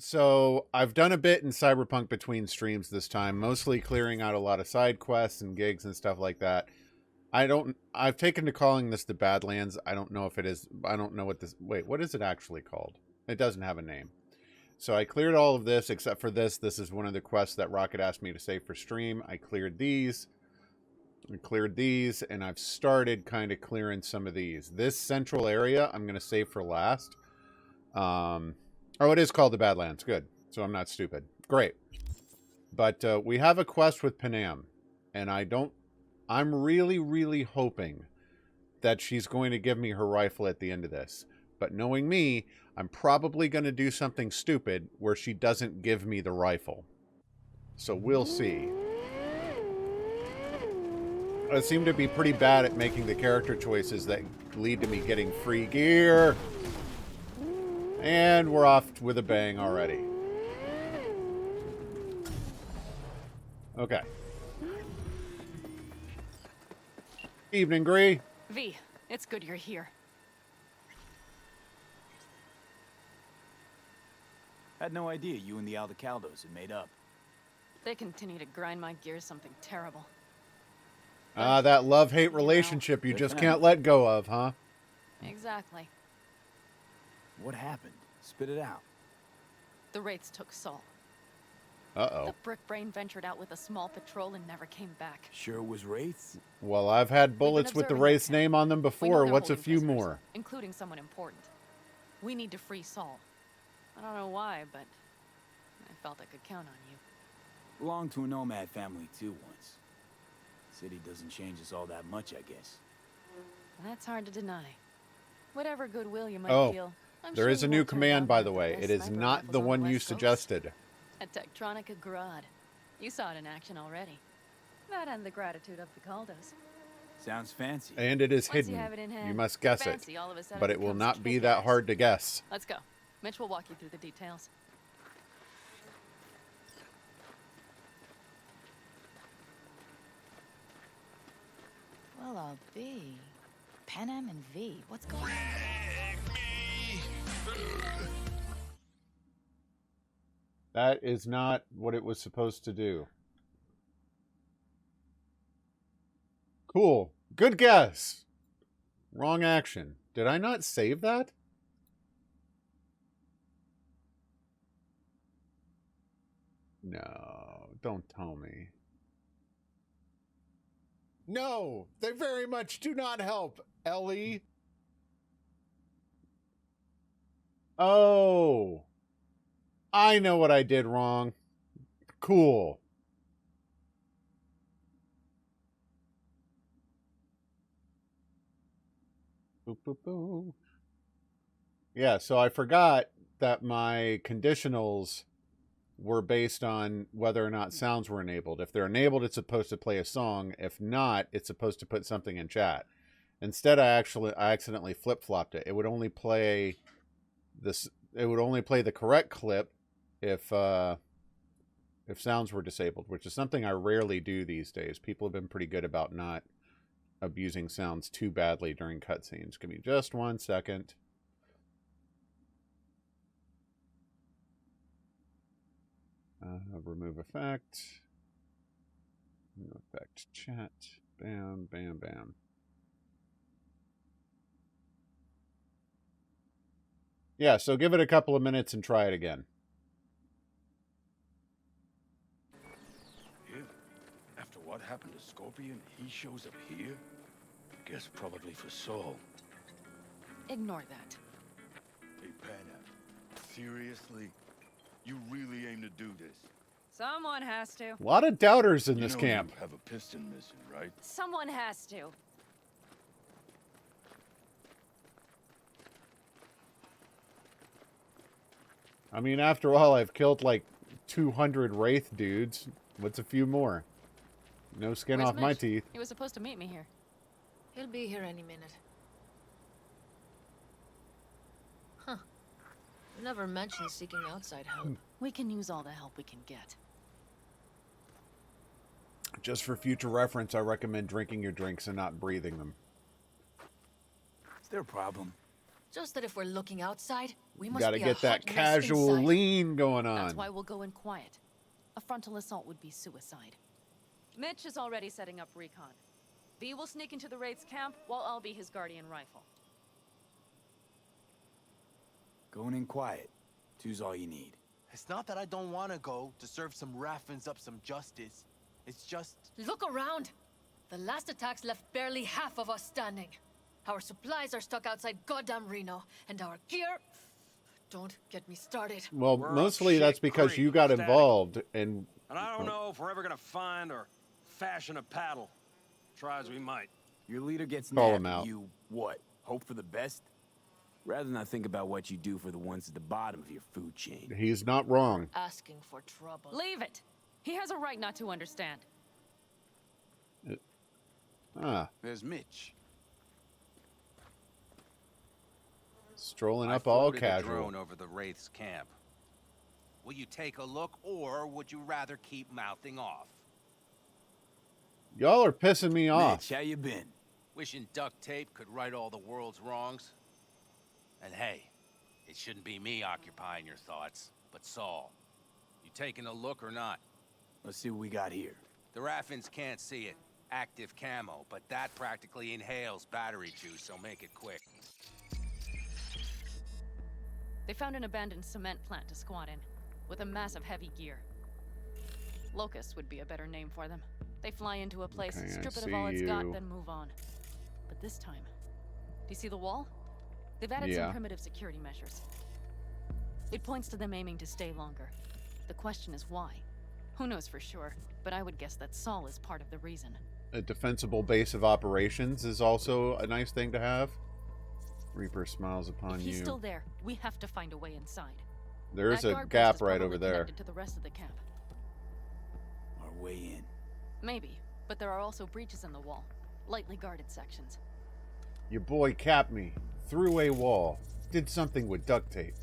So I've done a bit in Cyberpunk between streams this time, mostly clearing out a lot of side quests and gigs and stuff like that. I've taken to calling this the Badlands. I don't know if it is. I don't know what this. Wait, what is it actually called? It doesn't have a name. So I cleared all of this except for this. This is one of the quests that Rocket asked me to save for stream. I cleared these. And I've started kind of clearing some of these. This central area I'm going to save for last. Oh, it is called the Badlands. Good. So I'm not stupid. Great. But we have a quest with Panam. And I'm really, really hoping that she's going to give me her rifle at the end of this. But knowing me, I'm probably going to do something stupid where she doesn't give me the rifle. So we'll see. I seem to be pretty bad at making the character choices that lead to me getting free gear. And we're off with a bang already. Okay. Evening, Gree. V, it's good you're here. Had no idea you and the Aldecaldos had made up. They continue to grind my gears something terrible. That love-hate relationship you just can't let go of, huh? Exactly. What happened? Spit it out. The Wraiths took Saul. Uh-oh. The Brick Brain ventured out with a small patrol and never came back. Sure it was Wraiths? Well, I've had bullets with the Wraith's name on them before. What's a few more? Including someone important. We need to free Saul. I don't know why, but I felt I could count on you. Belonged to a nomad family too once. City doesn't change us all that much, I guess. That's hard to deny. Whatever goodwill you might feel, there is a new command, by the way. It is not the one you suggested. A Tectronica Grad. You saw it in action already. That and the gratitude of the Caldos. Sounds fancy. And it is hidden. You must guess it. But it will not be that hard to guess. Let's go. Mitch will walk you through the details. Well, I'll be. Panam and V, what's going on? That is not what it was supposed to do. Cool. Good guess. Wrong action. Did I not save that? No, don't tell me. No, they very much do not help, Ellie. Oh, I know what I did wrong. Cool. Boop, boop, boop. Yeah, so I forgot that my conditionals were based on whether or not sounds were enabled. If they're enabled, it's supposed to play a song. If not, it's supposed to put something in chat. Instead, I accidentally flip-flopped it. It would only play this. It would only play the correct clip if sounds were disabled, which is something I rarely do these days. People have been pretty good about not abusing sounds too badly during cutscenes. Give me just 1 second. Remove effect. Remove effect. Chat. Bam, bam, bam. Yeah, so give it a couple of minutes and try it again. Here? After what happened to Scorpion, he shows up here? Guess probably for Saul. Ignore that. Hey, Panam. Seriously? You really aim to do this? Someone has to. A lot of doubters in this camp. You have a piston missing, right? Someone has to. I mean, after all, I've killed like 200 Wraith dudes. What's a few more? No skin Where's off my Mitch? teeth. He was supposed to meet me here. He'll be here any minute. Huh. You never mentioned seeking outside help. We can use all the help we can get. Just for future reference, I recommend drinking your drinks and not breathing them. Is there a problem? Just that if we're looking outside, we must Gotta be get a that hot mess casual inside. lean going on. That's why we'll go in quiet. A frontal assault would be suicide. Mitch is already setting up recon. V will sneak into the Wraith's camp while I'll be his guardian rifle. Going in quiet. Two's all you need. It's not that I don't want to go to serve some Raffins up some justice. It's just... Look around. The last attacks left barely half of us standing. Our supplies are stuck outside goddamn Reno, and our gear... Don't get me started. Well, We're up mostly shit that's because creek, you got static. involved and And I don't know if we're ever gonna find or fashion a paddle. Try as we might. Your leader gets Call nabbed. him out. You, what, hope for the best? Rather not think about what you do for the ones at the bottom of your food chain. he's not wrong. Asking for trouble. Leave it! He has a right not to understand. Ah, There's Mitch. strolling I up all floated a casual. drone over the Wraith's camp. Will you take a look, or would you rather keep mouthing off? Y'all are pissing me off. Mitch, how you been? Wishing duct tape could right all the world's wrongs? And hey, it shouldn't be me occupying your thoughts, but Saul. You taking a look or not? Let's see what we got here. The Raffins can't see it. Active camo, but that practically inhales battery juice, so make it quick. They found an abandoned cement plant to squat in, with a massive heavy gear. Locusts would be a better name for them. They fly into a place, Okay, I strip it of all see it's got, you. then move on. But this time, do you see the wall? They've added Yeah. some primitive security measures. It points to them aiming to stay longer. The question is why? Who knows for sure, but I would guess that Saul is part of the reason. A defensible base of operations is also a nice thing to have. Reaper smiles upon If he's you. still there, we have to find a way inside. There's That a guard post gap is right probably over there. connected to the rest of the camp. Our way in. Maybe, but there are also breaches in the wall, lightly guarded sections. Your boy capped me. Threw a wall. Did something with duct tape.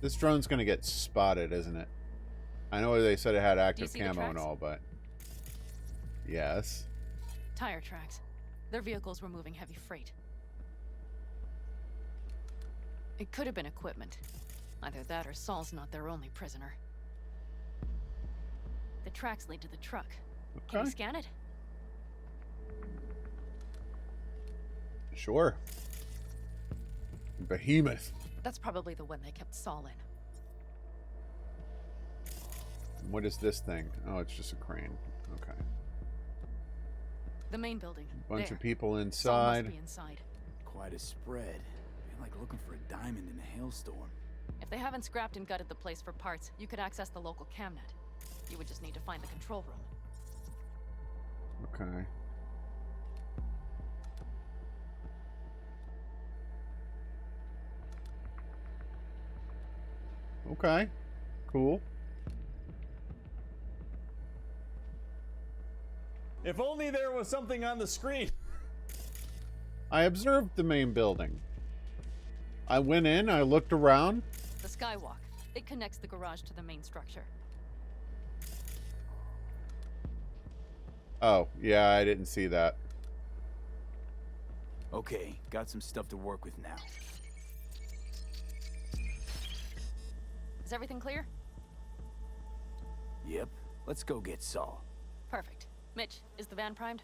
This drone's gonna get spotted, isn't it? I know they said it had active see the camo and tracks? all, but... Yes. Tire tracks. Their vehicles were moving heavy freight. It could have been equipment. Either that or Saul's not their only prisoner. The tracks lead to the truck. Can Okay. you scan it? Sure. Behemoth. That's probably the one they kept Saul in. What is this thing? Oh, it's just a crane. Okay. The main building. Bunch there. of people Saul inside. must be inside. Quite a spread. Feel like looking for a diamond in a hailstorm. If they haven't scrapped and gutted the place for parts, you could access the local camnet. You would just need to find the control room. Okay. Okay. Cool. If only there was something on the screen. I observed the main building. I went in, I looked around. The skywalk. It connects the garage to the main structure. Oh, yeah, I didn't see that. Okay, got some stuff to work with now. Is everything clear? Yep, let's go get Saul. Perfect. Mitch, is the van primed?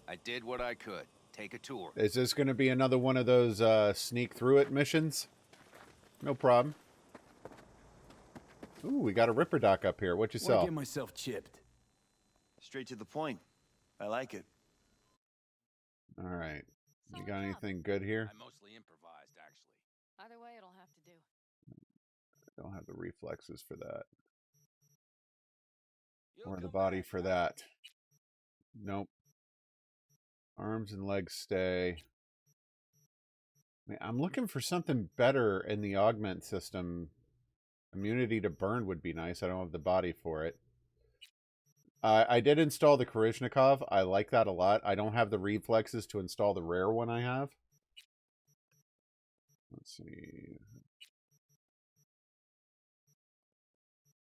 I did what I could. Take a tour. Is this going to be another one of those sneak through it missions? No problem. Ooh, we got a Ripper dock up here. What you Wanna sell? get myself chipped. Straight to the point. I like it. All right. You Solid got job. anything good here? I mostly improvised, actually. Either way, it'll have to do. Don't have the reflexes for that. You'll Or the come body back, for huh? that. Nope. Arms and legs stay. Man, I'm looking for something better in the augment system. Immunity to burn would be nice. I don't have the body for it. I did install the Karishnikov. I like that a lot. I don't have the reflexes to install the rare one I have. Let's see.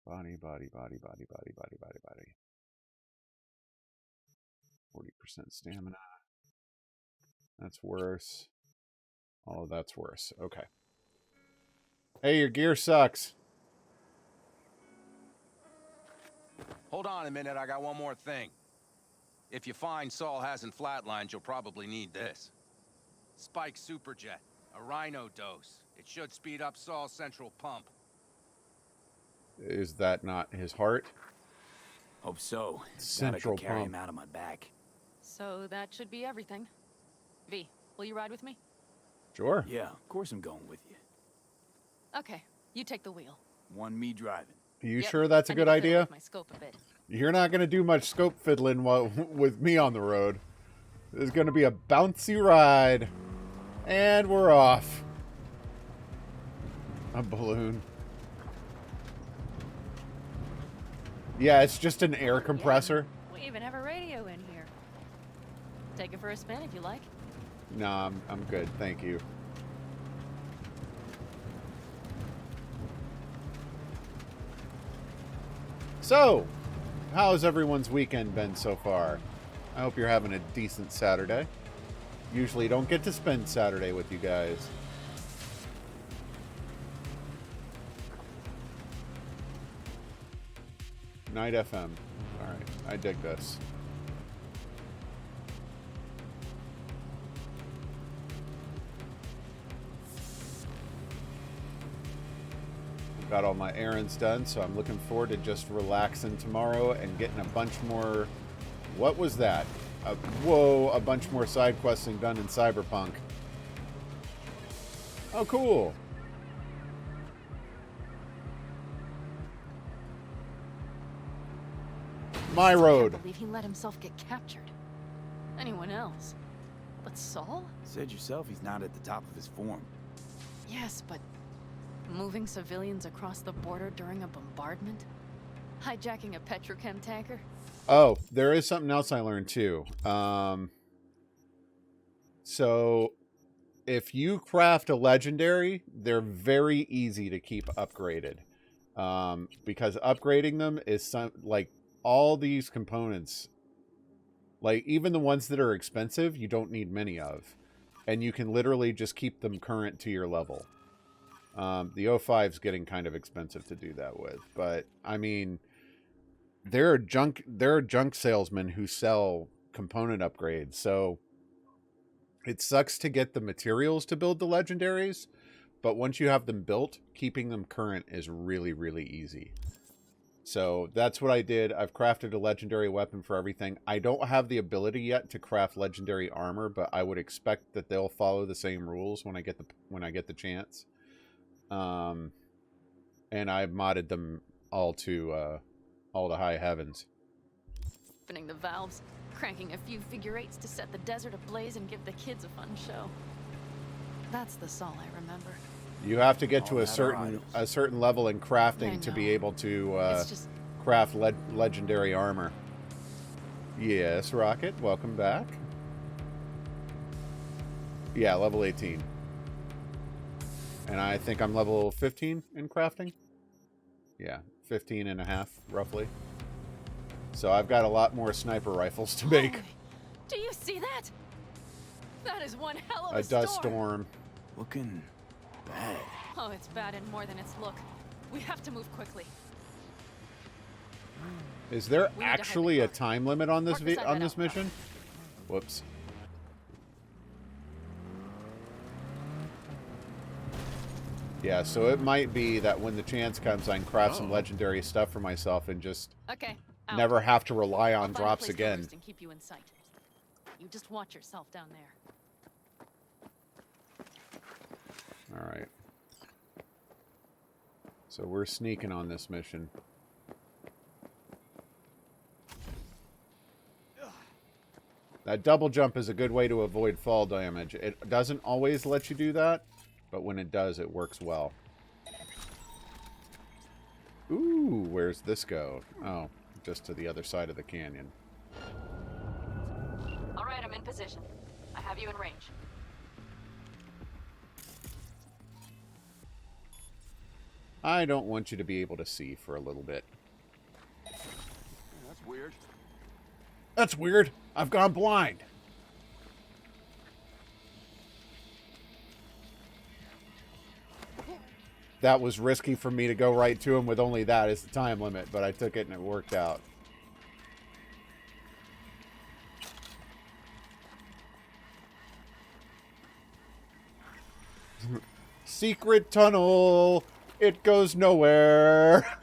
Body, body, body, body, body, body, body, body. 40% stamina. That's worse. Oh, that's worse. Okay. Hey, your gear sucks. Hold on a minute, I got one more thing. If you find Saul hasn't flatlined, you'll probably need this. Spike Superjet, a rhino dose. It should speed up Saul's central pump. Is that not his heart? Hope so. Central Gotta carry pump. him out of my back. So that should be everything. V, will you ride with me? Sure. Yeah, of course I'm going with you. Okay, you take the wheel. One me driving. Are you Yep, sure that's a I good need to fiddle idea? with my scope a bit. You're not going to do much scope fiddling with me on the road. There's going to be a bouncy ride. And we're off. A balloon. Yeah, it's just an air compressor. Yeah, we even have a radio in here. Take it for a spin if you like. Nah, I'm good. Thank you. So, how's everyone's weekend been so far? I hope you're having a decent Saturday. Usually don't get to spend Saturday with you guys. Night FM. Alright, I dig this. Got all my errands done, so I'm looking forward to just relaxing tomorrow and getting a bunch more... What was that? Whoa, a bunch more side questing done in Cyberpunk. Oh, cool. My road. I can't believe he let himself get captured. Anyone else? But Saul? Said yourself he's not at the top of his form. Yes, but moving civilians across the border during a bombardment? Hijacking a petrochem tanker? Oh, there is something else I learned too. So if you craft a legendary, they're very easy to keep upgraded. Because upgrading them is like all these components, like even the ones that are expensive, you don't need many of. And you can literally just keep them current to your level. The O5 is getting kind of expensive to do that with, but I mean, there are junk salesmen who sell component upgrades. So it sucks to get the materials to build the legendaries, but once you have them built, keeping them current is really, really easy. So that's what I did. I've crafted a legendary weapon for everything. I don't have the ability yet to craft legendary armor, but I would expect that they'll follow the same rules when I get the chance. And I modded them all to all the high heavens. Opening the valves, cranking a few figure eights to set the desert ablaze and give the kids a fun show. That's the Saul I remember. You have to get to All a certain level in crafting to be able to craft legendary armor. Yes, Rocket, welcome back. Yeah, level 18. And I think I'm level 15 in crafting. Yeah, 15 and a half, roughly. So I've got a lot more sniper rifles to make. Holy, do you see that? That is one hell of A dust storm. Looking bad. Oh, it's bad and more than its look. We have to move quickly. Is there We need to hide actually the a car. time limit on this Park beside that outhouse. mission? Whoops. Yeah, so it might be that when the chance comes, I can craft some legendary stuff for myself and just Okay. Out. never have to rely I'll on find a drops place to again. roost and keep you in sight. You just watch yourself down there. All right. So we're sneaking on this mission. That double jump is a good way to avoid fall damage. It doesn't always let you do that, but when it does, it works well. Ooh, where's this go? Oh, just to the other side of the canyon. All right, I'm in position. I have you in range. I don't want you to be able to see for a little bit. That's weird. That's weird. I've gone blind. That was risky for me to go right to him with only that as the time limit, but I took it and it worked out. Secret tunnel. It goes nowhere.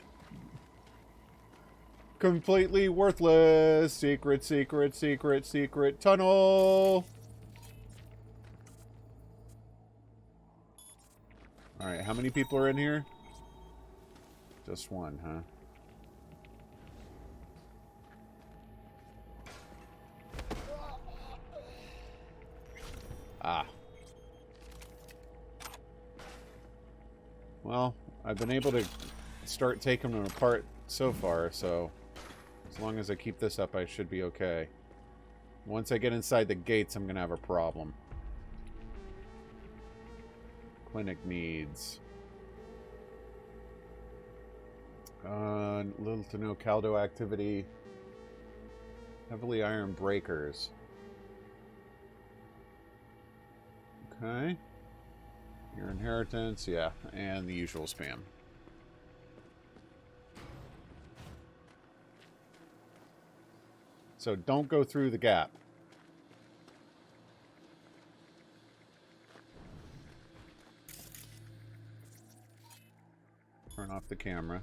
Completely worthless. Secret, secret, secret, secret tunnel. Alright, how many people are in here? Just one, huh? Ah. Well, I've been able to start taking them apart so far, so as long as I keep this up, I should be okay. Once I get inside the gates, I'm going to have a problem. Clinic needs. Little to no Caldo activity. Heavily iron breakers. Okay. Your inheritance, yeah, and the usual spam. So don't go through the gap. Turn off the camera.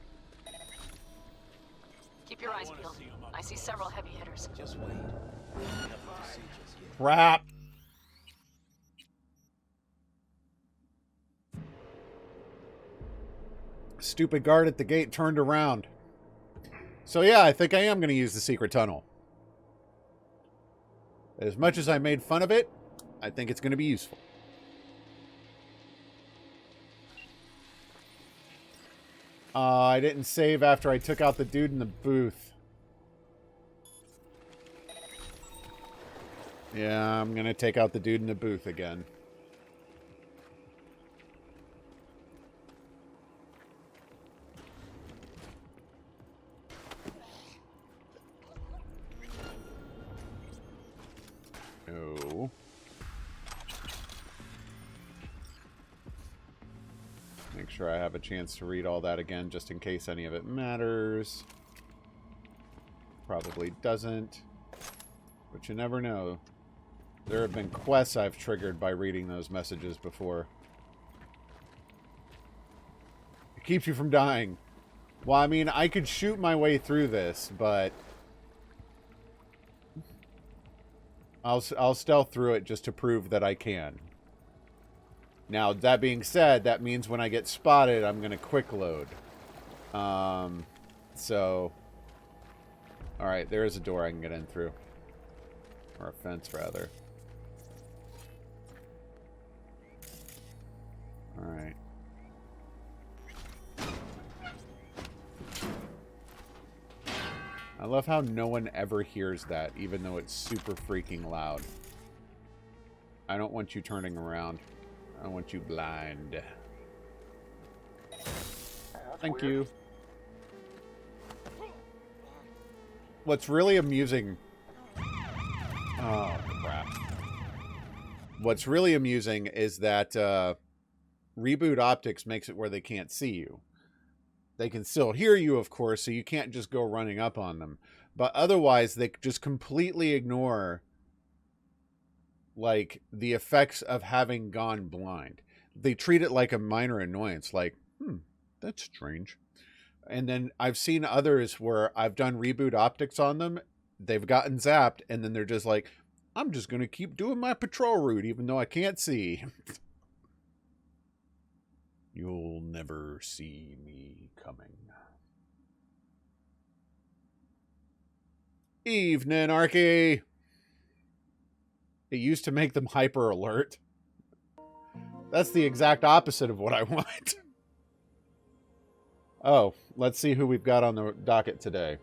Keep your eyes peeled. I see several heavy hitters. Just wait. Nothing to see just yet. Crap! Stupid guard at the gate turned around. So yeah, I think I am going to use the secret tunnel. As much as I made fun of it, I think it's going to be useful. I didn't save after I took out the dude in the booth. Yeah, I'm going to take out the dude in the booth again. No. Make sure I have a chance to read all that again, just in case any of it matters. Probably doesn't. But you never know. There have been quests I've triggered by reading those messages before. It keeps you from dying. Well, I mean, I could shoot my way through this, but I'll stealth through it just to prove that I can. Now, that being said, that means when I get spotted, I'm going to quick load. So, alright, there is a door I can get in through. Or a fence, rather. Alright. I love how no one ever hears that, even though it's super freaking loud. I don't want you turning around. I want you blind. Thank you. What's really amusing... Oh, crap. What's really amusing is that Reboot Optics makes it where they can't see you. They can still hear you, of course, so you can't just go running up on them. But otherwise, they just completely ignore, like, the effects of having gone blind. They treat it like a minor annoyance, like, that's strange. And then I've seen others where I've done Reboot Optics on them, they've gotten zapped, and then they're just like, I'm just going to keep doing my patrol route, even though I can't see. You'll never see me coming. Evening, Arky. It used to make them hyper alert. That's the exact opposite of what I want. Oh, let's see who we've got on the docket today.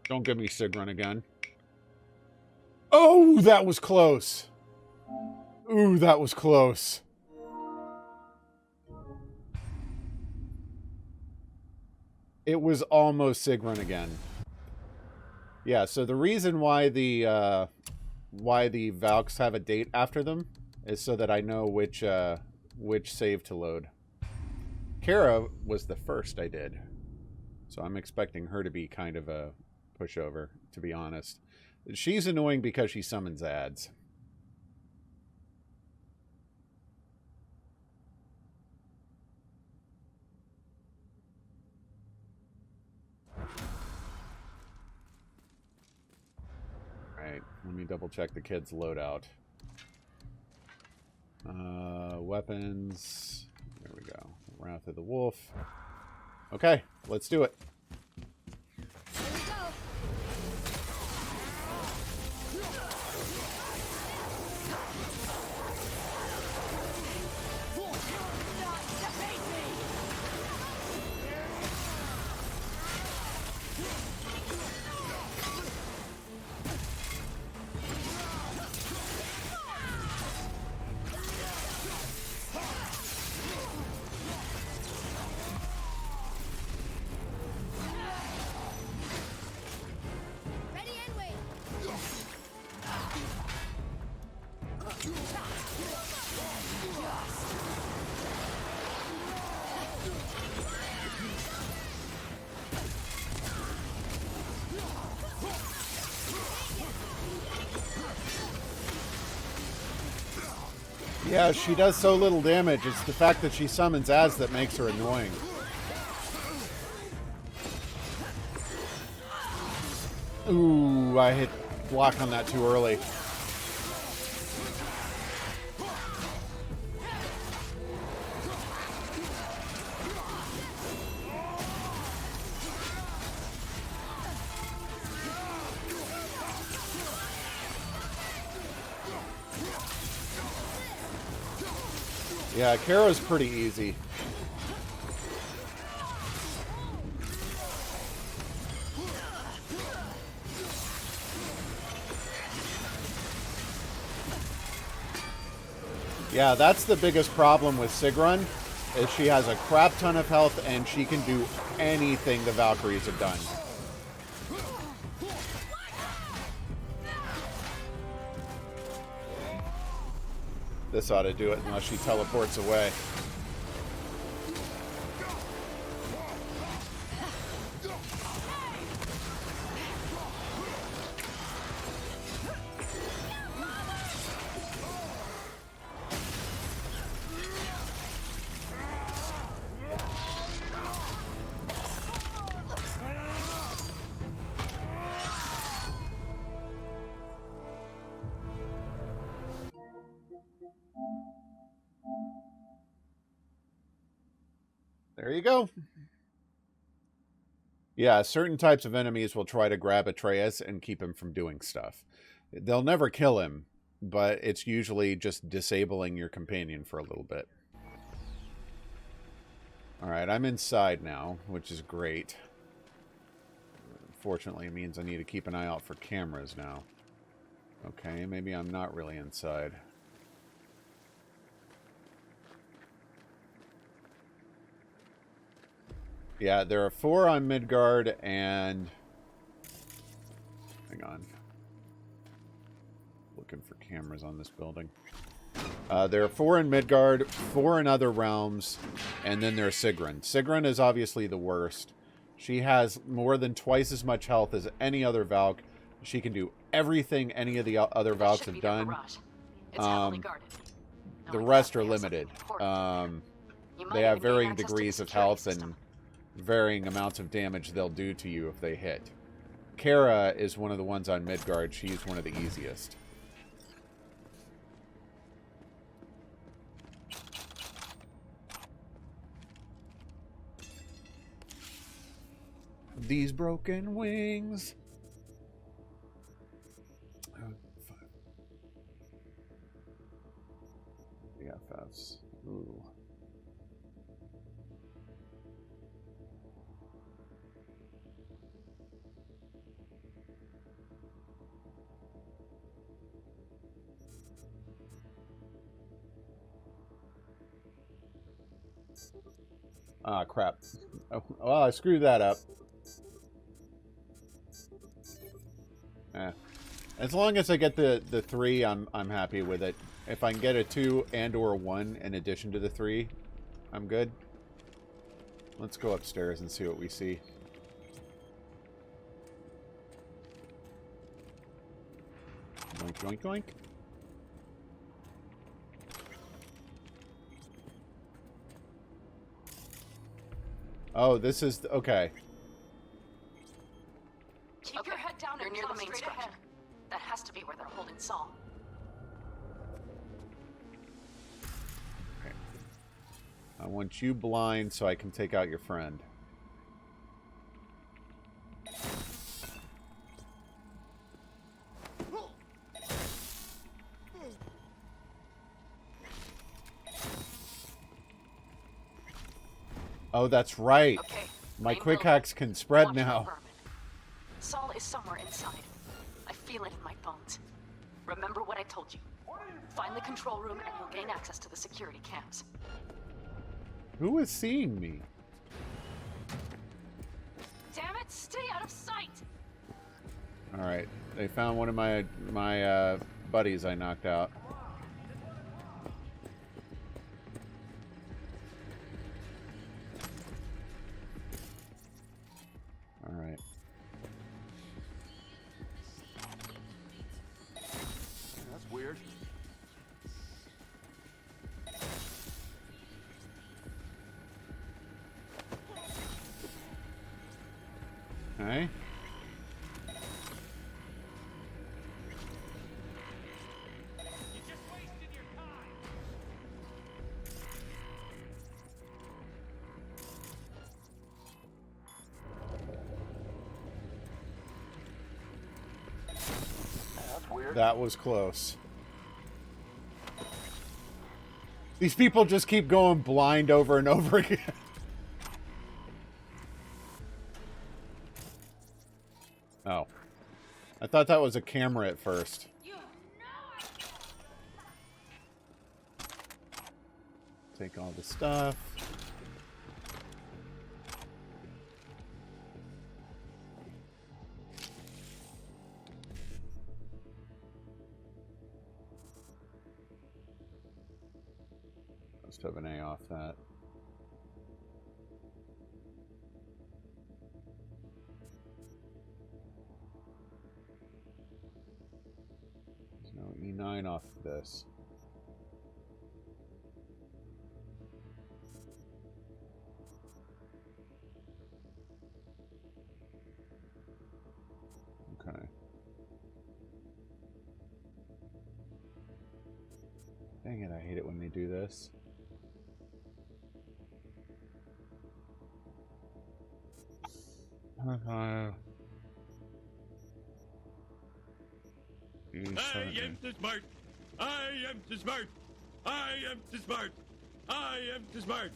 Don't give me Sigrun again. Oh, that was close. Ooh, that was close. It was almost Sigrun again. Yeah, so the reason why the Valks have a date after them is so that I know which save to load. Kara was the first I did. So I'm expecting her to be kind of a pushover, to be honest. She's annoying because she summons ads. Alright, let me double check the kid's loadout. Weapons. There we go. Wrath of the Wolf. Okay, let's do it. Yeah, she does so little damage. It's the fact that she summons ads that makes her annoying. Ooh, I hit block on that too early. Yeah, Kara's pretty easy. Yeah, that's the biggest problem with Sigrun, is she has a crap ton of health and she can do anything the Valkyries have done. This ought to do it unless she teleports away. There you go. Yeah, certain types of enemies will try to grab Atreus and keep him from doing stuff. They'll never kill him, but it's usually just disabling your companion for a little bit. Alright, I'm inside now, which is great. Unfortunately, it means I need to keep an eye out for cameras now. Okay, maybe I'm not really inside. Yeah, there are 4 on Midgard and... Hang on. Looking for cameras on this building. There are 4 in Midgard, 4 in other realms, and then there's Sigrun. Sigrun is obviously the worst. She has more than twice as much health as any other Valk. She can do everything any of the other Valks have done. The rest are limited. They have varying degrees of health and varying amounts of damage they'll do to you if they hit. Kara is one of the ones on Midgard. She's one of the easiest. These broken wings. BFFs. Ooh. Ah, crap. Oh, well, I screwed that up. As long as I get the 3, I'm happy with it. If I can get a 2 and or a 1 in addition to the 3, I'm good. Let's go upstairs and see what we see. Yoink, yoink, yoink. Oh, this is... Okay. Keep your head down and near the main structure. That has to be where they're holding Saul. Okay. I want you blind so I can take out your friend. Oh, that's right. Okay. My quick hacks can spread now. Saul is somewhere inside. I feel it in my bones. Remember what I told you. Find the control room and you'll gain access to the security cams. Who is seeing me? Damn it, stay out of sight! Alright. They found one of my buddies I knocked out. Alright. That's weird. Okay. That was close. These people just keep going blind over and over again. Oh. I thought that was a camera at first. Take all the stuff. Must have an A off that. There's no E9 off of this. Okay. Dang it, I hate it when they do this. I am too smart. I am too smart. I am too smart. I am too smart.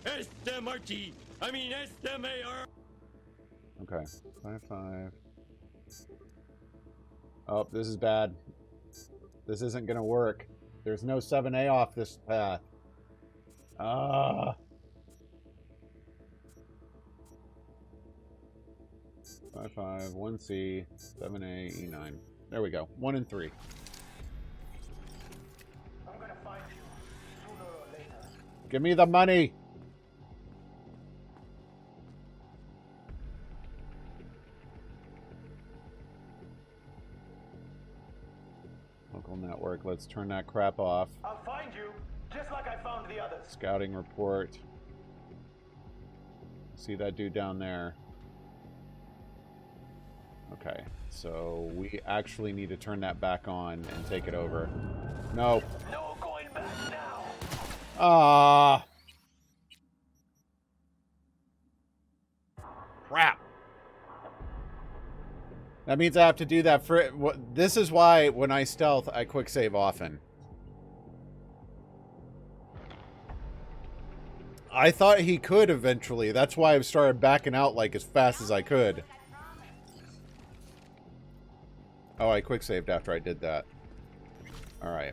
SMRT. I mean SMAR. Okay. 5-5. Oh, this is bad. This isn't gonna work. There's no 7A off this path. Ah. 5-5, 1C, 7A, E9. There we go. 1 and 3. I'm gonna find you sooner or later. Give me the money. Local network. Let's turn that crap off. I'll find you, just like I found the others. Scouting report. See that dude down there. Okay, so we actually need to turn that back on and take it over. No. No going back now. Ah. Crap. That means I have to do that for... This is why when I stealth, I quick save often. I thought he could eventually. That's why I started backing out like as fast as I could. Oh, I quick saved after I did that. Alright.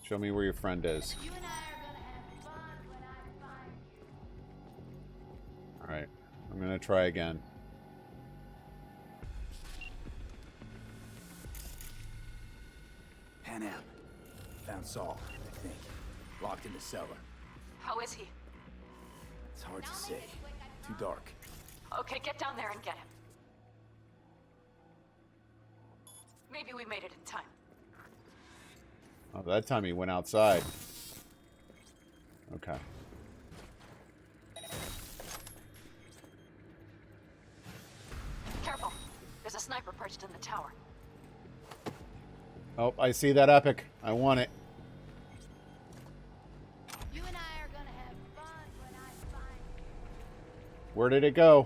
Show me where your friend is. Alright. I'm gonna try again. Panam. Found Saul, I think. Locked in the cellar. How is he? It's hard to say. Too dark. Okay, get down there and get him. Maybe we made it in time. Oh, that time he went outside. Okay. Careful. There's a sniper perched in the tower. Oh, I see that epic. I want it. You and I are gonna have fun when I find you. Where did it go?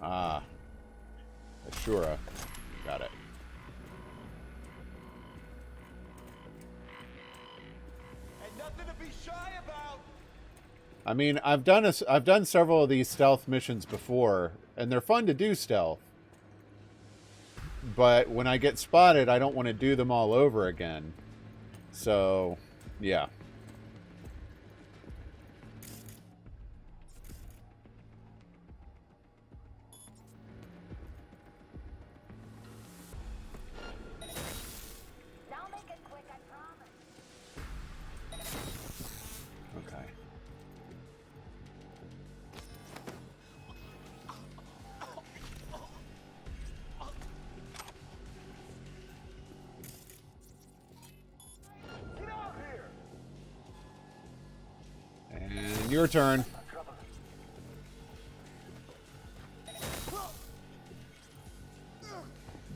Ah. Ashura. Got it. And nothing to be shy about. I mean, I've done several of these stealth missions before, and they're fun to do stealth. But when I get spotted, I don't want to do them all over again. So, yeah. Now make it quick, I promise. Okay. Get out here! And your turn.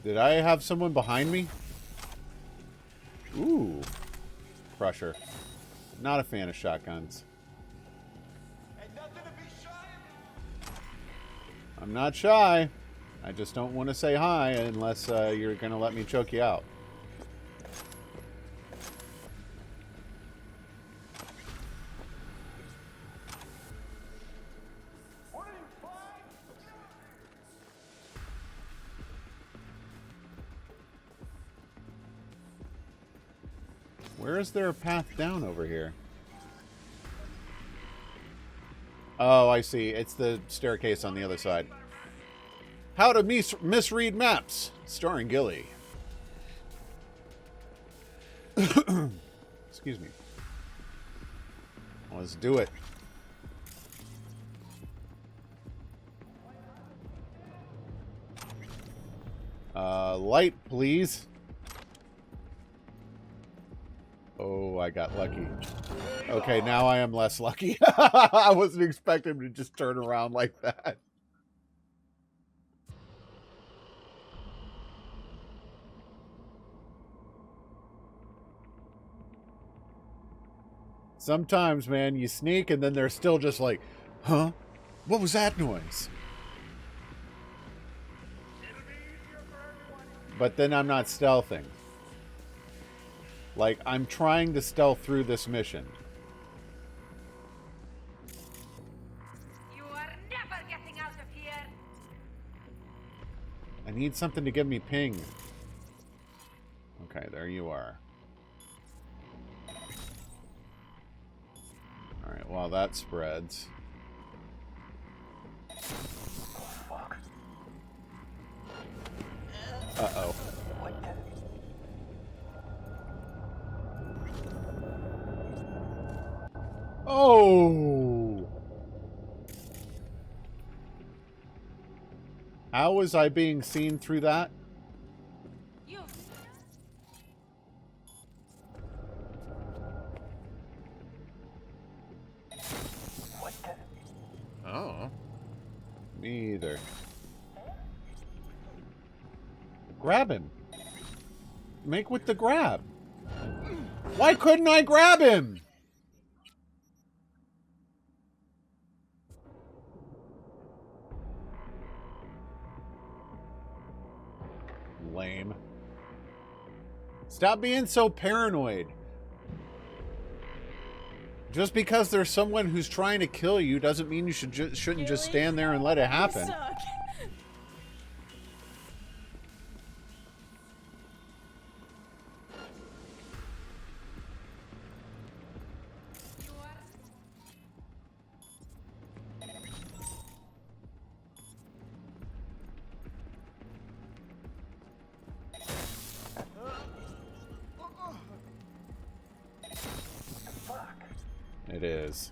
Did I have someone behind me? Ooh. Crusher. Not a fan of shotguns. And nothing to be shy about. I'm not shy. I just don't want to say hi unless you're going to let me choke you out. What are you, five? Where is there a path down over here? Oh, I see. It's the staircase on the other side. How to misread maps, starring Gilly. Excuse me. Let's do it. Light, please. Oh, I got lucky. Okay, now I am less lucky. I wasn't expecting him to just turn around like that. Sometimes, man, you sneak and then they're still just like, huh? What was that noise? But then I'm not stealthing. Like, I'm trying to stealth through this mission. You are never getting out of here! I need something to give me ping. Okay, there you are. Alright, while that spreads. Uh-oh. Oh! How was I being seen through that? You. Oh. Me either. Grab him. Make with the grab. Why couldn't I grab him? Lame. Stop being so paranoid. Just because there's someone who's trying to kill you doesn't mean you shouldn't just stand there and let it happen. is.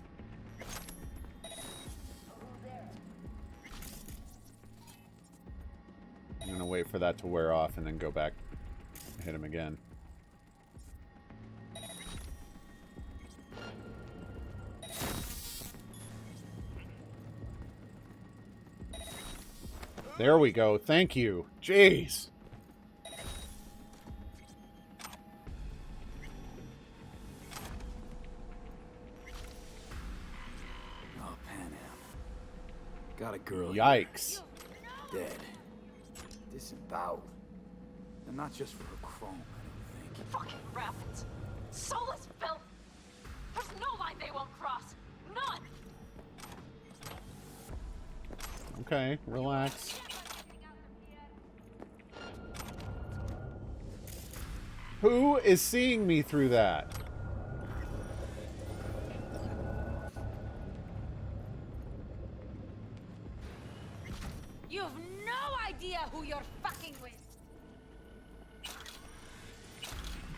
I'm gonna wait for that to wear off and then go back and hit him again. There we go. Thank you. Jeez. Oh, Panam. Got a girl. Yikes. Dead. Disemboweled. And not just for her chrome, I don't think. Fucking rabbits. Soulless filth. There's no line they won't cross. None. Okay, relax. Who is seeing me through that? You've no idea who you're fucking with.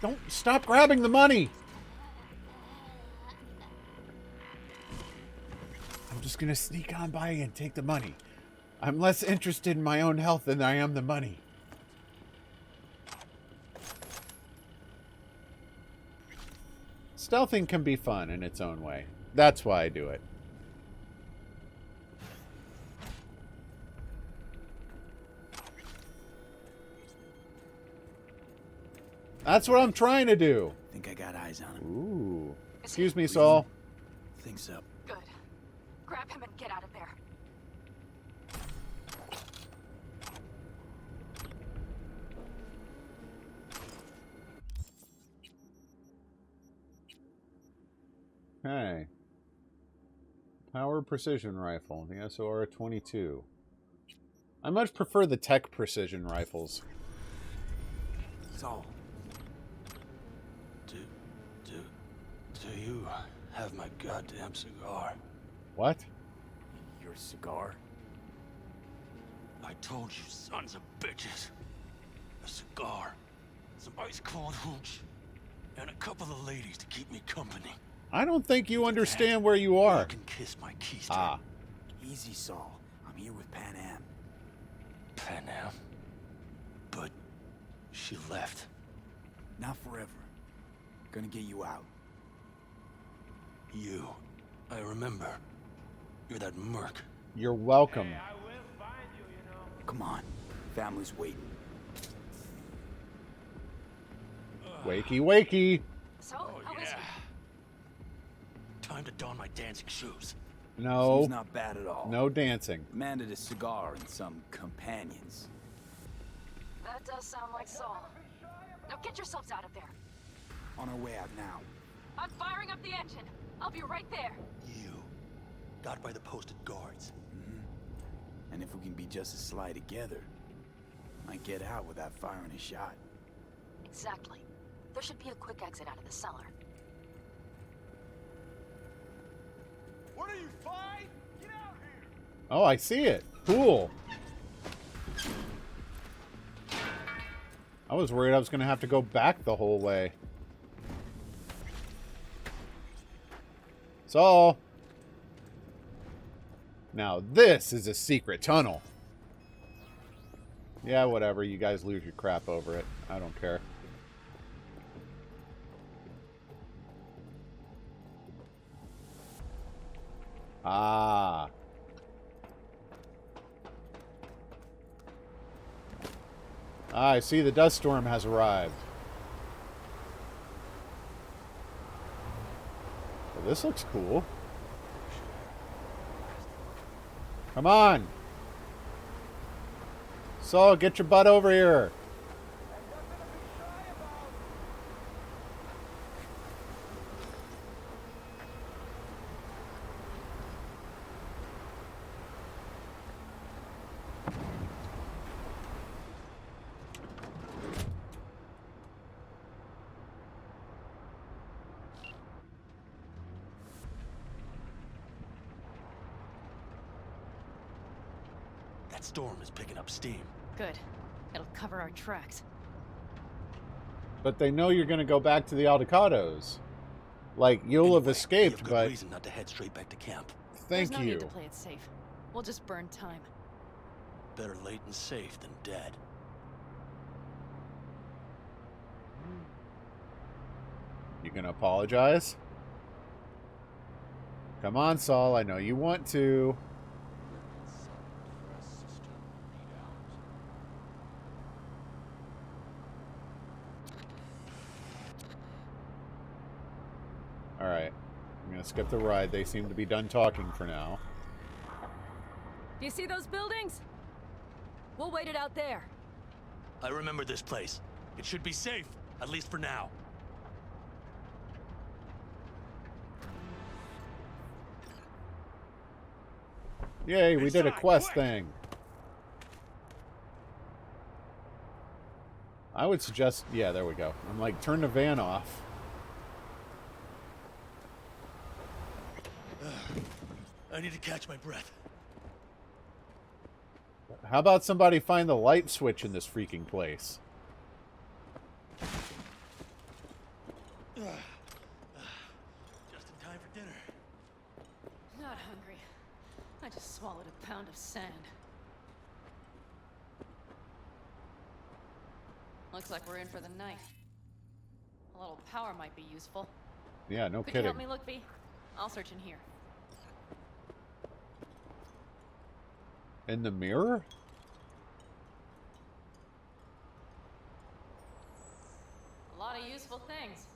Don't stop grabbing the money. I'm just gonna sneak on by and take the money. I'm less interested in my own health than I am the money. Stealthing can be fun in its own way. That's why I do it. That's what I'm trying to do. Think I got eyes on him. Ooh. Excuse me, Saul. Think so. Good. Grab him and get out of there. Hey. Power precision rifle. The SOR-22. I much prefer the tech precision rifles. Saul. Do you have my goddamn cigar? What? Your cigar? I told you, sons of bitches. A cigar, some ice-cold hooch, and a couple of ladies to keep me company. I don't think you understand where you are. You can kiss my keys. Ah. Easy, Saul. I'm here with Panam. Panam? But she left. Not forever. Gonna get you out. You. I remember. You're that merc. You're welcome. Hey, I will find you, you know. Come on. Family's waiting. Wakey, wakey. So, Oh, how is yeah. he? Time to don my dancing shoes. No. Seems not bad at all. No dancing. Demanded a cigar and some companions. That does sound like Saul. Now get yourselves out of there. On our way out now. I'm firing up the engine. I'll be right there. You. Got by the posted guards. And if we can be just as sly together, might get out without firing a shot. Exactly. There should be a quick exit out of the cellar. What are you, five? Get out here! Oh, I see it. Cool. I was worried I was going to have to go back the whole way. Saul. Now this is a secret tunnel. Yeah, whatever. You guys lose your crap over it. I don't care. Ah. I see the dust storm has arrived. Well, this looks cool. Come on. Saul, get your butt over here. That storm is picking up steam. Good. It'll cover our tracks. But they know you're going to go back to the Aldecados. Like, you'll Anyway, have escaped, we have good but... reason not to head straight back to camp. Thank There's no you. need to play it safe. We'll just burn time. Better late and safe than dead. You gonna apologize? Come on, Saul. I know you want to. Alright. I'm gonna skip the ride. They seem to be done talking for now. Do you see those buildings? We'll wait it out there. I remember this place. It should be safe, at least for now. Yay, we did a Inside, quest quick! thing. I would suggest... Yeah, there we go. I'm like, turn the van off. I need to catch my breath. How about somebody find the light switch in this freaking place? Just in time for dinner. Not hungry. I just swallowed a pound of sand. Looks like we're in for the night. A little power might be useful. Yeah, no Could kidding. you help me look, V? I'll search in here. In the mirror? A lot of useful things.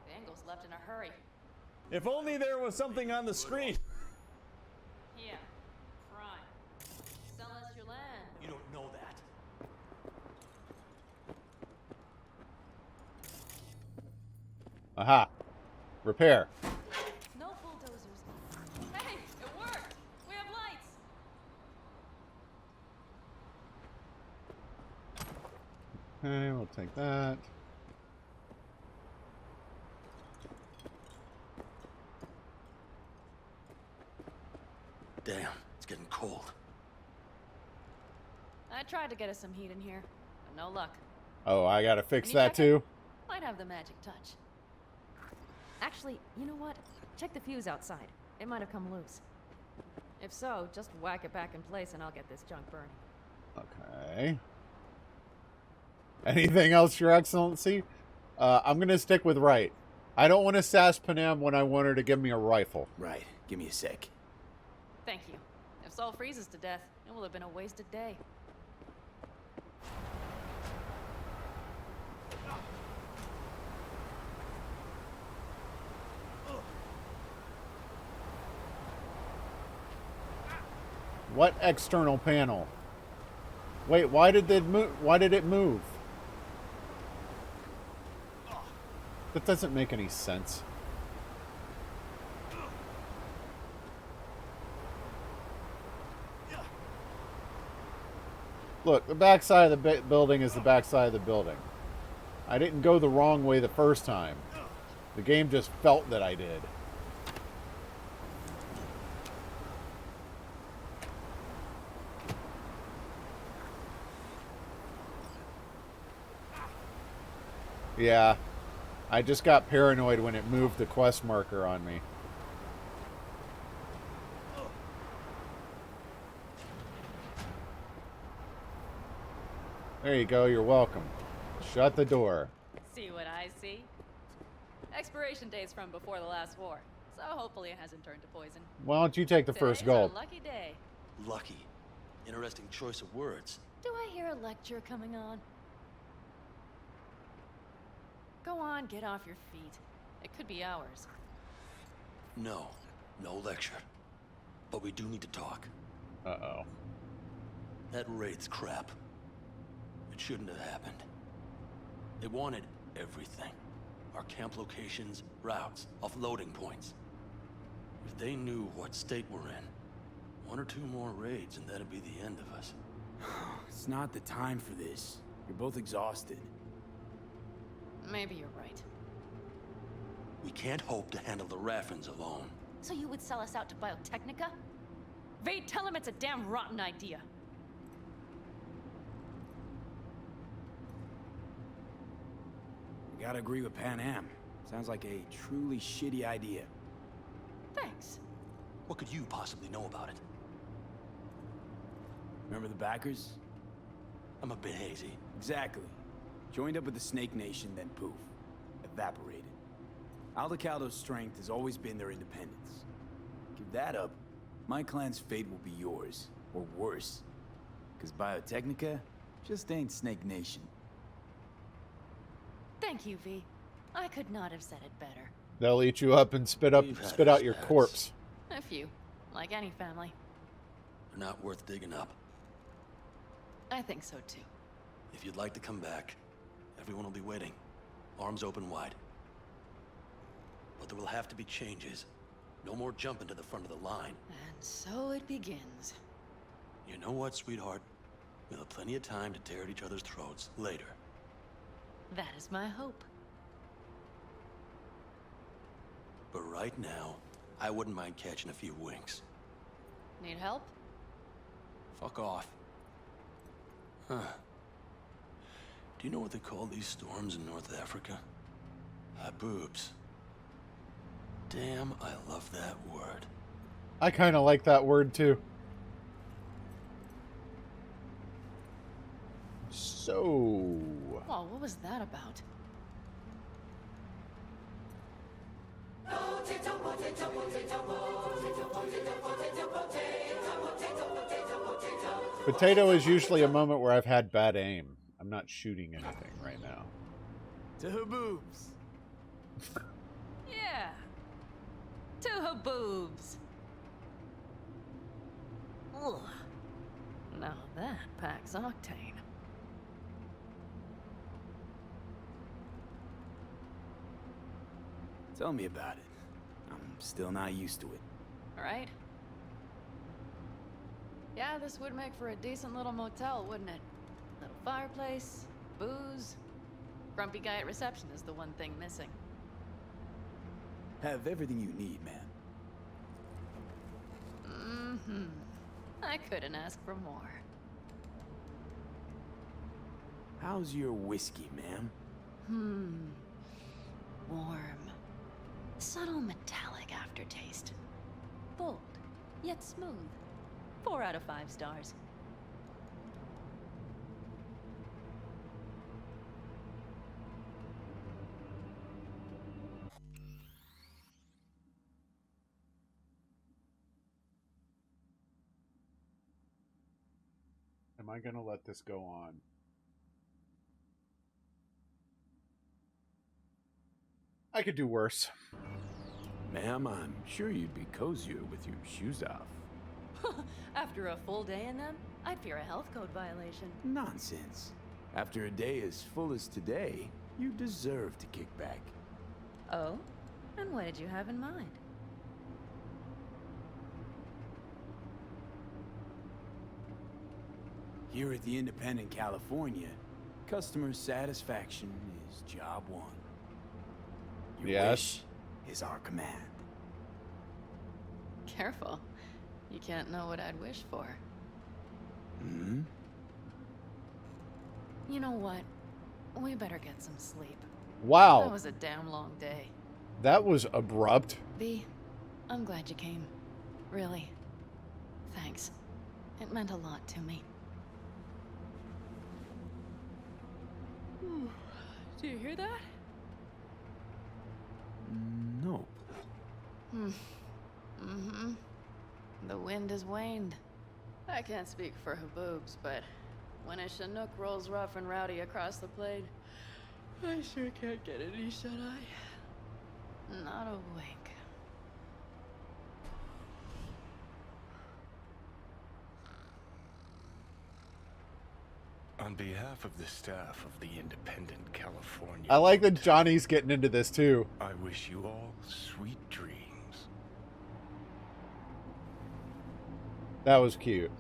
Bangles left in a hurry. If only there was something on the screen. Yeah. Crime. Sell us your land. You don't know that. Aha. Repair. No bulldozers. Hey, it worked. We have lights. Okay, we'll take that. Damn, it's getting cold. I tried to get us some heat in here, but no luck. Oh, I gotta fix Can you that check it? too? Might have the magic touch. Actually, you know what? Check the fuse outside. It might have come loose. If so, just whack it back in place and I'll get this junk burning. Okay. Anything else, Your Excellency? I'm gonna stick with right. I don't want to sass Panam when I want her to give me a rifle. Right. Give me a sec. Thank you. If Saul freezes to death, it will have been a wasted day. What external panel? Wait, why did it move? Why did it move? That doesn't make any sense. Look, the backside of the building is the backside of the building. I didn't go the wrong way the first time. The game just felt that I did. Yeah, I just got paranoid when it moved the quest marker on me. There you go, you're welcome. Shut the door. See what I see? Expiration date's from before the last war, so hopefully it hasn't turned to poison. Why don't you take the first Today's our gulp? lucky day. Lucky. Interesting choice of words. Do I hear a lecture coming on? Go on, get off your feet. It could be hours. No. No lecture. But we do need to talk. Uh-oh. That raid's crap. It shouldn't have happened. They wanted everything. Our camp locations, routes, offloading points. If they knew what state we're in, one or two more raids and that'd be the end of us. It's not the time for this. You're both exhausted. Maybe you're right. We can't hope to handle the Raffins alone. So you would sell us out to Biotechnica? Vade, tell him it's a damn rotten idea. You gotta agree with Panam. Sounds like a truly shitty idea. Thanks. What could you possibly know about it? Remember the backers? I'm a bit hazy. Exactly. Joined up with the Snake Nation, then poof. Evaporated. Aldecaldo's strength has always been their independence. Give that up, my clan's fate will be yours. Or worse. Because Biotechnica just ain't Snake Nation. Thank you, V. I could not have said it better. They'll eat you up and spit out your corpse. A few. Like any family. They're not worth digging up. I think so, too. If you'd like to come back, everyone will be waiting. Arms open wide. But there will have to be changes. No more jumping to the front of the line. And so it begins. You know what, sweetheart? We'll have plenty of time to tear at each other's throats later. That is my hope. But right now, I wouldn't mind catching a few winks. Need help? Fuck off. Huh. Do you know what they call these storms in North Africa? Haboobs. Damn, I love that word. I kind of like that word too. So... Oh, what was that about? Potato is usually a moment where I've had bad aim. I'm not shooting anything right now. To haboobs. Yeah. To haboobs. Ugh. Now that packs octane. Tell me about it. I'm still not used to it. Right? Yeah, this would make for a decent little motel, wouldn't it? Little fireplace, booze. Grumpy guy at reception is the one thing missing. Have everything you need, man. Mm-hmm. I couldn't ask for more. How's your whiskey, ma'am? Warm. Subtle metallic aftertaste. Bold, yet smooth. 4 out of 5 stars. Am I going to let this go on? I could do worse. Ma'am, I'm sure you'd be cozier with your shoes off. After a full day in them, I'd fear a health code violation. Nonsense. After a day as full as today, you deserve to kick back. Oh? And what did you have in mind? Here at the Independent California, customer satisfaction is job one. Your wish is our command. Careful. You can't know what I'd wish for. Hmm? You know what? We better get some sleep. Wow. That was a damn long day. That was abrupt. B, I'm glad you came. Really. Thanks. It meant a lot to me. Do you hear that? Nope. Mm-hmm. The wind has waned. I can't speak for haboobs, but when a Chinook rolls rough and rowdy across the plain, I sure can't get any shut-eye. Not a wink. On behalf of the staff of the Independent California, I like that Johnny's getting into this too. I wish you all sweet dreams. That was cute.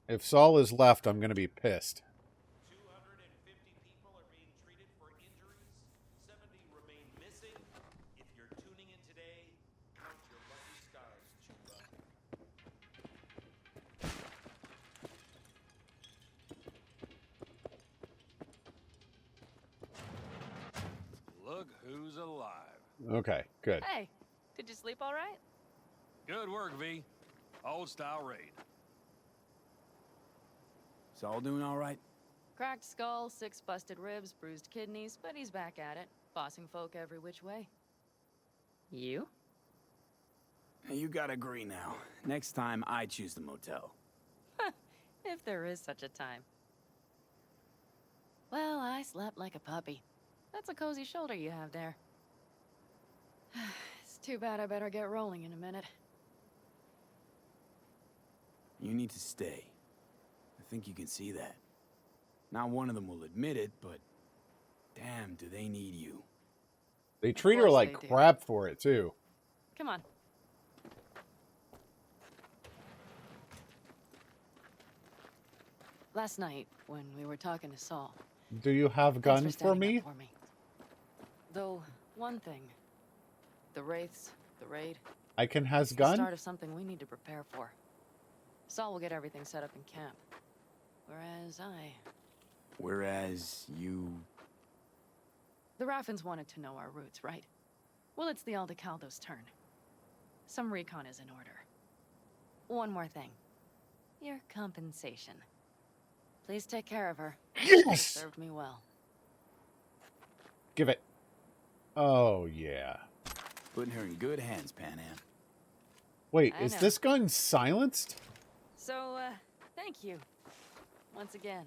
If Saul is left, I'm going to be pissed. 250 people are being treated for injuries. 70 remain missing. who's alive. Okay, good. Hey, did you sleep all right? Good work, V. Old style raid. Saul doing all right? Cracked skull, 6 busted ribs, bruised kidneys, but he's back at it, bossing folk every which way. You? You gotta agree now. Next time, I choose the motel. If there is such a time. Well, I slept like a puppy. That's a cozy shoulder you have there. It's too bad I better get rolling in a minute. You need to stay. I think you can see that. Not one of them will admit it, but damn, do they need you. They treat her like crap for it, too. Come on. Last night, when we were talking to Saul... Do you have gun for me? Though, one thing. The Wraiths, the raid... I can has it's gun? the start of something we need to prepare for. Saul will get everything set up in camp. Whereas you... The Raffins wanted to know our roots, right? Well, it's the Aldecaldo's turn. Some recon is in order. One more thing. Your compensation. Please take care of her. Yes! She served me well. Give it. Oh, yeah. Putting her in good hands, Panam. Wait, is this gun silenced? So, thank you. Once again.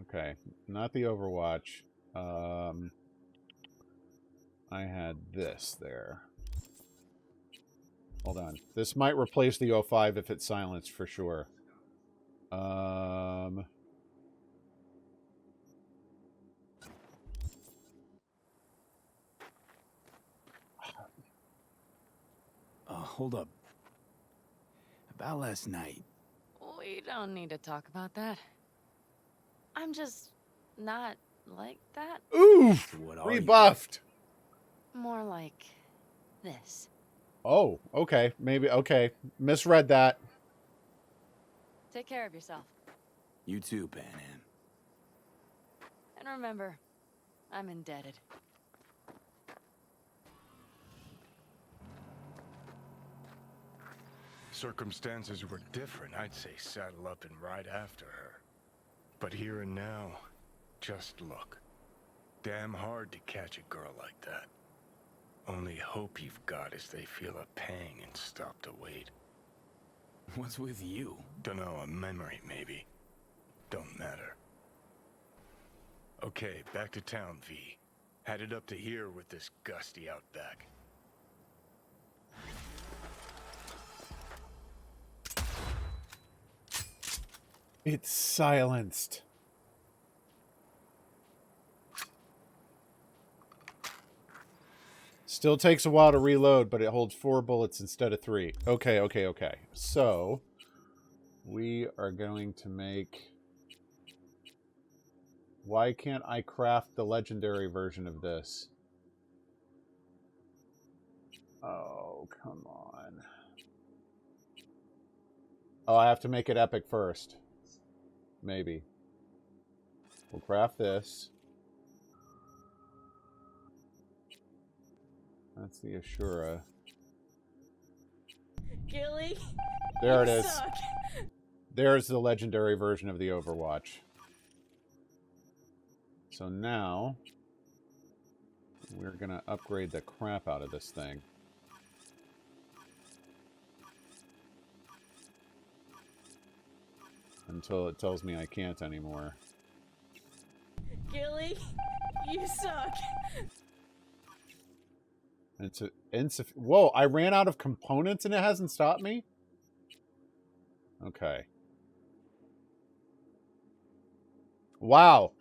Okay, not the Overwatch. I had this there. Hold on. This might replace the 05 if it's silenced for sure. Hold up. About last night. We don't need to talk about that. I'm just not like that. Oof! What are Rebuffed! More like this. Oh, okay. Maybe, okay. Misread that. Take care of yourself. You too, Panam. And remember, I'm indebted. Circumstances were different, I'd say saddle up and ride after her. But here and now, just look. Damn hard to catch a girl like that. Only hope you've got is they feel a pang and stop to wait. What's with you? Dunno, a memory maybe. Don't matter. Okay, back to town, V. Headed up to here with this gusty outback. It's silenced. Still takes a while to reload, but it holds 4 bullets instead of 3. Okay, okay, okay. So, we are going to make... Why can't I craft the legendary version of this? Oh, come on. Oh, I have to make it epic first. Maybe. We'll craft this. That's the Ashura. Gilly, there it is. There's the legendary version of the Overwatch. So now, we're going to upgrade the crap out of this thing. Until it tells me I can't anymore. Gilly, you suck. It's insufficient. Whoa, I ran out of components and it hasn't stopped me? Okay. Wow.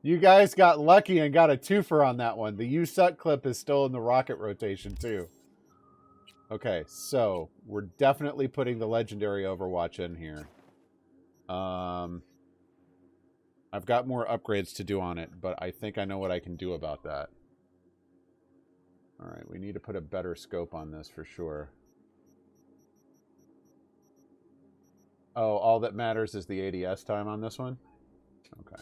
You guys got lucky and got a twofer on that one. The You Suck clip is still in the rocket rotation too. Okay, so we're definitely putting the legendary Overwatch in here. I've got more upgrades to do on it, but I think I know what I can do about that. Alright, we need to put a better scope on this for sure. Oh, all that matters is the ADS time on this one? Okay.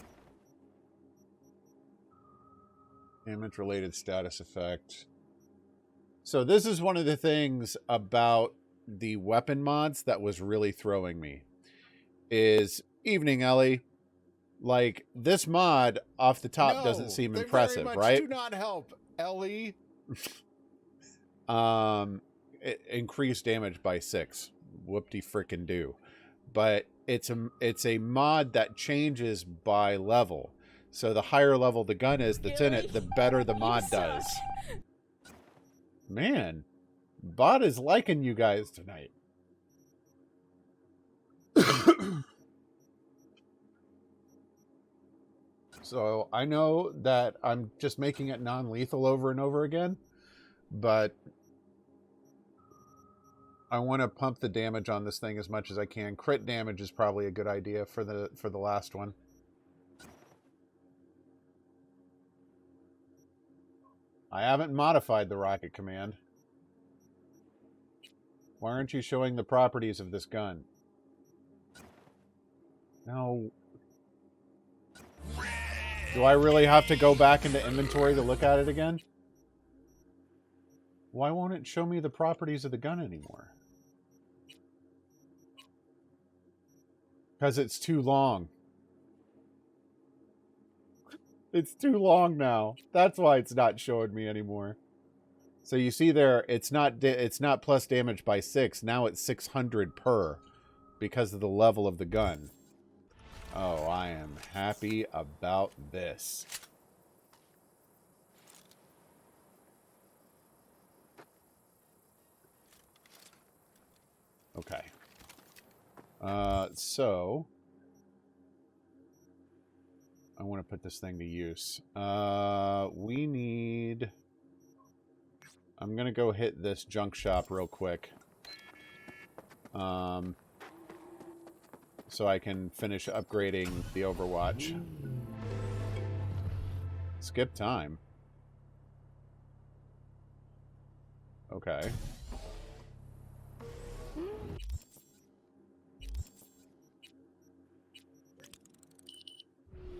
Damage-related status effect. So this is one of the things about the weapon mods that was really throwing me. Is, evening, Ellie. Like, this mod off the top doesn't seem impressive, very much right? do not help, Ellie. It increased damage by 6. Whoop-de-frickin-do. But it's a mod that changes by level. So the higher level the gun is that's in it, the better the mod does. Man, Bot is liking you guys tonight. So I know that I'm just making it non-lethal over and over again, but I want to pump the damage on this thing as much as I can. Crit damage is probably a good idea for the last one. I haven't modified the rocket command. Why aren't you showing the properties of this gun? No. Do I really have to go back into inventory to look at it again? Why won't it show me the properties of the gun anymore? Because it's too long. It's too long now. That's why it's not showing me anymore. So you see there, it's not plus damage by 6. Now it's 600 per because of the level of the gun. Oh, I am happy about this. Okay. So I want to put this thing to use. We need... I'm going to go hit this junk shop real quick. So I can finish upgrading the Overwatch. Skip time. Okay.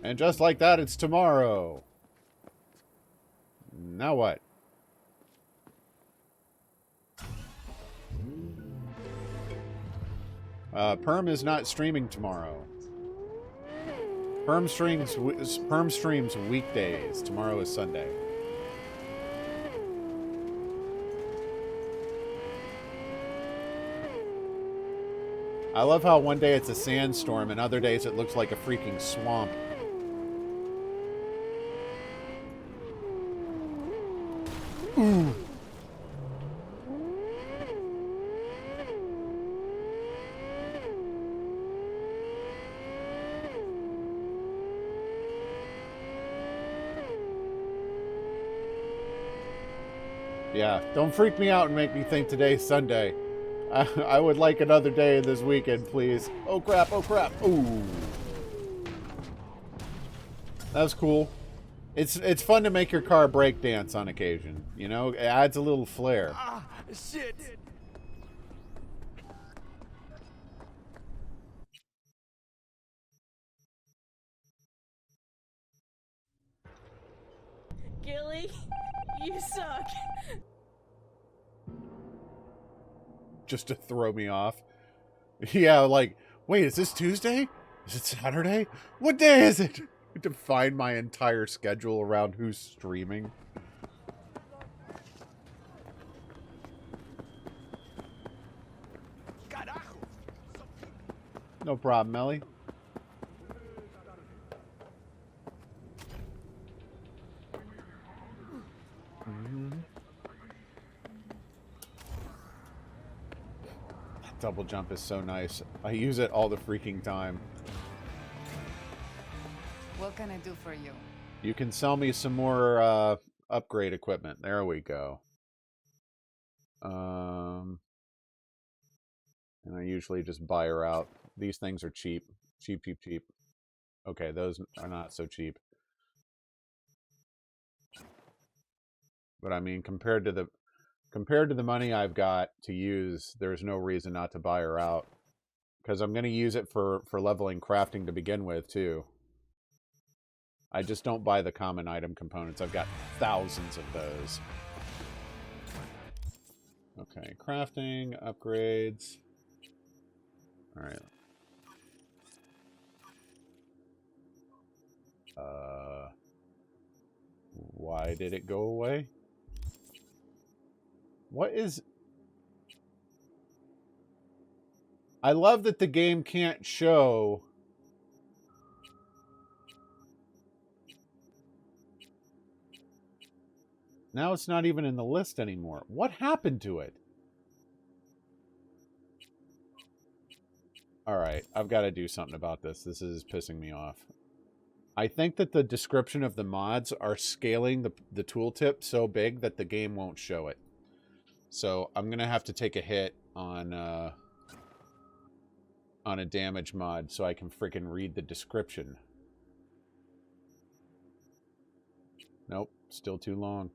And just like that, it's tomorrow. Now what? Perm is not streaming tomorrow. Perm streams weekdays. Tomorrow is Sunday. I love how one day it's a sandstorm and other days it looks like a freaking swamp. Ooh. Yeah, don't freak me out and make me think today's Sunday. I would like another day this weekend, please. Oh crap, oh crap. Ooh. That was cool. It's fun to make your car break dance on occasion. You know, it adds a little flair. Ah, shit. Gilly, you suck. Just to throw me off. Yeah, like, wait, is this Tuesday? Is it Saturday? What day is it? To find my entire schedule around who's streaming. No problem, Melly. Double jump is so nice. I use it all the freaking time. What can I do for you? You can sell me some more upgrade equipment. There we go. And I usually just buy her out. These things are cheap. Cheap, cheap, cheap. Okay, those are not so cheap. But I mean, compared to the money I've got to use, there's no reason not to buy her out. Because I'm going to use it for leveling crafting to begin with, too. I just don't buy the common item components. I've got thousands of those. Okay, crafting, upgrades. Alright. Why did it go away? What is... I love that the game can't show... Now it's not even in the list anymore. What happened to it? Alright, I've got to do something about this. This is pissing me off. I think that the description of the mods are scaling the tooltip so big that the game won't show it. So I'm going to have to take a hit on a damage mod so I can freaking read the description. Nope, still too long.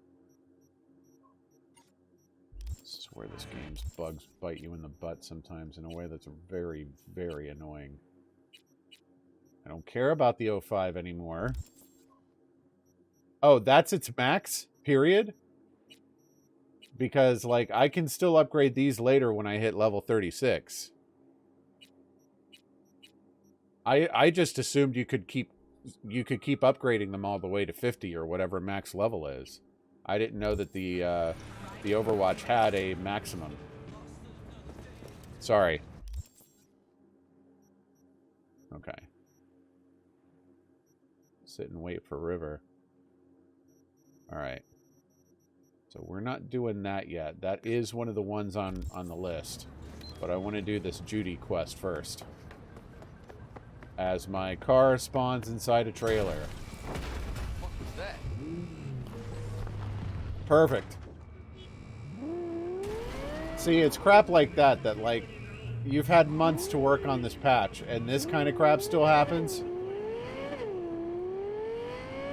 I swear this game's bugs bite you in the butt sometimes in a way that's very, very annoying. I don't care about the 05 anymore. Oh, that's its max? Period? Because, like, I can still upgrade these later when I hit level 36. I just assumed you could keep upgrading them all the way to 50 or whatever max level is. I didn't know that the Overwatch had a maximum. Sorry. Okay. Sit and wait for River. Alright. So we're not doing that yet. That is one of the ones on the list. But I want to do this Judy quest first. As my car spawns inside a trailer. What was that? Perfect. See, it's crap like that that, like, you've had months to work on this patch, and this kind of crap still happens.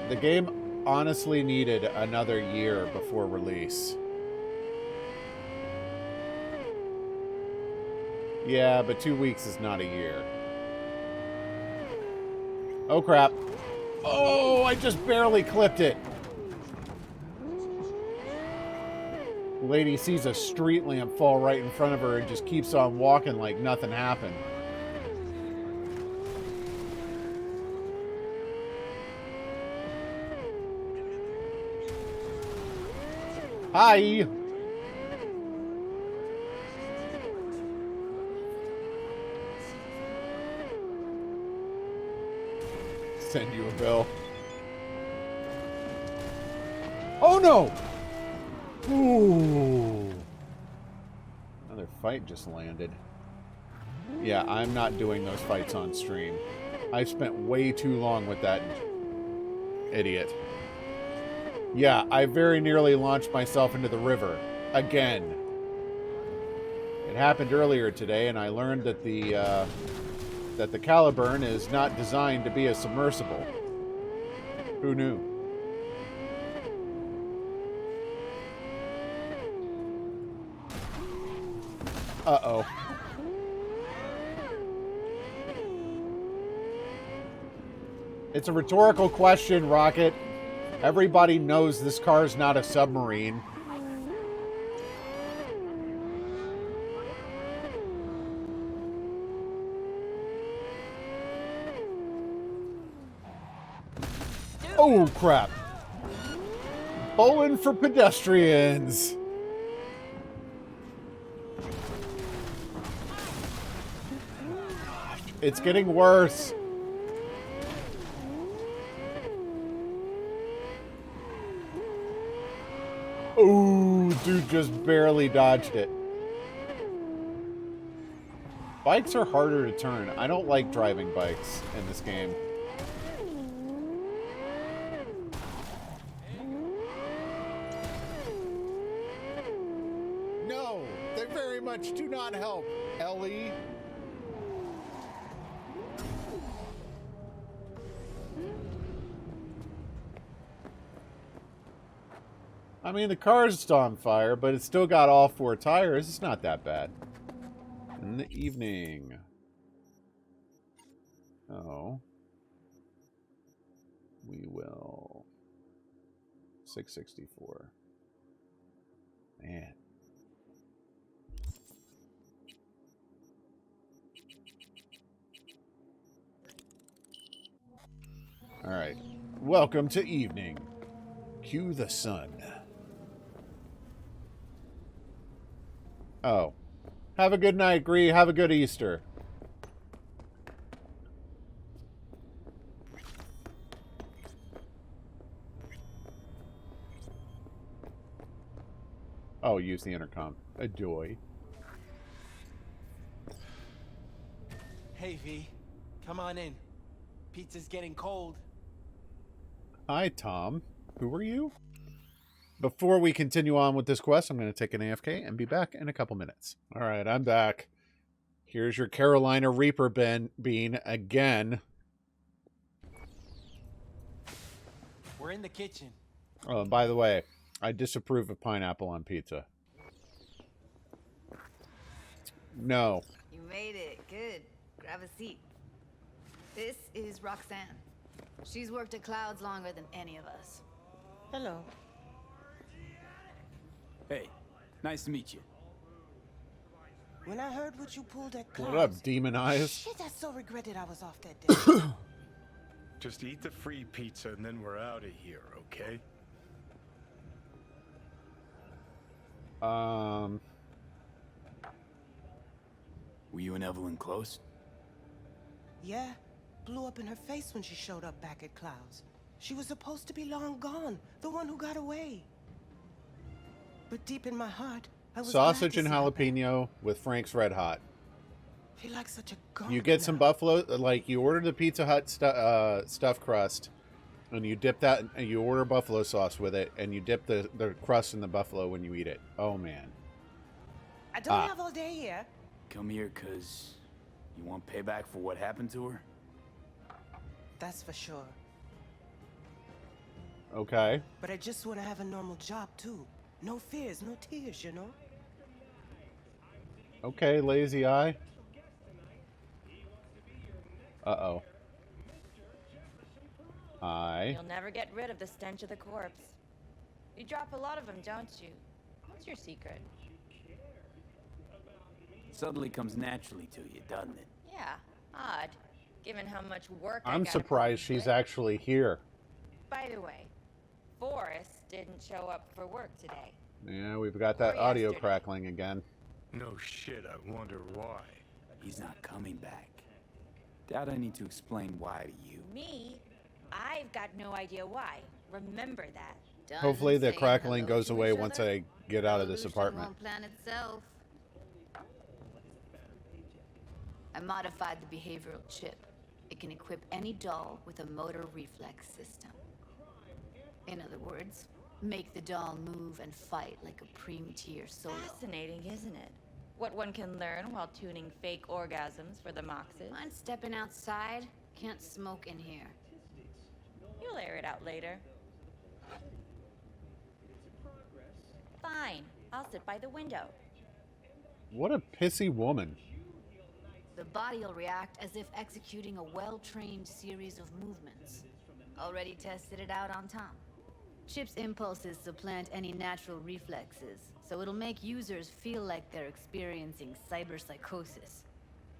The game honestly needed another year before release. Yeah, but 2 weeks is not a year. Oh, crap. Oh, I just barely clipped it. Lady sees a street lamp fall right in front of her and just keeps on walking like nothing happened. Hi! Send you a bill. Oh no! Ooh. Another fight just landed. Yeah, I'm not doing those fights on stream. I spent way too long with that idiot. Yeah, I very nearly launched myself into the river. Again. It happened earlier today, and I learned that the Caliburn is not designed to be a submersible. Who knew? Uh-oh. It's a rhetorical question, Rocket. Everybody knows this car's not a submarine. Oh, crap. Bowling for pedestrians. It's getting worse. Ooh, dude just barely dodged it. Bikes are harder to turn. I don't like driving bikes in this game. No, they very much do not help, Ellie. I mean, the car's still on fire, but it's still got all 4 tires. It's not that bad. In the evening. Oh. We will... 664. Man. All right. Welcome to evening. Cue the sun. Oh. Have a good night, Gree. Have a good Easter. Oh, use the intercom. Adoy. Hey, V. Come on in. Pizza's getting cold. Hi, Tom. Who are you? Before we continue on with this quest, I'm going to take an AFK and be back in a couple minutes. All right, I'm back. Here's your Carolina Reaper bean again. We're in the kitchen. Oh, and by the way, I disapprove of pineapple on pizza. No. You made it. Good. Grab a seat. This is Roxanne. She's worked at Clouds longer than any of us. Hello. Hey, nice to meet you. When I heard what you pulled at Clouds... What up, Demon Eyes? Shit, I so regretted I was off that day. Just eat the free pizza and then we're out of here, okay? Were you and Evelyn close? Yeah, blew up in her face when she showed up back at Clouds. She was supposed to be long gone, the one who got away. But deep in my heart, I was Sausage glad and to see her back. jalapeno with Frank's Red Hot. Feel like such a god You get some now. buffalo, like you order the Pizza Hut stuffed crust, and you dip that, and you order buffalo sauce with it, and you dip the crust in the buffalo when you eat it. Oh man. I don't have all day here. Come here, cause you want payback for what happened to her? That's for sure. Okay. But I just want to have a normal job, too. No fears, no tears, you know? Okay, lazy eye. Uh-oh. You'll never get rid of the stench of the corpse. You drop a lot of them, don't you? What's your secret? Suddenly comes naturally to you, doesn't it? Yeah, odd. Given how much work I'm I gotta surprised put into she's it. actually here. By the way, Forrest didn't show up for work today. Yeah, we've got that Or audio yesterday. crackling again. No shit, I wonder why. He's not coming back. Doubt I need to explain why to you. Me? I've got no idea why. Remember that. Hopefully the crackling goes away once I get out of this apartment. Won't plan itself. I modified the behavioral chip. It can equip any doll with a motor reflex system. In other words, make the doll move and fight like a prime-tier solo. Fascinating, isn't it? What one can learn while tuning fake orgasms for the moxes. Mind stepping outside? Can't smoke in here. You'll air it out later. Fine. I'll sit by the window. What a pissy woman. The body will react as if executing a well-trained series of movements. Already tested it out on Tom. Chip's impulses supplant any natural reflexes, so it'll make users feel like they're experiencing cyberpsychosis.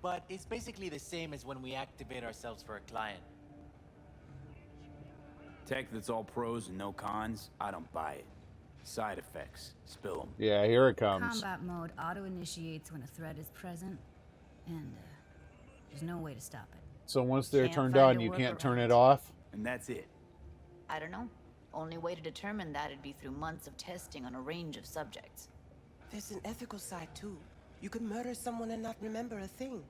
But it's basically the same as when we activate ourselves for a client. Tech that's all pros and no cons, I don't buy it. Side effects, spill them. Yeah, here it comes. Combat mode auto-initiates when a threat is present, and there's no way to stop it. So once they're Can't turned find on, a you can't workaround. turn it off? And that's it. I don't know. Only way to determine that would be through months of testing on a range of subjects. There's an ethical side, too. You could murder someone and not remember a thing.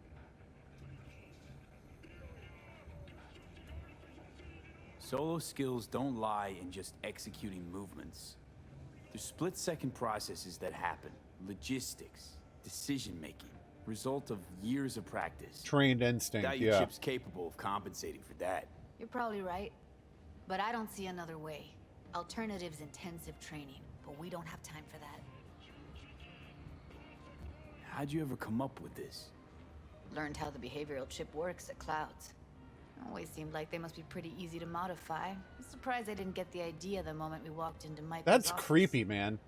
Solo skills don't lie in just executing movements. There's split-second processes that happen. Logistics, decision-making, result of years of practice. Trained instinct, Doubt your yeah. chip's capable of compensating for that. You're probably right, but I don't see another way. Alternative's intensive training, but we don't have time for that. How'd you ever come up with this? Learned how the behavioral chip works at Clouds. Always seemed like they must be pretty easy to modify. I'm surprised I didn't get the idea the moment we walked into Mike's That's office. creepy, man.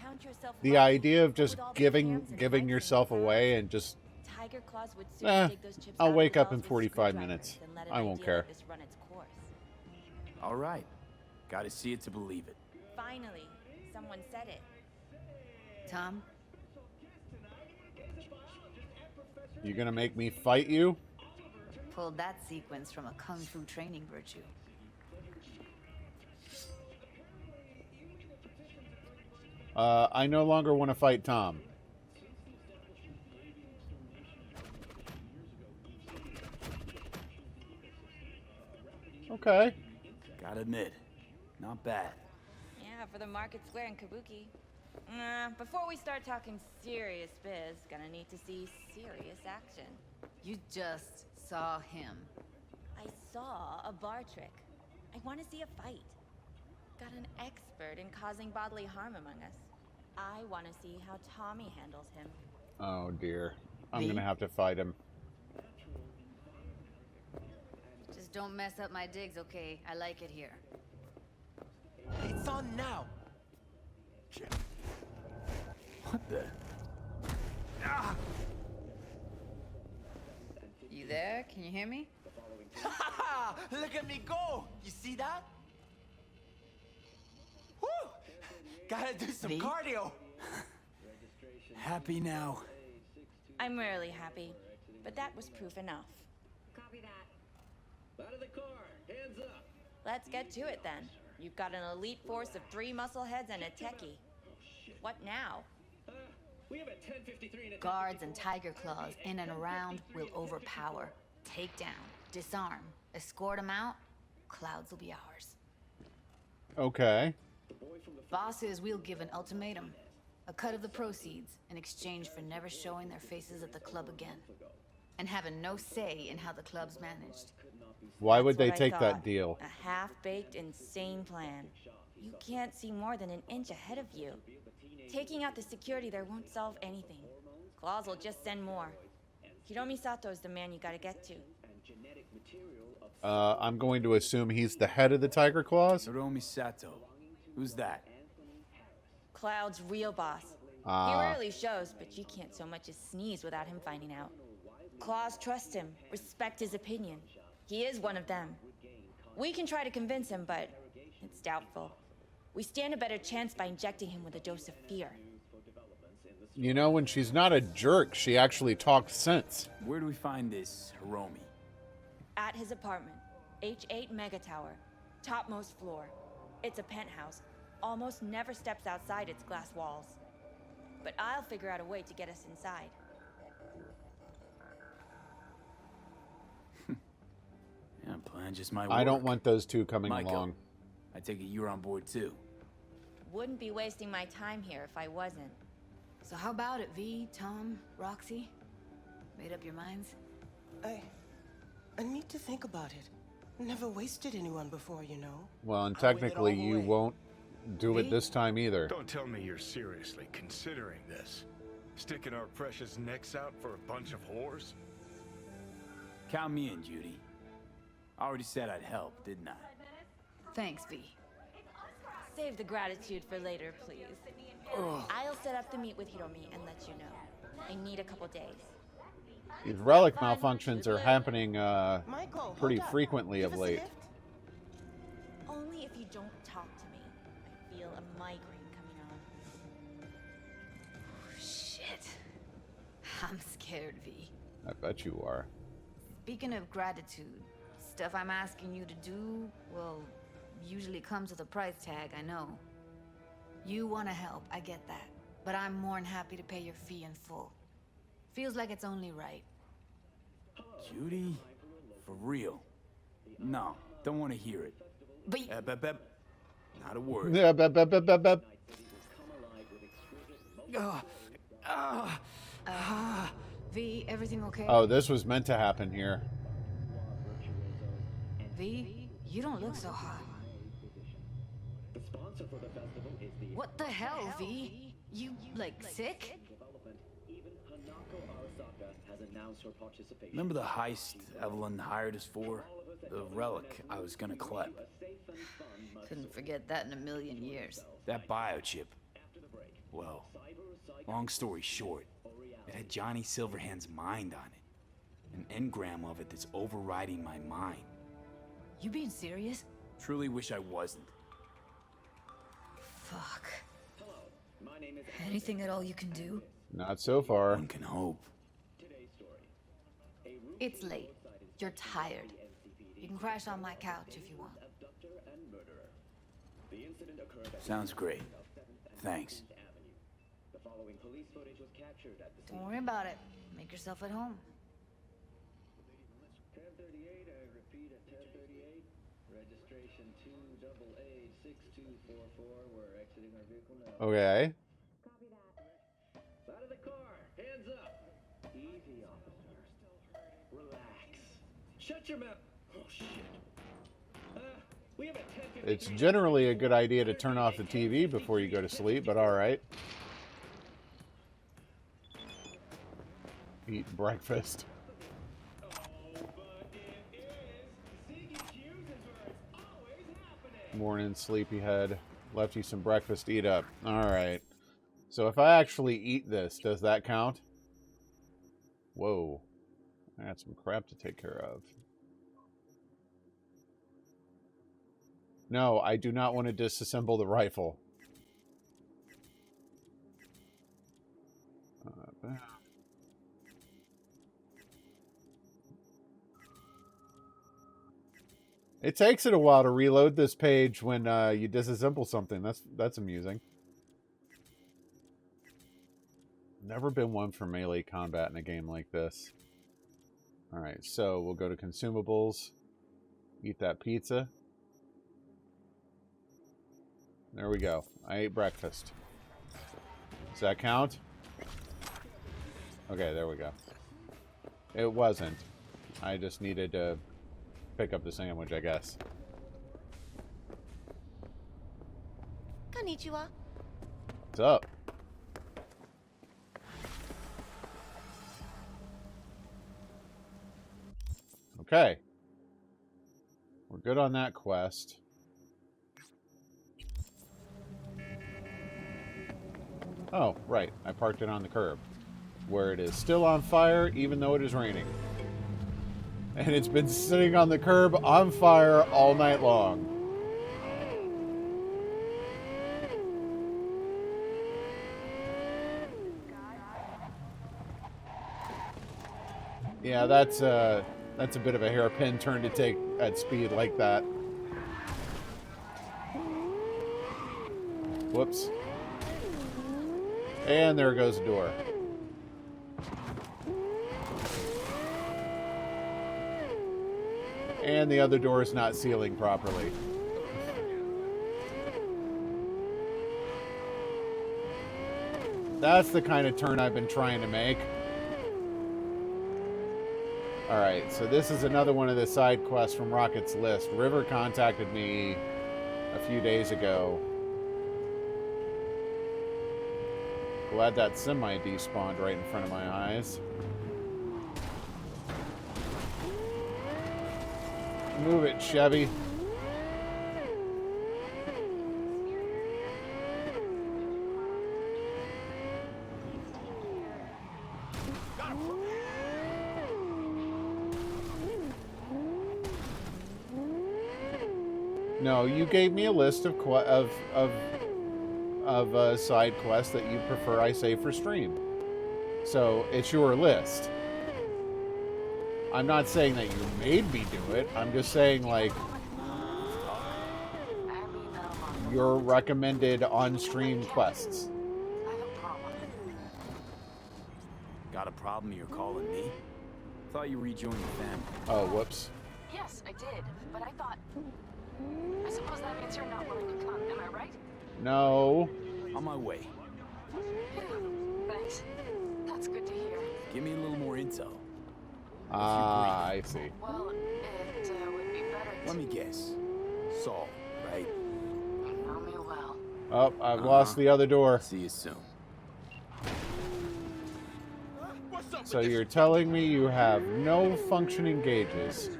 Count yourself The lucky. idea of just With all the giving cams and lights yourself and away and just Tiger Claws would sooner dig those chips I'll out of wake the up in walls with 45 screwdrivers minutes. than let an I won't idea care. like this run its course. All right. Gotta see it to believe it. Finally, someone said it. Tom? You gonna make me fight you? Pulled that sequence from a kung fu training virtue. I no longer want to fight Tom. Okay. Gotta admit, not bad. Yeah, for the Market Square in Kabuki. Before we start talking serious biz, gonna need to see serious action. You just saw him. I saw a bar trick. I want to see a fight. Got an expert in causing bodily harm among us. I want to see how Tommy handles him. Oh dear. I'm gonna have to fight him. Just don't mess up my digs, okay? I like it here. It's on now. What the? Ah! You there? Can you hear me? Look at me go! You see that? Woo! Gotta do some cardio. Happy now. I'm rarely happy, but that was proof enough. Copy that. Out of the car, hands up. Let's get to it then. You've got an elite force of 3 muscleheads and a techie. What now? We have a 1053 and a Guards and Tiger Claws in and around will overpower. Take down, disarm, escort them out. Clouds will be ours. Okay. Bosses, we'll give an ultimatum. A cut of the proceeds in exchange for never showing their faces at the club again. And having no say in how the club's managed. Why would they That's what I take that thought. deal? A half-baked, insane plan. You can't see more than an inch ahead of you. Taking out the security there won't solve anything. Claws will just send more. Hiromi Sato's the man you gotta get to. I'm going to assume he's the head of the Tiger Claws? Hiromi Sato. Who's that? Cloud's real boss. He Ah. rarely shows, but you can't so much as sneeze without him finding out. Claws trust him, respect his opinion. He is one of them. We can try to convince him, but it's doubtful. We stand a better chance by injecting him with a dose of fear. You know, when she's not a jerk, she actually talks sense. Where do we find this Hiromi? At his apartment, H8 Mega Tower, topmost floor. It's a penthouse. Almost never steps outside its glass walls. But I'll figure out a way to get us inside. Yeah, plan just might work. I don't want those two coming Michael, along. I take it you're on board too. Wouldn't be wasting my time here if I wasn't. So how about it, V, Tom, Roxy? Made up your minds? I need to think about it. Never wasted anyone before, you know. Well, and technically you won't do it this time either. Don't tell me you're seriously considering this. Sticking our precious necks out for a bunch of whores? Count me in, Judy. I already said I'd help, didn't I? Thanks, V. Save the gratitude for later, please. I'll set up the meet with Hiromi and let you know. I need a couple days. These relic malfunctions are happening Michael, pretty hold up. frequently Give of us a late. lift. Only if you don't talk to me. I feel a migraine coming on. Shit. I'm scared, V. I bet you are. Speaking of gratitude, stuff I'm asking you to do, well, usually comes with a price tag, I know. You want to help, I get that. But I'm more than happy to pay your fee in full. Feels like it's only right. Judy? For real? No, don't want to hear it. But not a word. Yeah, V, everything okay? Oh, this was meant to happen here. V, you don't look so hot. What the hell, V? You, like, sick? Remember the heist Evelyn hired us for? The relic I was gonna collect. Couldn't forget that in a million years. That biochip. Well, long story short, it had Johnny Silverhand's mind on it. An engram of it that's overriding my mind. You being serious? Truly wish I wasn't. Fuck. Anything at all you can do? Not so far. One can hope. It's late. You're tired. You can crash on my couch if you want. Sounds great. Thanks. Don't worry about it. Make yourself at home. 1038, I repeat at 1038. Registration 2AA6244. We're exiting our vehicle now. Okay. Copy that. Out of the car. Hands up. Easy, officer. Relax. Shut your mouth. Oh, shit. We have a 1053. It's generally a good idea to turn off the TV before you go to sleep, but all right. Eat breakfast. Morning, sleepyhead. Left you some breakfast to eat up. All right. So if I actually eat this, does that count? Whoa. I got some crap to take care of. No, I do not want to disassemble the rifle. It takes it a while to reload this page when you disassemble something. That's amusing. Never been one for melee combat in a game like this. Alright, so we'll go to consumables. Eat that pizza. There we go. I ate breakfast. Does that count? Okay, there we go. It wasn't. I just needed to pick up the sandwich, I guess. Konnichiwa. What's up? Okay. We're good on that quest. Oh, right. I parked it on the curb, where it is still on fire, even though it is raining. And it's been sitting on the curb on fire all night long. Yeah, that's a bit of a hairpin turn to take at speed like that. Whoops. And there goes the door. And the other door is not sealing properly. That's the kind of turn I've been trying to make. Alright, so this is another one of the side quests from Rocket's list. River contacted me a few days ago. Glad that semi despawned right in front of my eyes. Move it, Chevy. No, you gave me a list of side quests that you prefer I save for stream. So it's your list. I'm not saying that you made me do it. I'm just saying, like, your recommended on-stream quests. Got a problem you're calling me? Thought you rejoined the family. Oh, whoops. Yes, I did, but I thought... I suppose that means you're not willing to come, am I right? No. On my way. Thanks. That's good to hear. Give me a little more intel. Ah, I see. Well, it would be better to... Let me guess. Saul, right? You know me well. Oh, I've lost the other door. See you soon. What's up? So you're telling me you have no functioning gauges?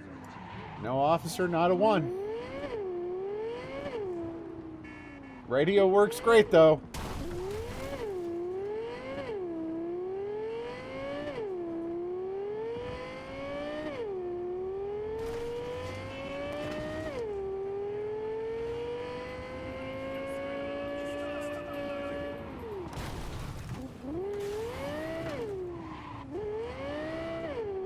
No officer, not a one. Radio works great, though.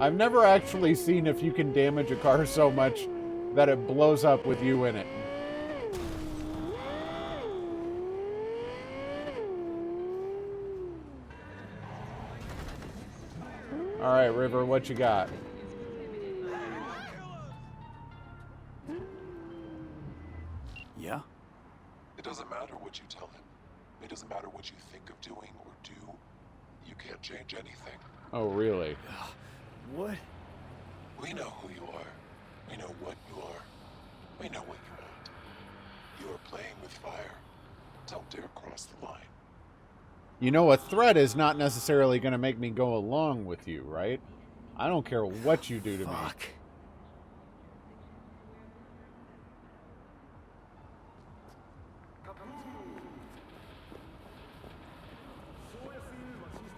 I've never actually seen if you can damage a car so much that it blows up with you in it. All right, River, what you got? Yeah? It doesn't matter what you tell him. It doesn't matter what you think of doing or do. You can't change anything. Oh, really? What? We know who you are. We know what you are. We know what you want. You are playing with fire. Don't dare cross the line. You know, a threat is not necessarily going to make me go along with you, right? I don't care what you do to me.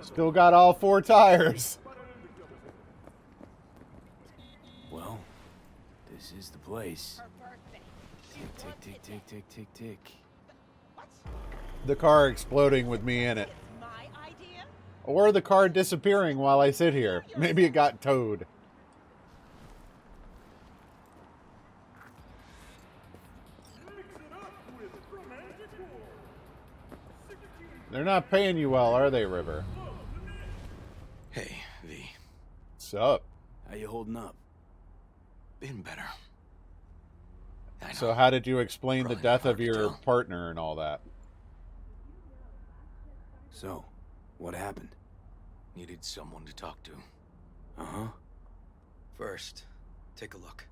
Still got all 4 tires. Well, this is the place. Tick, tick, tick, tick, tick, tick, tick. The car exploding with me in it. Or the car disappearing while I sit here. Maybe it got towed. They're not paying you well, are they, River? Hey, V. What's up? How you holding up? Been better. So how did you explain the death of your partner and all that? So, what happened? Needed someone to talk to. Uh-huh. First, take a look.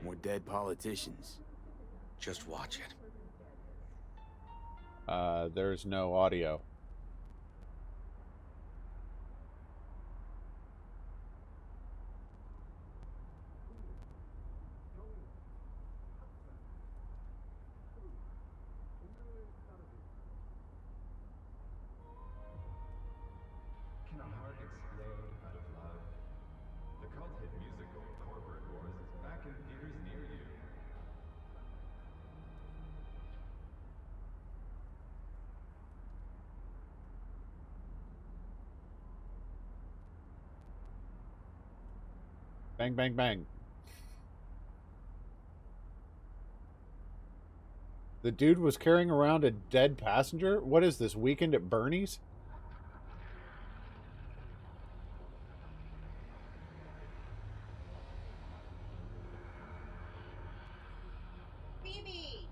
More dead politicians. Just watch it. There's no audio. Can a heart explode out of love? The cult hit musical Corporate Wars is back in theaters near you. Bang, bang, bang. The dude was carrying around a dead passenger? What is this, Weekend at Bernie's? Phoebe!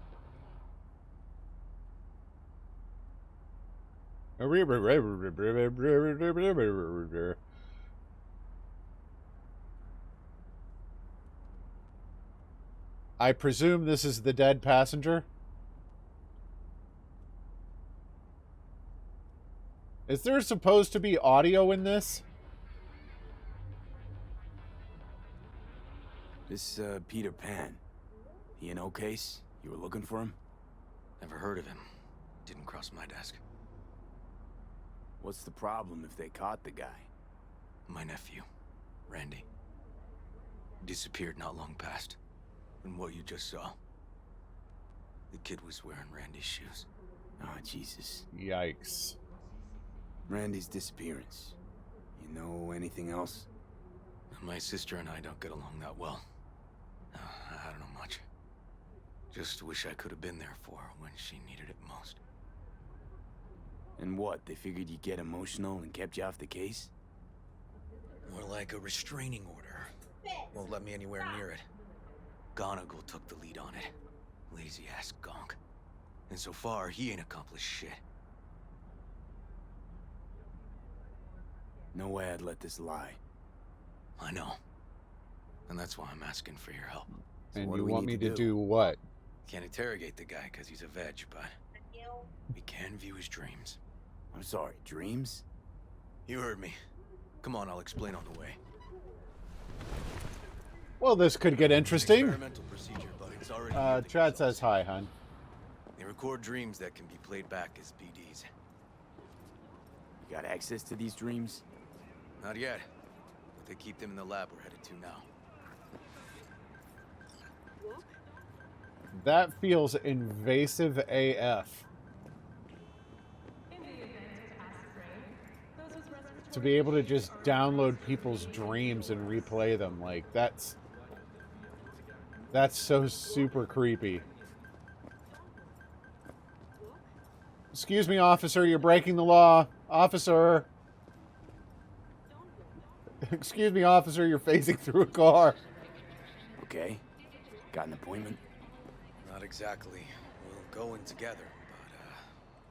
I presume this is the dead passenger? Is there supposed to be audio in this? This, Peter Pan. He an old case? You were looking for him? Never heard of him. Didn't cross my desk. What's the problem if they caught the guy? My nephew, Randy. Disappeared not long past. And what you just saw. The kid was wearing Randy's shoes. Oh, Jesus. Yikes. Randy's disappearance. You know anything else? My sister and I don't get along that well. I don't know much. Just wish I could have been there for her when she needed it most. And what, they figured you'd get emotional and kept you off the case? More like a restraining order. Won't let me anywhere near it. Gonagle took the lead on it. Lazy-ass gonk. And so far, he ain't accomplished shit. No way I'd let this lie. I know. And that's why I'm asking for your help. And what you do we want need me to to do what? Can't interrogate the guy because he's a veg, but we can view his dreams. I'm sorry, dreams? You heard me. Come on, I'll explain on the way. Well, this could get interesting. Experimental procedure, but it's already Chad says hi, hon. They record dreams that can be played back as PDs. You got access to these dreams? Not yet, but they keep them in the lab we're headed to now. That feels invasive AF. To be able to just download people's dreams and replay them, like, that's so super creepy. Excuse me, officer, you're breaking the law. Officer. Excuse me, officer, you're phasing through a car. Okay. Got an appointment? Not exactly. We'll go in together,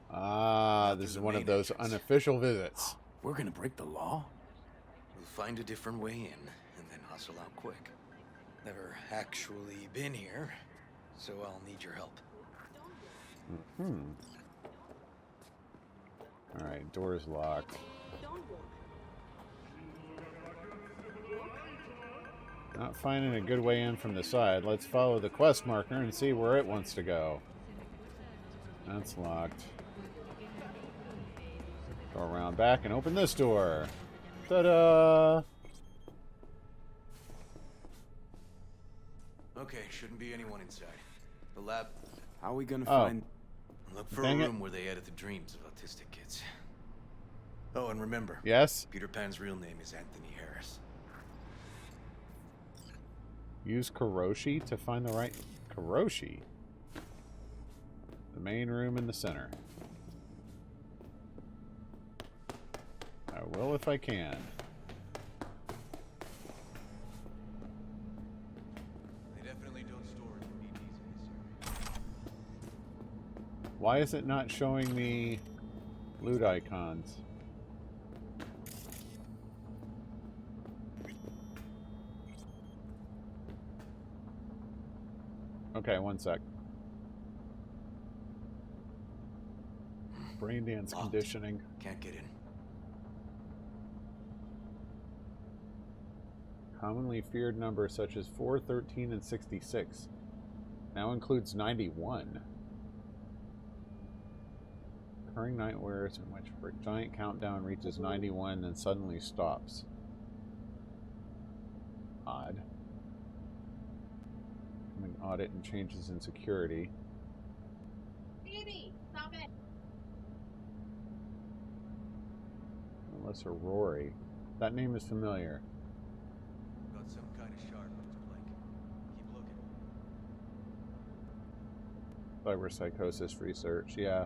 but, this is one of those unofficial visits. We're gonna break the law? We'll find a different way in, and then hustle out quick. Never actually been here, so I'll need your help. Alright, door's locked. Not finding a good way in from the side. Let's follow the quest marker and see where it wants to go. That's locked. Go around back and open this door. Ta-da! Okay, shouldn't be anyone inside. The lab. How are we gonna find... Look for Dang a it. room where they edit the dreams of autistic kids. Oh, and remember. Yes? Peter Pan's real name is Anthony Harris. Use Kuroshi to find the right... Kuroshi? The main room in the center. I will if I can. They definitely don't store PDs in this area. Why is it not showing me loot icons? Okay, one sec. Brain dance conditioning. Can't get in. Commonly feared numbers such as 4, 13, and 66. Now includes 91. Occurring nightmares in which a giant countdown reaches 91 and suddenly stops. Odd. Coming audit and changes in security. Phoebe, stop it! Melissa Rory. That name is familiar. Got some kind of shard on his blank. Keep looking. Cyberpsychosis research, yeah.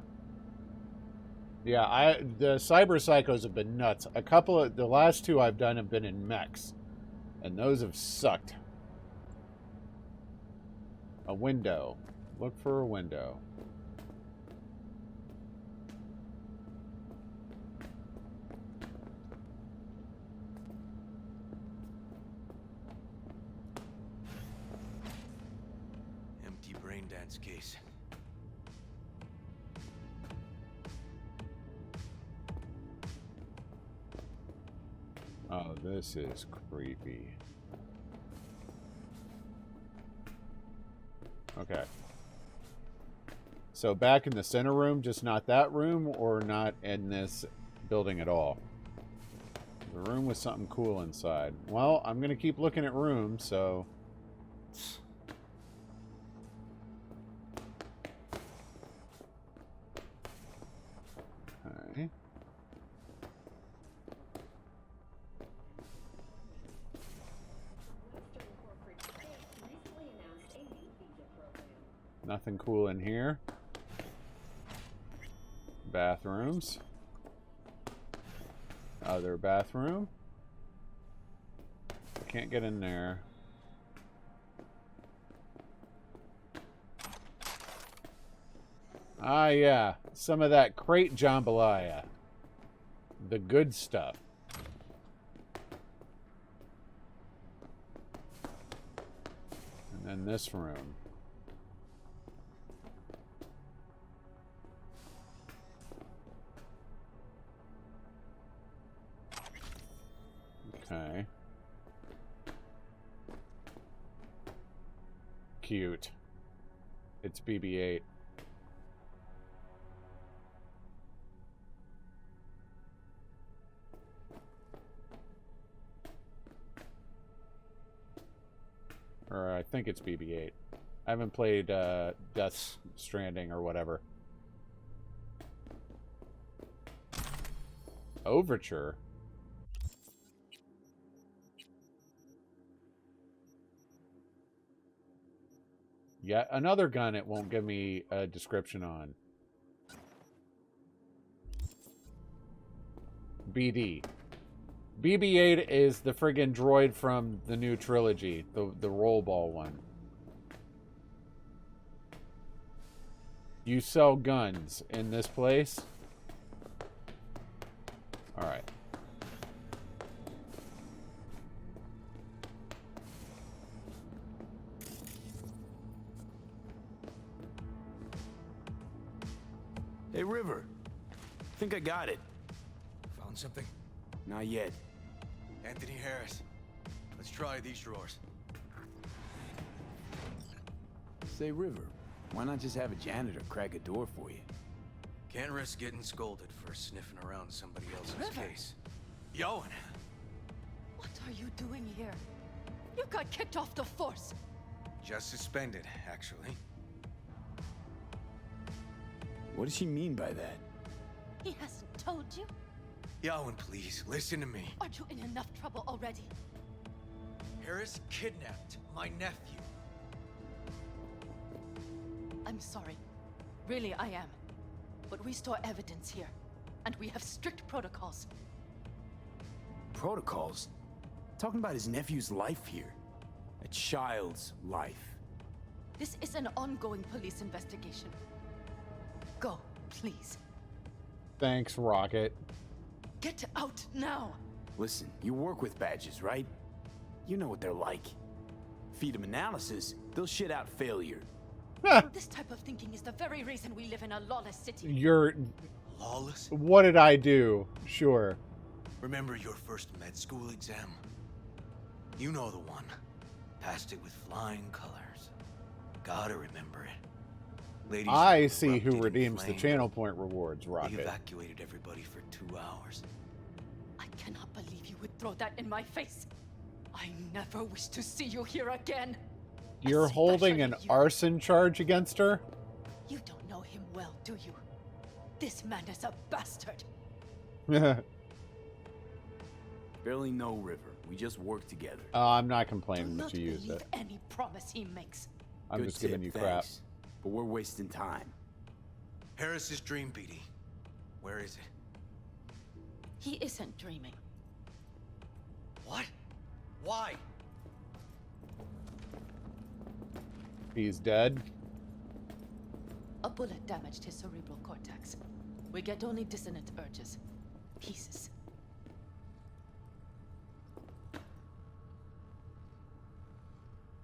Yeah, the cyber psychos have been nuts. A couple of the last two I've done have been in mechs, and those have sucked. A window. Look for a window. Empty brain dance case. Oh, this is creepy. Okay. So back in the center room, just not that room, or not in this building at all? The room with something cool inside. Well, I'm going to keep looking at rooms, so... Okay. Nothing cool in here. Bathrooms. Other bathroom. Can't get in there. Ah, yeah. Some of that crate jambalaya. The good stuff. And then in this room. Okay. Cute. It's BB-8. Or I think it's BB-8. I haven't played Death Stranding or whatever. Overture? Yeah, another gun it won't give me a description on. BD. BB-8 is the friggin' droid from the new trilogy, the roll ball one. You sell guns in this place? Alright. Hey, River. Think I got it. Found something? Not yet. Anthony Harris. Let's try these drawers. Say, River, why not just have a janitor crack a door for you? Can't risk getting scolded for sniffing around somebody else's River. case. Yoan! What are you doing here? You got kicked off the force. Just suspended, actually. What does she mean by that? He hasn't told you? Yoan, please, listen to me. Aren't you in enough trouble already? Harris kidnapped my nephew. I'm sorry. Really, I am. But we store evidence here. And we have strict protocols. Protocols? Talking about his nephew's life here. A child's life. This is an ongoing police investigation. Go, please. Thanks, Rocket. Get out now! Listen, you work with badges, right? You know what they're like. Feed them analysis, they'll shit out failure. This type of thinking is the very reason we live in a lawless city. You're... Lawless? What did I do? Sure. Remember your first med school exam? You know the one. Passed it with flying colors. Gotta remember it. Ladies I see who erupted in redeems the flame. channel point rewards, They Rocket. evacuated everybody for 2 hours. I cannot believe you would throw that in my face. I never wish to see you here again. You're holding an arson charge against her? You don't know him well, do you? This man is a bastard. Barely know River. We just work together. I'm not complaining Do that you not used believe it. any promise he makes. I'm Good just giving tip, you crap. thanks. But we're wasting time. Harris's dream, BD. Where is it? He isn't dreaming. What? Why? He's dead. A bullet damaged his cerebral cortex. We get only dissonant urges. Pieces.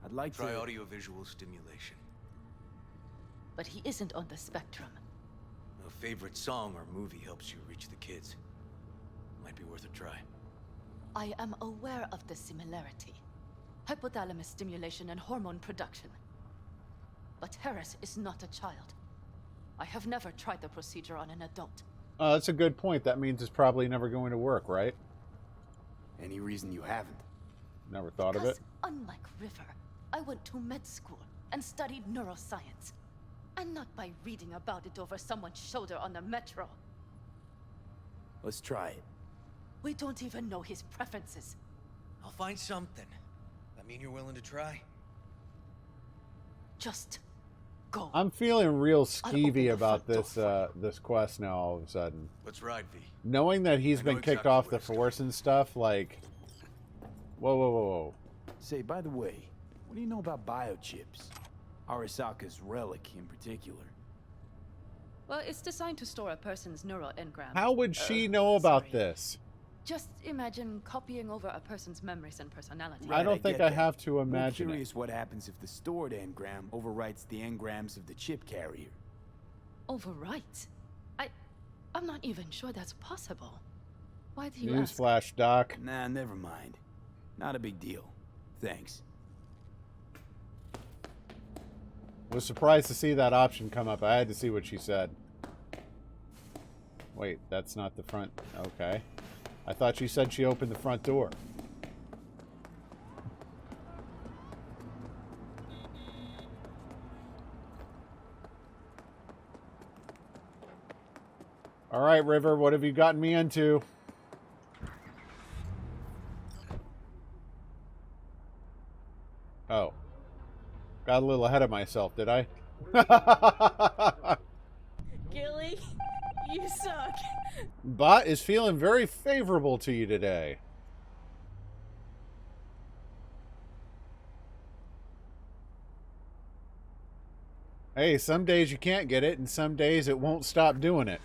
I'd like Try to... audiovisual stimulation. But he isn't on the spectrum. A favorite song or movie helps you reach the kids. Might be worth a try. I am aware of the similarity. Hypothalamus stimulation and hormone production. But Harris is not a child. I have never tried the procedure on an adult. That's a good point. That means it's probably never going to work, right? Any reason you haven't? Never thought of Because, it. unlike River, I went to med school and studied neuroscience. And not by reading about it over someone's shoulder on the metro. Let's try it. We don't even know his preferences. I'll find something. That mean you're willing to try? Just go. I'm feeling real open skeevy the about front this this quest now all of a sudden. Let's ride, V. Knowing that he's I know been kicked exactly off where the to start. force and stuff, like... Whoa, whoa, whoa, whoa. Say, by the way, what do you know about biochips? Arasaka's relic in particular. Well, it's designed to store a person's neural engram. How would she know about sorry. this? Just imagine copying over a person's memories and personality. I don't think I have to I'm imagine curious it. what happens if the stored engram overwrites the engrams of the chip carrier. Overwrite? I'm not even sure that's possible. Why do you ask? Newsflash, Doc. Nah, never mind. Not a big deal. Thanks. Was surprised to see that option come up. I had to see what she said. Wait, that's not the front. Okay. I thought she said she opened the front door. All right, River, what have you gotten me into? Oh. Got a little ahead of myself, did I? Gilly, you suck. Bot is feeling very favorable to you today. Hey, some days you can't get it, and some days it won't stop doing it.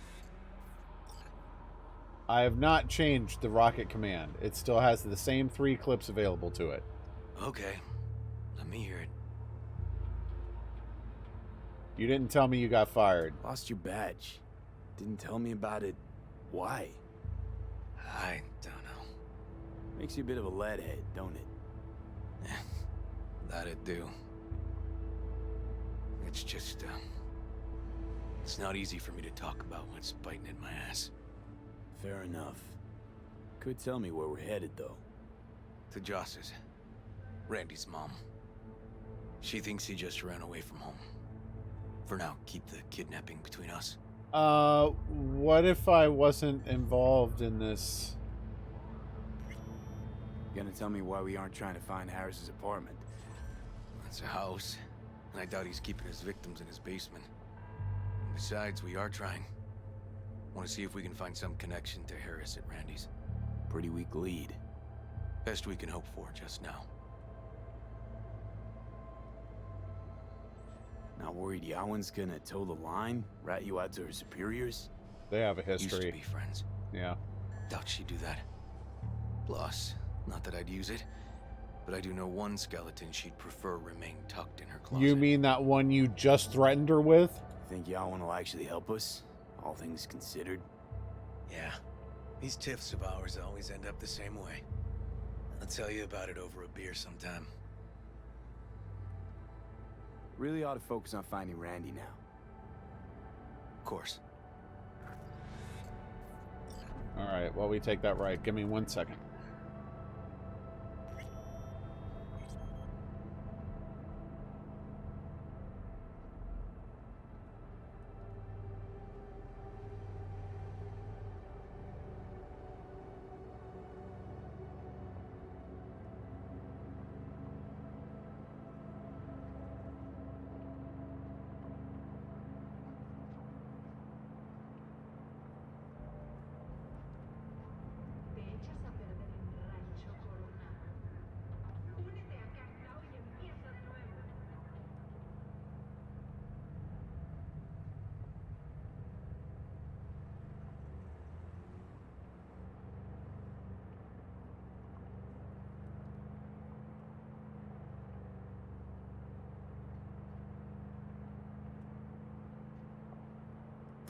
I have not changed the rocket command. It still has the same 3 clips available to it. Okay. Let me hear it. You didn't tell me you got fired. Lost your badge. Didn't tell me about it. Why? I don't know. Makes you a bit of a leadhead, don't it? That it do. It's just, it's not easy for me to talk about what's biting at my ass. Fair enough. Could tell me where we're headed, though. To Joss's. Randy's mom. She thinks he just ran away from home. For now, keep the kidnapping between us. What if I wasn't involved in this? Gonna tell me why we aren't trying to find Harris's apartment? It's a house, and I doubt he's keeping his victims in his basement. And besides, we are trying. Want to see if we can find some connection to Harris at Randy's. Pretty weak lead. Best we can hope for just now. Not worried Yawen's gonna toe the line? Rat you out to her superiors? They have a history. Used to be friends. Yeah. Doubt she'd do that. Plus, not that I'd use it, but I do know one skeleton she'd prefer remain tucked in her closet. You mean that one you just threatened her with? Think Yawen will actually help us? All things considered? Yeah. These tiffs of ours always end up the same way. I'll tell you about it over a beer sometime. Really ought to focus on finding Randy now. Of course. Alright, while we take that right, give me 1 second.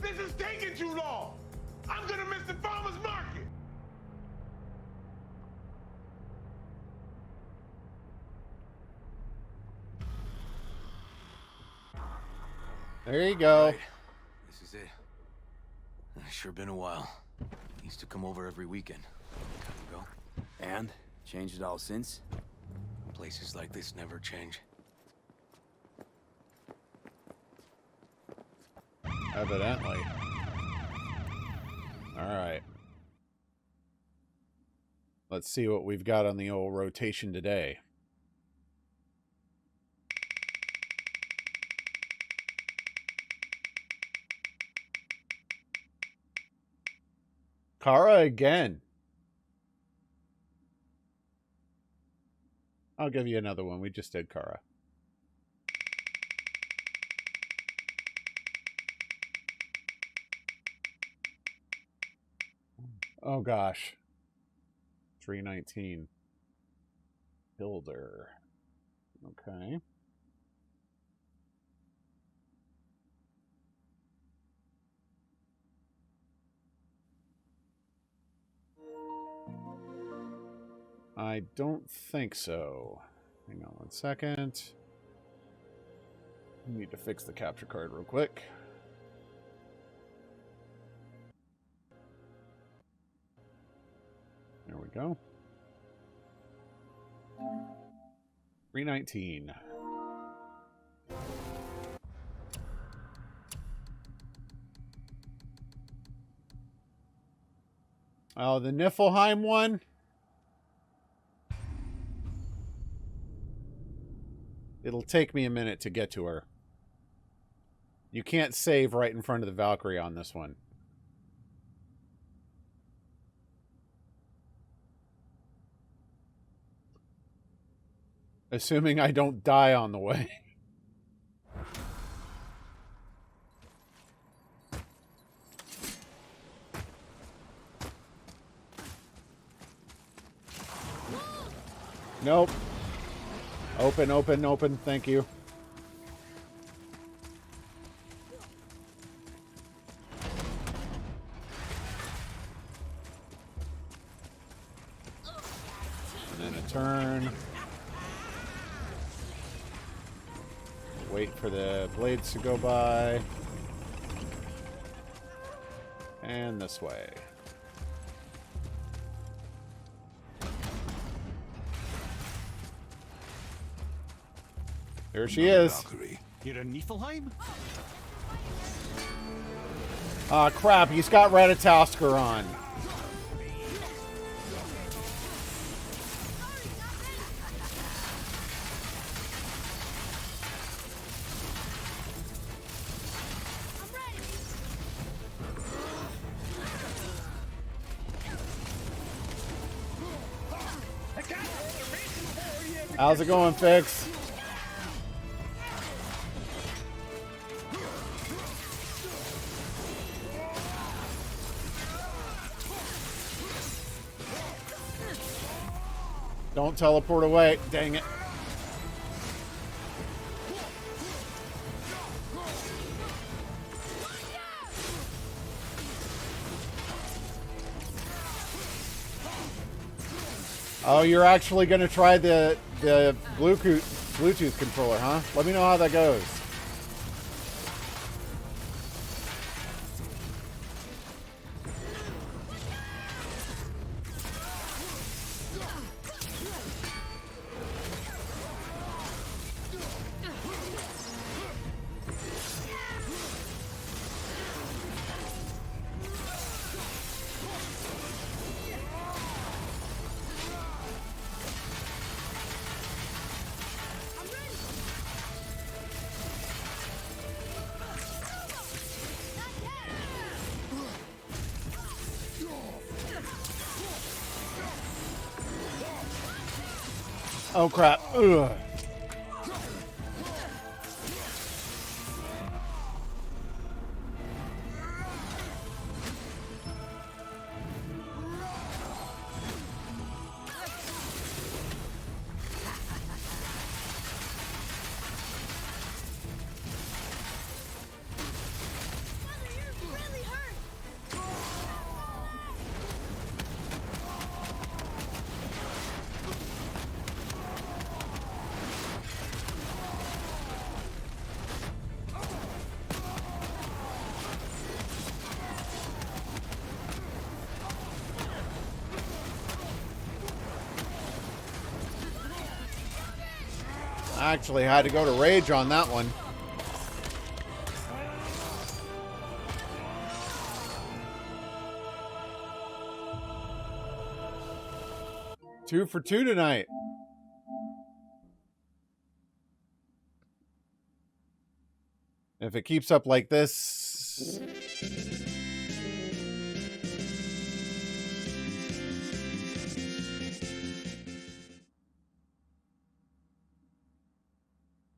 This is taking too long. I'm gonna miss the farmer's market. There you go. Right. This is it. It's sure been a while. Used to come over every weekend. Come and go. And? Changed it all since? Places like this never change. Evidently. Alright. Let's see what we've got on the old rotation today. Kara again. I'll give you another one. We just did Kara. Oh gosh. 319. Builder. Okay. I don't think so. Hang on 1 second. I need to fix the capture card real quick. There we go. 319. Oh, the Niflheim one? It'll take me a minute to get to her. You can't save right in front of the Valkyrie on this one. Assuming I don't die on the way. Nope. Open, open, open. Thank you. And then a turn. Wait for the blades to go by. And this way. There she is. You're a Niflheim? Ah, crap. He's got Ratatosker on. How's it going, Fix? Don't teleport away. Dang it. Oh, you're actually going to try the Bluetooth controller, huh? Let me know how that goes. Oh crap. Ugh. I actually had to go to rage on that one. Two for two tonight. If it keeps up like this...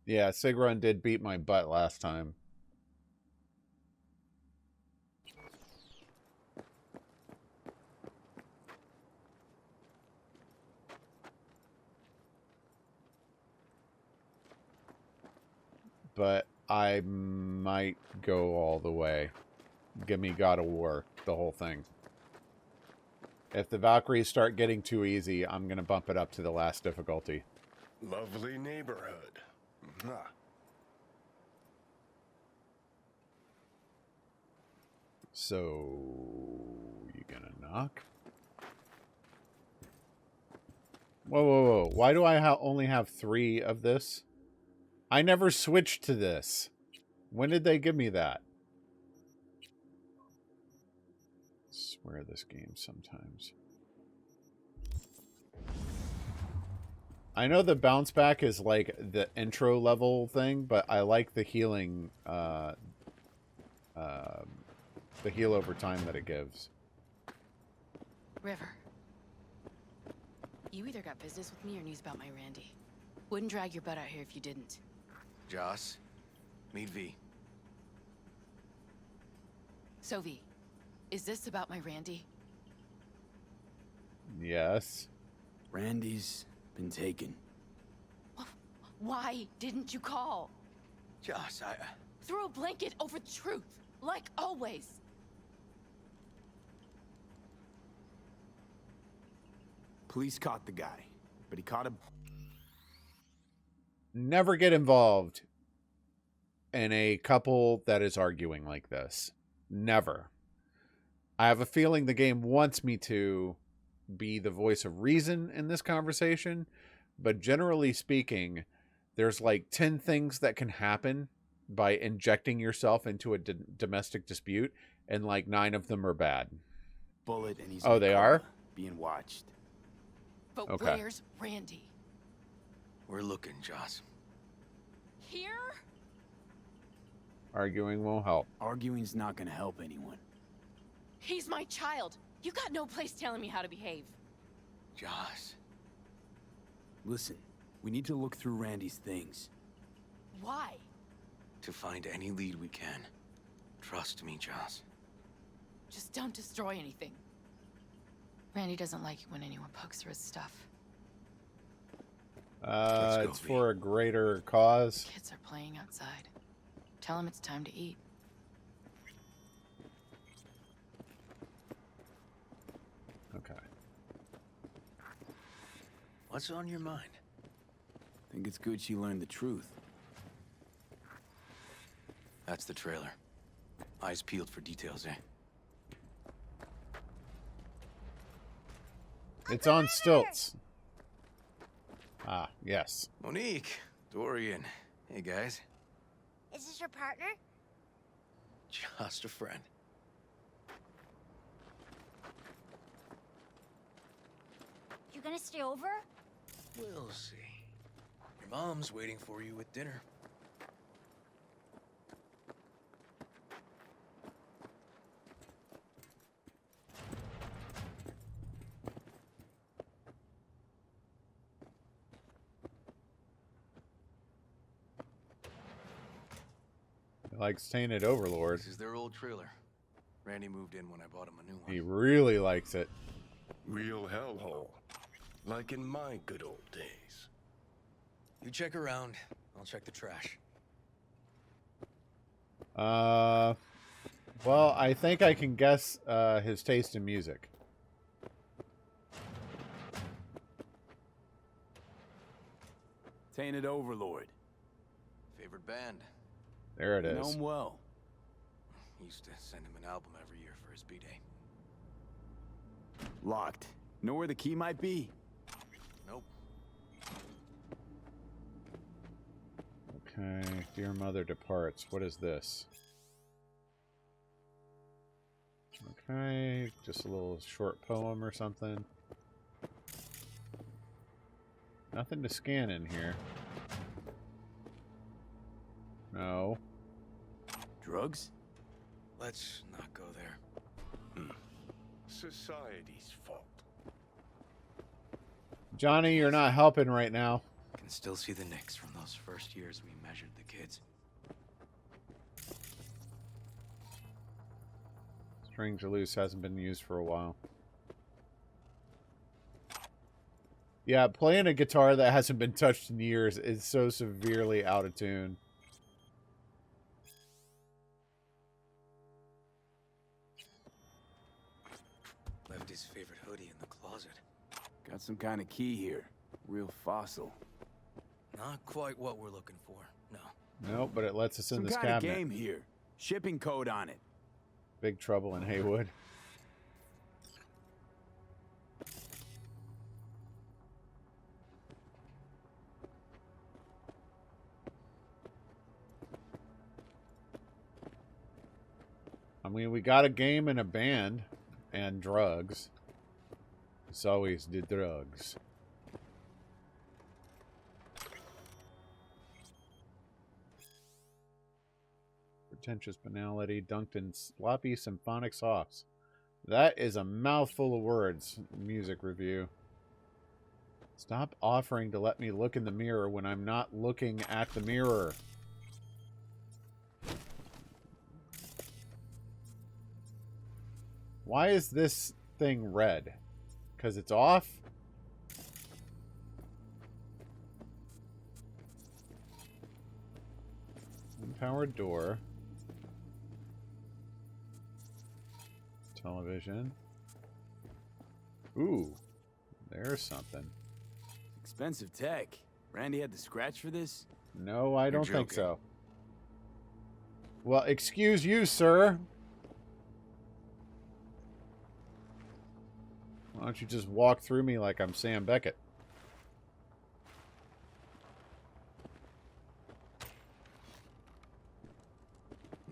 Yeah, Sigrun did beat my butt last time. but I might go all the way. Give me God of War, the whole thing. If the Valkyries start getting too easy, I'm going to bump it up to the last difficulty. Lovely neighborhood. Mwah. So, you gonna knock? Whoa, whoa, whoa. Why do I only have 3 of this? I never switched to this. When did they give me that? I swear this game sometimes. I know the bounce back is like the intro level thing, but I like the healing, the heal over time that it gives. River. You either got business with me or news about my Randy. Wouldn't drag your butt out here if you didn't. Joss, meet V. So V, is this about my Randy? Yes. Randy's been taken. Why didn't you call? Joss, Throw a blanket over the truth, like always. Police caught the guy, but he caught him. Never get involved in a couple that is arguing like this. Never. I have a feeling the game wants me to be the voice of reason in this conversation, but generally speaking, there's like 10 things that can happen by injecting yourself into a domestic dispute, and like 9 of them are bad. Bullet and he's oh, they are? Being watched. But okay. Where's Randy? We're looking, Joss. Here? Arguing won't help. Arguing's not gonna help anyone. He's my child. You got no place telling me how to behave. Joss. Listen, we need to look through Randy's things. Why? To find any lead we can. Trust me, Joss. Just don't destroy anything. Randy doesn't like it when anyone pokes through his stuff. It's for a greater cause. Kids are playing outside. Tell them it's time to eat. Okay. What's on your mind? Think it's good she learned the truth. That's the trailer. Eyes peeled for details, eh? It's on stilts. Ah, yes. Monique, Dorian. Hey, guys. Is this your partner? Just a friend. You gonna stay over? We'll see. Your mom's waiting for you with dinner. He likes Tainted Overlord. This is their old trailer. Randy moved in when I bought him a new one. He really likes it. Real hellhole. Like in my good old days. You check around. I'll check the trash. Well, I think I can guess his taste in music. Tainted Overlord. Favorite band? There it is. Know him well. Used to send him an album every year for his B-Day. Locked. Know where the key might be? Nope. Okay. Dear Mother Departs. What is this? Okay. Just a little short poem or something. Nothing to scan in here. No. Drugs? Let's not go there. Society's fault. Johnny, you're not helping right now. Can still see the nicks from those first years we measured the kids. Strings are loose, hasn't been used for a while. Yeah, playing a guitar that hasn't been touched in years is so severely out of tune. Got some kind of key here. Real fossil. Not quite what we're looking for, no. Nope, but it lets us in Some this kind cabinet. of game here. Shipping code on it. Big trouble in Haywood. I mean, we got a game and a band and drugs. It's always the drugs. Pretentious banality dunked in sloppy symphonic sauce. That is a mouthful of words. Music review. Stop offering to let me look in the mirror when I'm not looking at the mirror. Why is this thing red? Because it's off? Unpowered door. Television. Ooh, there's something. Expensive tech. Randy had the scratch for this? No, I don't think joking. so. Well, excuse you, sir. Why don't you just walk through me like I'm Sam Beckett?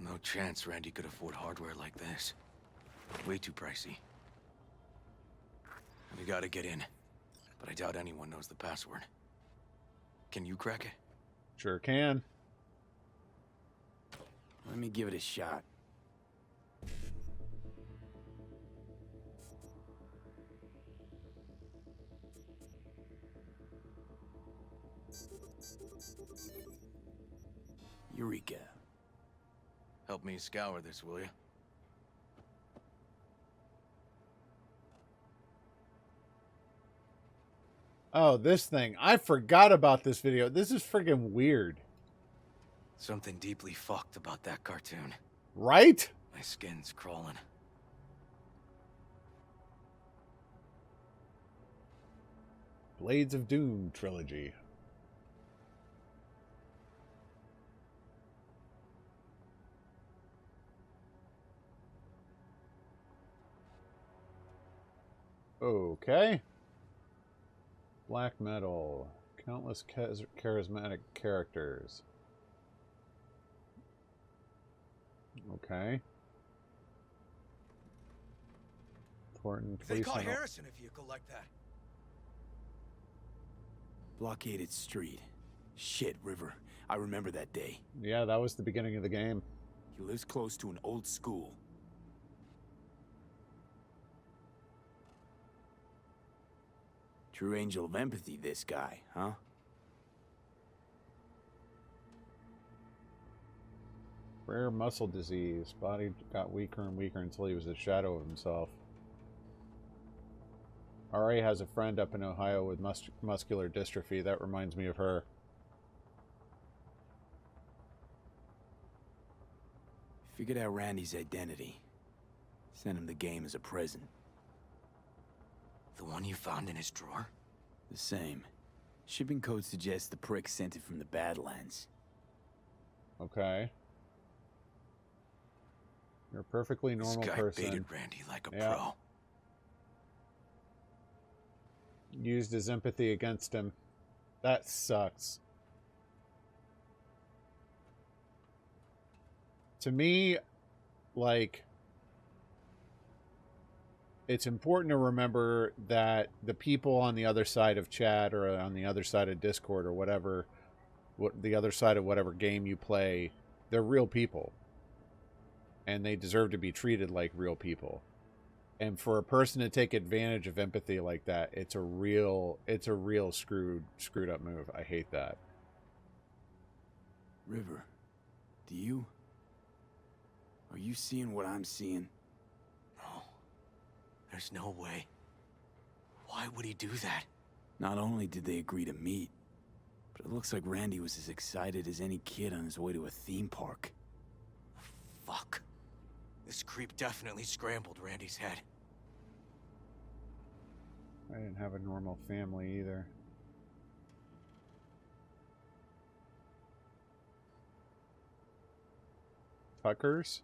No chance Randy could afford hardware like this. Way too pricey. We gotta get in, but I doubt anyone knows the password. Can you crack it? Sure can. Let me give it a shot. Eureka. Help me scour this, will you? Oh, this thing. I forgot about this video. This is friggin' weird. Something deeply fucked about that cartoon. Right? My skin's crawling. Blades of Doom trilogy. Okay. Black metal. Countless charismatic characters. Okay. Important They police. caught Harris in a vehicle like that. Blockaded street. Shit, River. I remember that day. Yeah, that was the beginning of the game. He lives close to an old school. True angel of empathy, this guy, huh? Rare muscle disease. Body got weaker and weaker until he was a shadow of himself. RA has a friend up in Ohio with muscular dystrophy. That reminds me of her. Figured out Randy's identity. Sent him the game as a present. The one you found in his drawer? The same. Shipping code suggests the prick sent it from the Badlands. Okay. You're a perfectly normal This guy person. baited Randy like a Yeah. pro. Used his empathy against him. That sucks. To me, like, it's important to remember that the people on the other side of chat or on the other side of Discord or whatever, the other side of whatever game you play, they're real people. And they deserve to be treated like real people. And for a person to take advantage of empathy like that, it's a real screwed up move. I hate that. River, are you seeing what I'm seeing? No. There's no way. Why would he do that? Not only did they agree to meet, but it looks like Randy was as excited as any kid on his way to a theme park. Fuck. This creep definitely scrambled Randy's head. I didn't have a normal family either. Tuckers?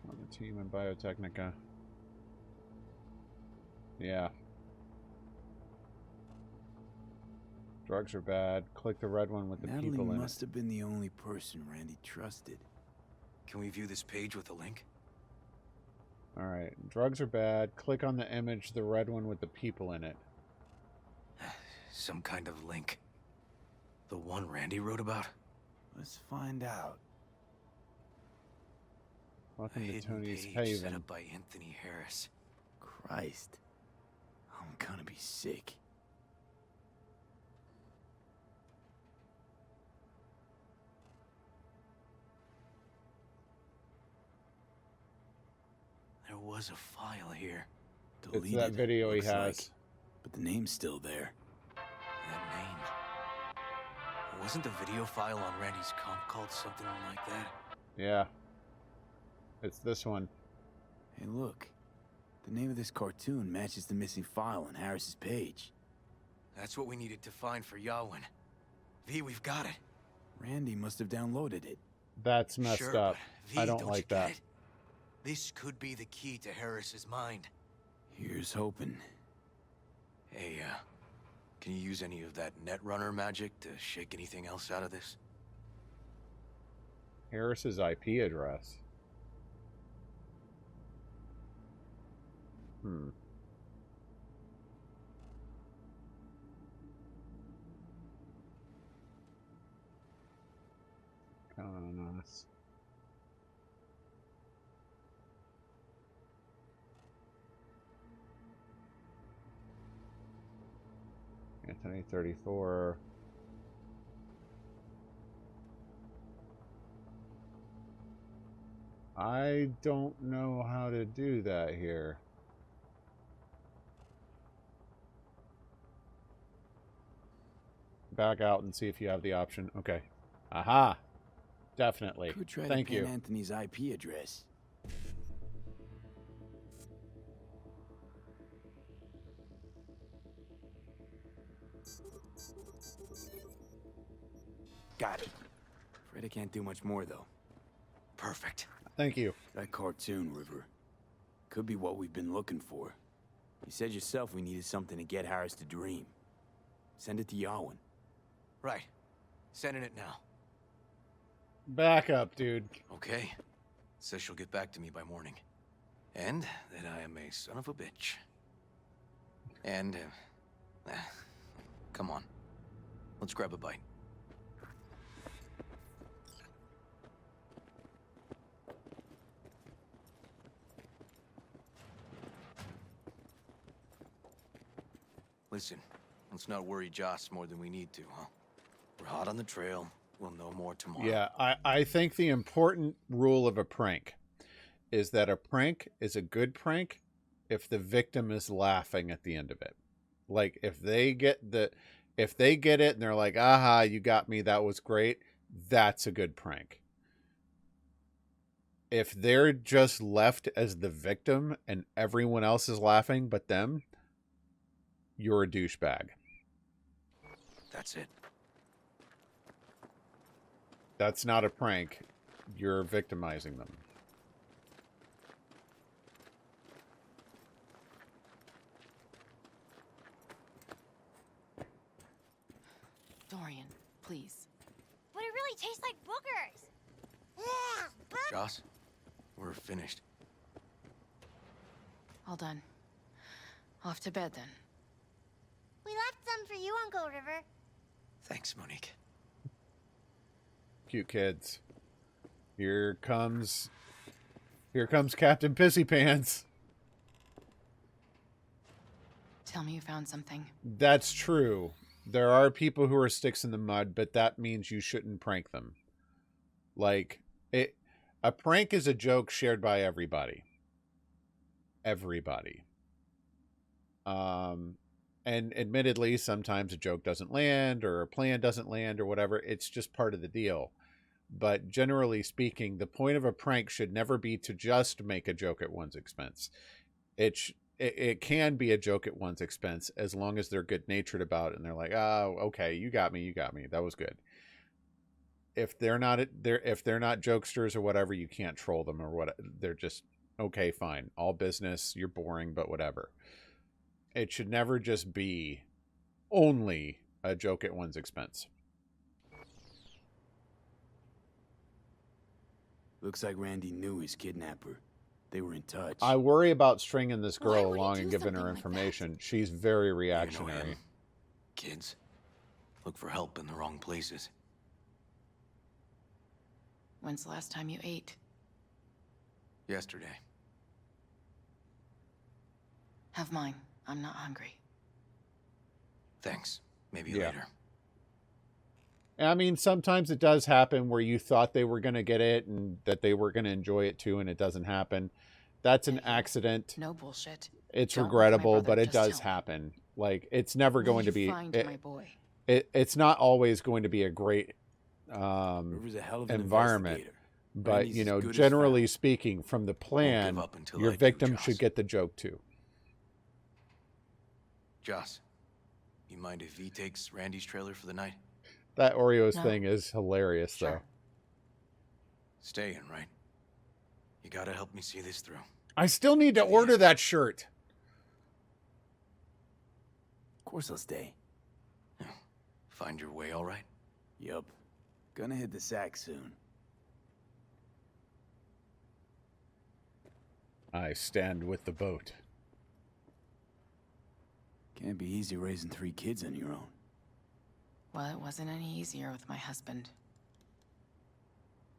On the team in Biotechnica. Yeah. Drugs are bad. Click the red one with the Natalie people in it. must have been the only person Randy trusted. Can we view this page with a link? Alright. Drugs are bad. Click on the image, the red one with the people in it. Some kind of link. The one Randy wrote about? Let's find out. Welcome to Tony's Page set Haven. up by Anthony Harris. Christ. I'm gonna be sick. There was a file here. It's that video he looks has. like, but the name's still there. That name. Wasn't the video file on Randy's comp called something like that? Yeah. It's this one. Hey, look. The name of this cartoon matches the missing file on Harris's page. That's what we needed to find for Yawin. V, we've got it. Randy must have downloaded it. That's messed Sure, up. but V, I don't you like get that. it? This could be the key to Harris's mind. Here's hoping. Hey, can you use any of that Netrunner magic to shake anything else out of this? Harris's IP address. Count on us. Anthony 34. I don't know how to do that here. Back out and see if you have the option. Okay. Aha. Definitely. Could try Thank to you. pin Anthony's IP address. Got it. Afraid I can't do much more, though. Perfect. Thank you. That cartoon, River. Could be what we've been looking for. You said yourself we needed something to get Harris to dream. Send it to Yawin. Right. Sending it now. Back up, dude. Okay. Says she'll get back to me by morning. And that I am a son of a bitch. And, come on. Let's grab a bite. Listen, let's not worry Joss more than we need to, huh? We're hot on the trail. We'll know more tomorrow. Yeah, I think the important rule of a prank is that a prank is a good prank if the victim is laughing at the end of it. Like if they get it and they're like, aha, you got me, that was great, that's a good prank. If they're just left as the victim and everyone else is laughing but them, you're a douchebag. That's it. That's not a prank. You're victimizing them. Dorian, please. But it really tastes like boogers. Joss, we're finished. All done. Off to bed then. We left some for you, Uncle River. Thanks, Monique. Cute kids. Here comes Captain Pissy Pants. Tell me you found something. That's true. There are people who are sticks in the mud, but that means you shouldn't prank them. Like, a prank is a joke shared by everybody. Everybody. And admittedly, sometimes a joke doesn't land or a plan doesn't land or whatever. It's just part of the deal. But generally speaking, the point of a prank should never be to just make a joke at one's expense. It can be a joke at one's expense as long as they're good-natured about it and they're like, oh, okay, you got me, that was good. If they're not jokesters or whatever, you can't troll them or what. They're just, okay, fine, all business, you're boring, but whatever. It should never just be only a joke at one's expense. Looks like Randy knew his kidnapper. They were in touch. I worry about stringing this girl along and giving her information. She's very reactionary. Kids, look for help in the wrong places. When's the last time you ate? Yesterday. Have mine. I'm not hungry. Thanks. Maybe later. I mean, sometimes it does happen where you thought they were going to get it and that they were going to enjoy it too, and it doesn't happen. That's an accident. No bullshit. It's Don't regrettable, look, my but brother, it just does tell me. happen. Like, it's never going to be. My boy? It's not always going to be a great River's a hell of an environment. investigator. But, Randy's you as know, good as generally found. speaking, from the plan, up until your I do, victim Joss. should get the joke too. Joss, you mind if V takes Randy's trailer for the night? That Oreos No. thing is hilarious, though. Staying, right? You gotta help me see this through. I still need to order that shirt. Of course I'll stay. Find your way all right? Yup. Gonna hit the sack soon. I stand with the boat. Can't be easy raising 3 kids on your own. Well, it wasn't any easier with my husband.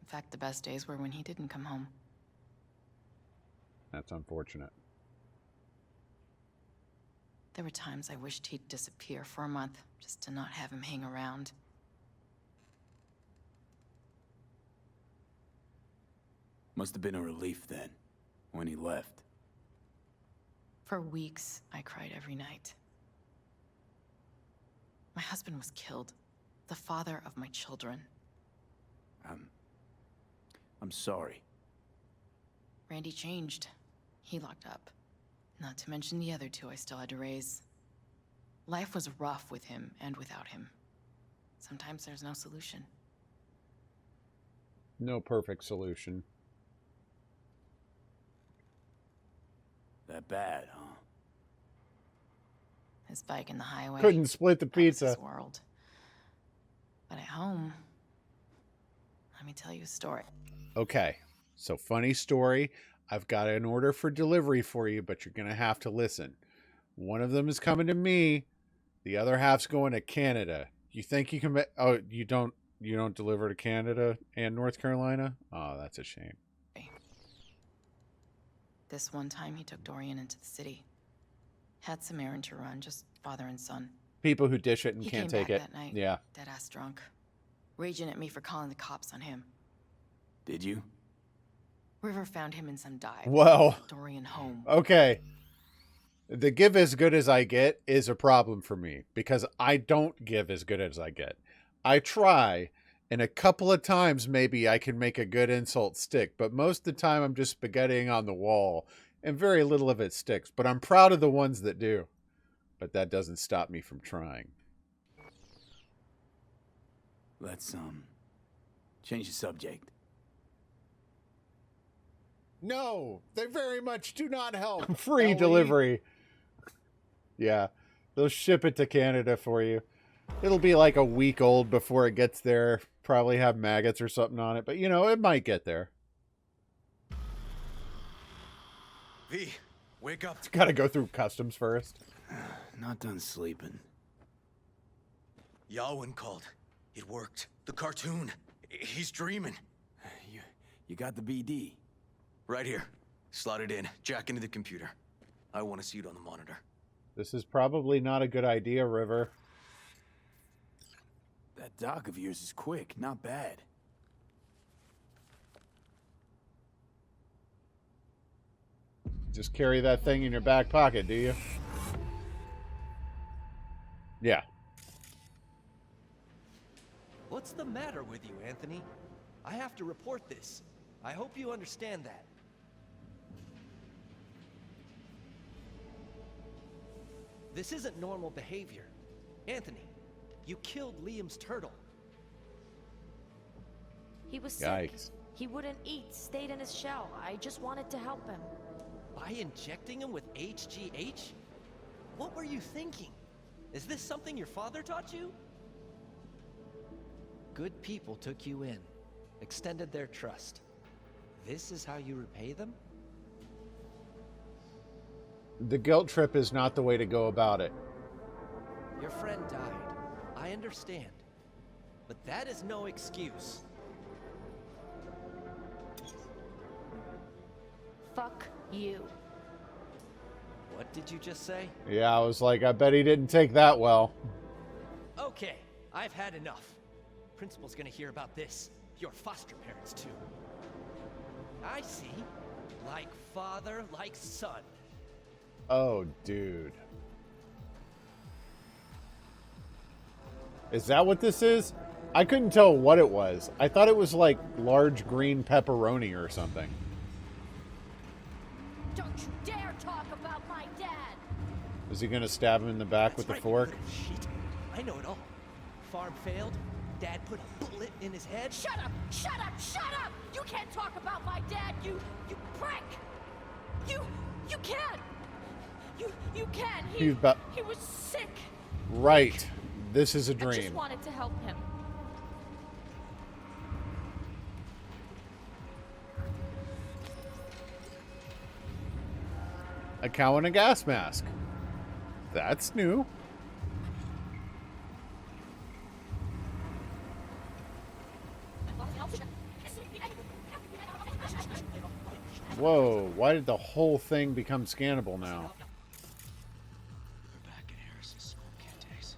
In fact, the best days were when he didn't come home. That's unfortunate. There were times I wished he'd disappear for a month, just to not have him hang around. Must have been a relief then, when he left. For weeks, I cried every night. My husband was killed. The father of my children. I'm sorry. Randy changed. He locked up. Not to mention the other 2 I still had to raise. Life was rough with him and without him. Sometimes there's no solution. No perfect solution. That bad, huh? His bike in the highway. Couldn't split the that was pizza. his world. But at home, let me tell you a story. Okay, so funny story. I've got an order for delivery for you, but you're going to have to listen. One of them is coming to me. The other half's going to Canada. You think you can... Oh, you don't deliver to Canada and North Carolina? Oh, that's a shame. This one time, he took Dorian into the city. Had some errand to run, just father and son. People who dish it and He can't came take back it. that night, Yeah. dead-ass drunk. Raging at me for calling the cops on him. Did you? River found him in some dive. Well, Dorian home. okay. The give as good as I get is a problem for me because I don't give as good as I get. I try, and a couple of times maybe I can make a good insult stick, but most of the time I'm just spaghettiing on the wall, and very little of it sticks. But I'm proud of the ones that do. But that doesn't stop me from trying. Let's, change the subject. No, they very much do not help. Free Ellie. delivery. Yeah, they'll ship it to Canada for you. It'll be like a week old before it gets there. Probably have maggots or something on it, but you know, it might get there. V, wake up. It's got to go through customs first. Not done sleeping. Yalwyn called. It worked. The cartoon. He's dreaming. You got the BD? Right here. Slot it in. Jack into the computer. I want to see it on the monitor. This is probably not a good idea, River. That dock of yours is quick, not bad. Just carry that thing in your back pocket, do you? Yeah. What's the matter with you, Anthony? I have to report this. I hope you understand that. This isn't normal behavior. Anthony, you killed Liam's turtle. He was Yikes. sick. He wouldn't eat, stayed in his shell. I just wanted to help him. By injecting him with HGH? What were you thinking? Is this something your father taught you? Good people took you in, extended their trust. This is how you repay them? The guilt trip is not the way to go about it. Your friend died. I understand. But that is no excuse. Fuck you. What did you just say? Yeah, I was like, I bet he didn't take that well. Okay, I've had enough. Principal's gonna hear about this. Your foster parents, too. I see. Like father, like son. Oh, dude. Is that what this is? I couldn't tell what it was. I thought it was like large green pepperoni or something. Don't you dare talk about my dad! Is he gonna stab him in the back with the fork? Shit. I know it all. Farm failed. Dad put a bullet in his head. Shut up! Shut up! Shut up! You can't talk about my dad, you prick! You can't! You can't! He was sick! Right. This is a I dream. just wanted to help him. A cow in a gas mask. That's new. Whoa, why did the whole thing become scannable now? Back in Harris's school kid days.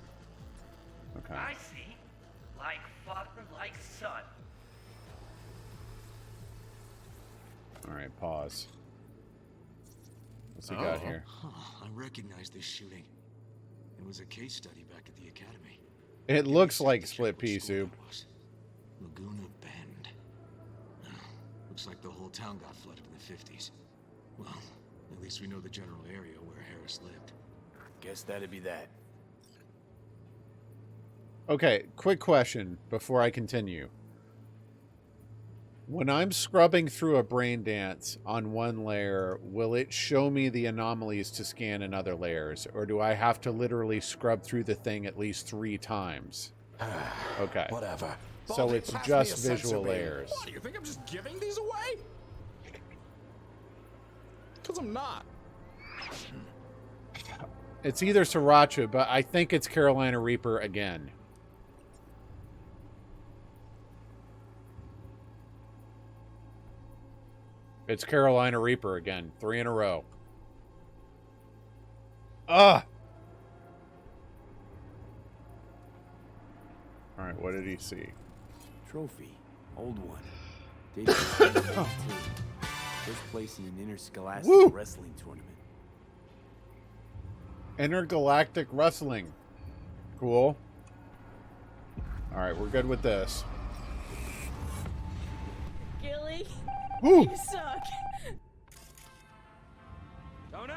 Okay. I see. Like father, like son. Alright, pause. What's he got here? Huh, I recognize this shooting. It was a case study back at the academy. It looks like split pea soup. Laguna Bend. Looks like the whole town got flooded in the 50s. Well, at least we know the general area where Harris lived. Guess that'd be that. Okay, quick question before I continue. When I'm scrubbing through a brain dance on one layer, will it show me the anomalies to scan in other layers? Or do I have to literally scrub through the thing at least 3 times? Okay. Whatever. So Baldy, it's pass just me a visual sensory. layers. What, do you think I'm just giving these away? Because I'm not. It's either Sriracha, but I think it's Carolina Reaper again. It's Carolina Reaper again. 3 in a row. Ah! Alright, what did he see? Trophy. Old one. Dated 1992. First place in an interscholastic Woo! wrestling tournament. Intergalactic Wrestling. Cool. Alright, we're good with this. Gilly, Woo! you suck. Tony!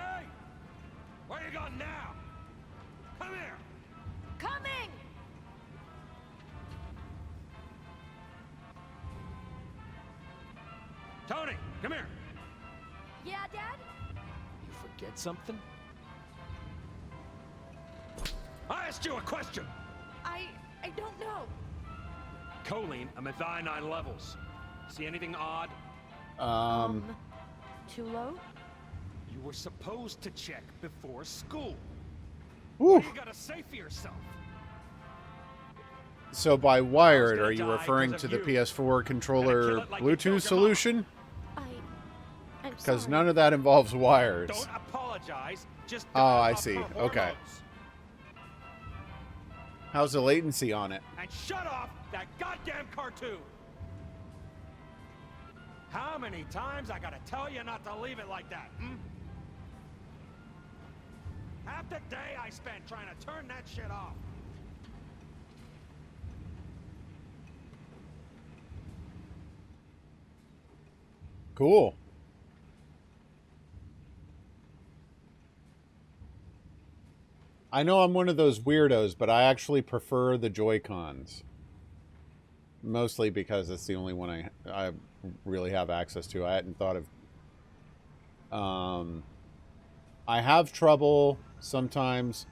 Where you going now? Come here! Coming! Tony, come here! Yeah, Dad? You forget something? I asked you a question! I don't know. Choline and methionine levels. See anything odd? Too low? You were supposed to check before school. Woo. What do you gotta say for yourself? So by wired, gonna are you die referring 'cause to of the you. PS4 controller like you killed Bluetooth your solution? I'm Because sorry. none of that involves wires. Don't apologize. Just Oh, I dial up see. her Okay. hormones. How's the latency on it? And shut off that goddamn cartoon! How many times I gotta tell you not to leave it like that, hmm? Half the day I spent trying to turn that shit off. Cool. I know I'm one of those weirdos, but I actually prefer the Joy-Cons. Mostly because it's the only one I really have access to. I hadn't thought of... I have trouble sometimes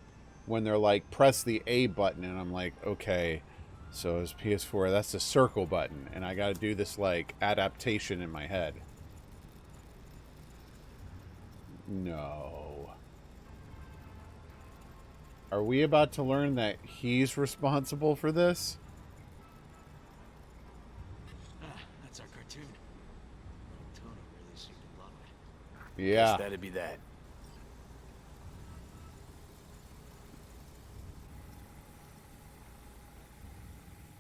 when they're like, press the A button, and I'm like, okay, so as PS4, that's the circle button, and I got to do this, like, adaptation in my head. No. Are we about to learn that he's responsible for this? That's our cartoon. Tono really seemed to love it. Yeah. Guess that'd be that.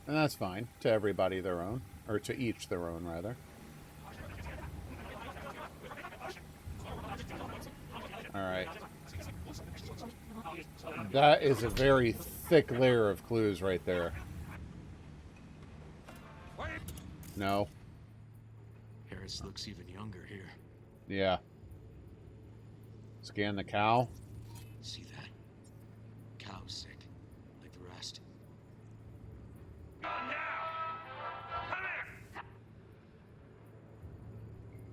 And that's fine. To everybody their own. Or to each their own, rather. Alright. That is a very thick layer of clues right there. No. Harris looks even younger here. Yeah. Scan the cow. See that? Cow's sick, like the rest.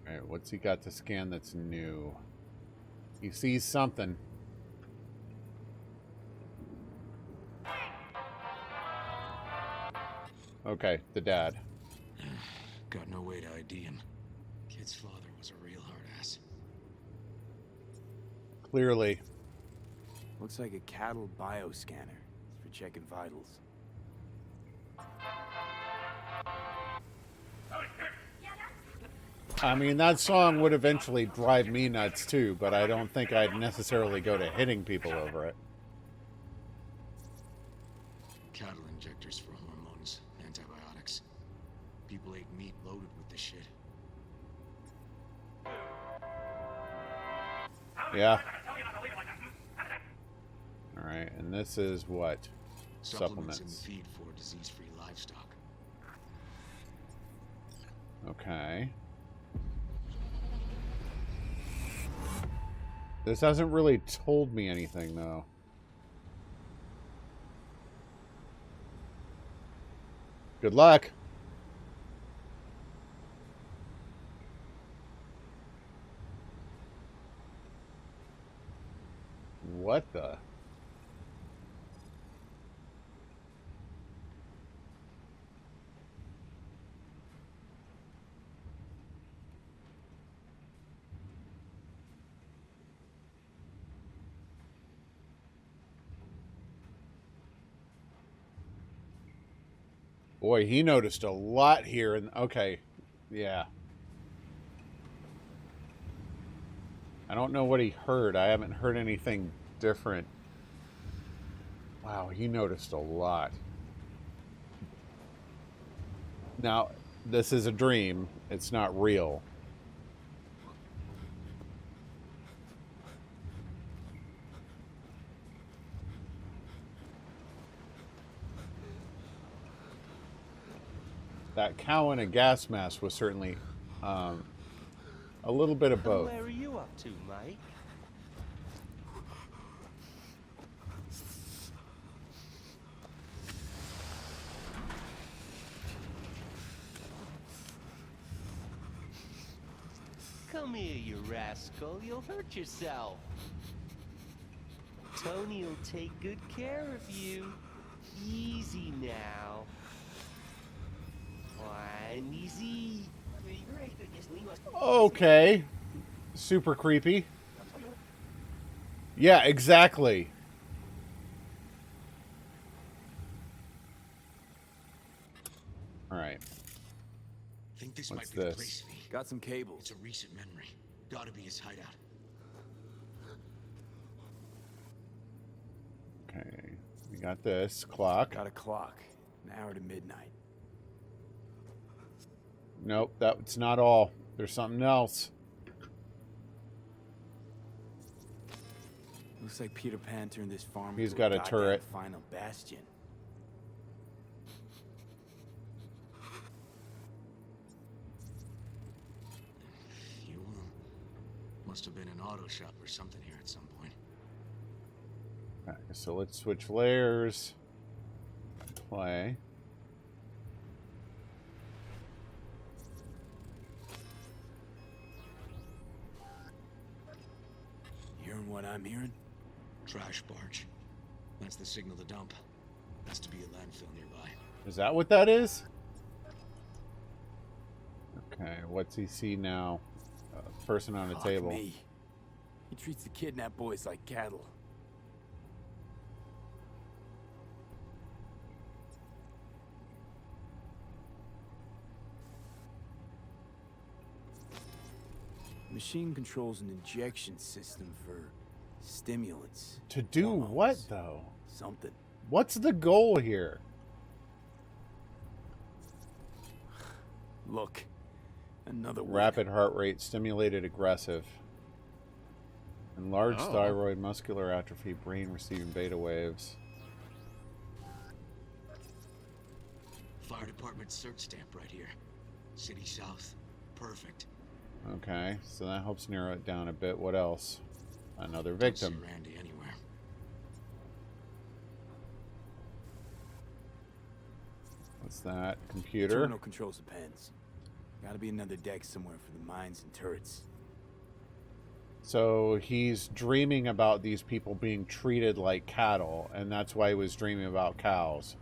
Alright, what's he got to scan that's new? He sees something. Okay, the dad. Got no way to ID him. Kid's father was a real hard ass. Clearly. Looks like a cattle bioscanner. It's for checking vitals. I mean, that song would eventually drive me nuts too, but I don't think I'd necessarily go to hitting people over it. Cattle injectors for hormones, antibiotics. People ate meat loaded with this shit. Yeah. Alright, and this is what? Supplements and feed for disease-free livestock. Okay. This hasn't really told me anything, though. Good luck. What the? Boy, he noticed a lot here. And okay, yeah. I don't know what he heard. I haven't heard anything different. Wow, he noticed a lot. Now, this is a dream. It's not real. That cow in a gas mask was certainly a little bit of both. Where are you up to, Mike? Come here, you rascal. You'll hurt yourself. Tony'll take good care of you. Easy now. One easy. Okay. Super creepy. Yeah, exactly. All right. I think this What's might be the this? place. Got some cables. It's a recent memory. Gotta be his hideout. Okay. We got this clock. Got a clock. An hour to midnight. Nope, that's not all. There's something else. Looks like Peter Pan turned this farm He's into got a goddamn turret. final bastion. must have been an auto shop or something here at some point. Okay, so let's switch layers. Play. Hearing what I'm hearing? Trash barge. That's the signal to dump. Has to be a landfill nearby. Is that what that is? Okay, what's he see now? Person on a table. Me. He treats the kidnapped boys like cattle. Machine controls an injection system for stimulants. To do what, though? Something. What's the goal here? Look. Another one. Rapid heart rate, stimulated aggressive. Enlarged thyroid, muscular atrophy, brain receiving beta waves. Fire department search stamp right here. City South. Perfect. Okay, so that helps narrow it down a bit. What else? Another victim. Don't see Randy anywhere. What's that? Computer? Terminal controls the pens. Gotta be another deck somewhere for the mines and turrets. So he's dreaming about these people being treated like cattle, and that's why he was dreaming about cows.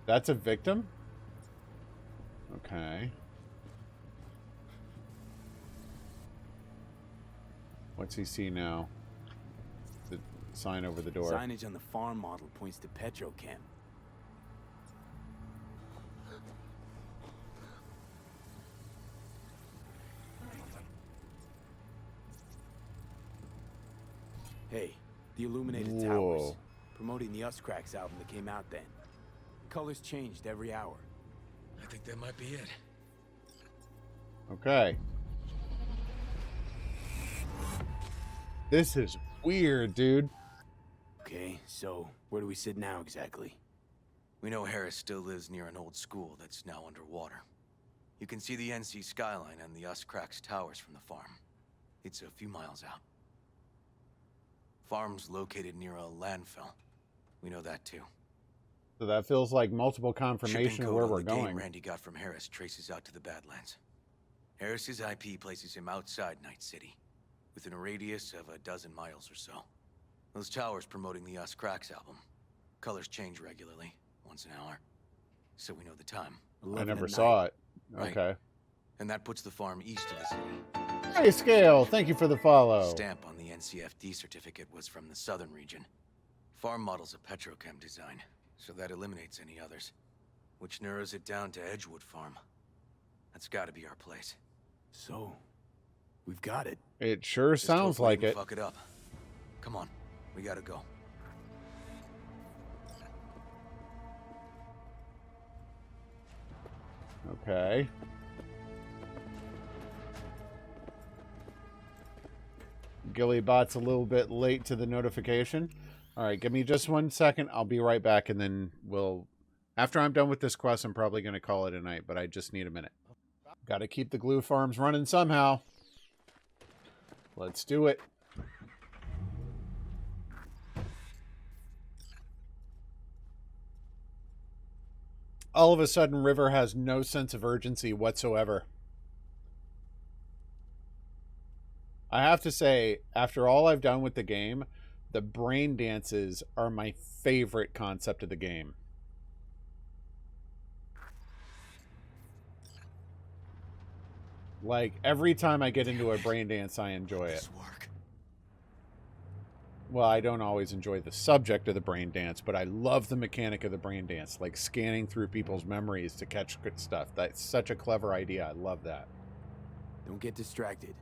That's a victim? Okay. What's he see now? The sign over the door. Signage on the farm model points to Petrochem. Hey, the illuminated towers. Promoting the Us Cracks album that came out then. The colors changed every hour. I think that might be it. Okay. This is weird, dude. Okay, so where do we sit now exactly? We know Harris still lives near an old school that's now underwater. You can see the NC skyline and the Us Cracks towers from the farm. It's a few miles out. Farm's located near a landfill. We know that too. So that feels like multiple confirmation of where we're The game going. Randy got from Harris traces out to the Badlands. Harris's IP places him outside Night City, within a radius of 12 miles or so. Those towers promoting the Us Cracks album. Colors change regularly, once an hour. So we know the time. I never saw it. Right. Okay. And that puts the farm east of the city. Hey, Scale, thank you for the follow. Stamp on the NCFD certificate was from the southern region. Farm model's a Petrochem design, so that eliminates any others. Which narrows it down to Edgewood Farm. That's gotta be our place. So, we've got it. It sure Just sounds hopefully like we it. Fuck it up. Come on, we gotta go. Okay. Gillybot's a little bit late to the notification. All right, give me just 1 second. I'll be right back, and then we'll... After I'm done with this quest, I'm probably going to call it a night, but I just need a minute. Got to keep the glue farms running somehow. Let's do it. All of a sudden, River has no sense of urgency whatsoever. I have to say, after all I've done with the game, the brain dances are my favorite concept of the game. Like, every time I get into a brain dance, I enjoy it. Well, I don't always enjoy the subject of the brain dance, but I love the mechanic of the brain dance, like scanning through people's memories to catch good stuff. That's such a clever idea. I love that. Don't get distracted.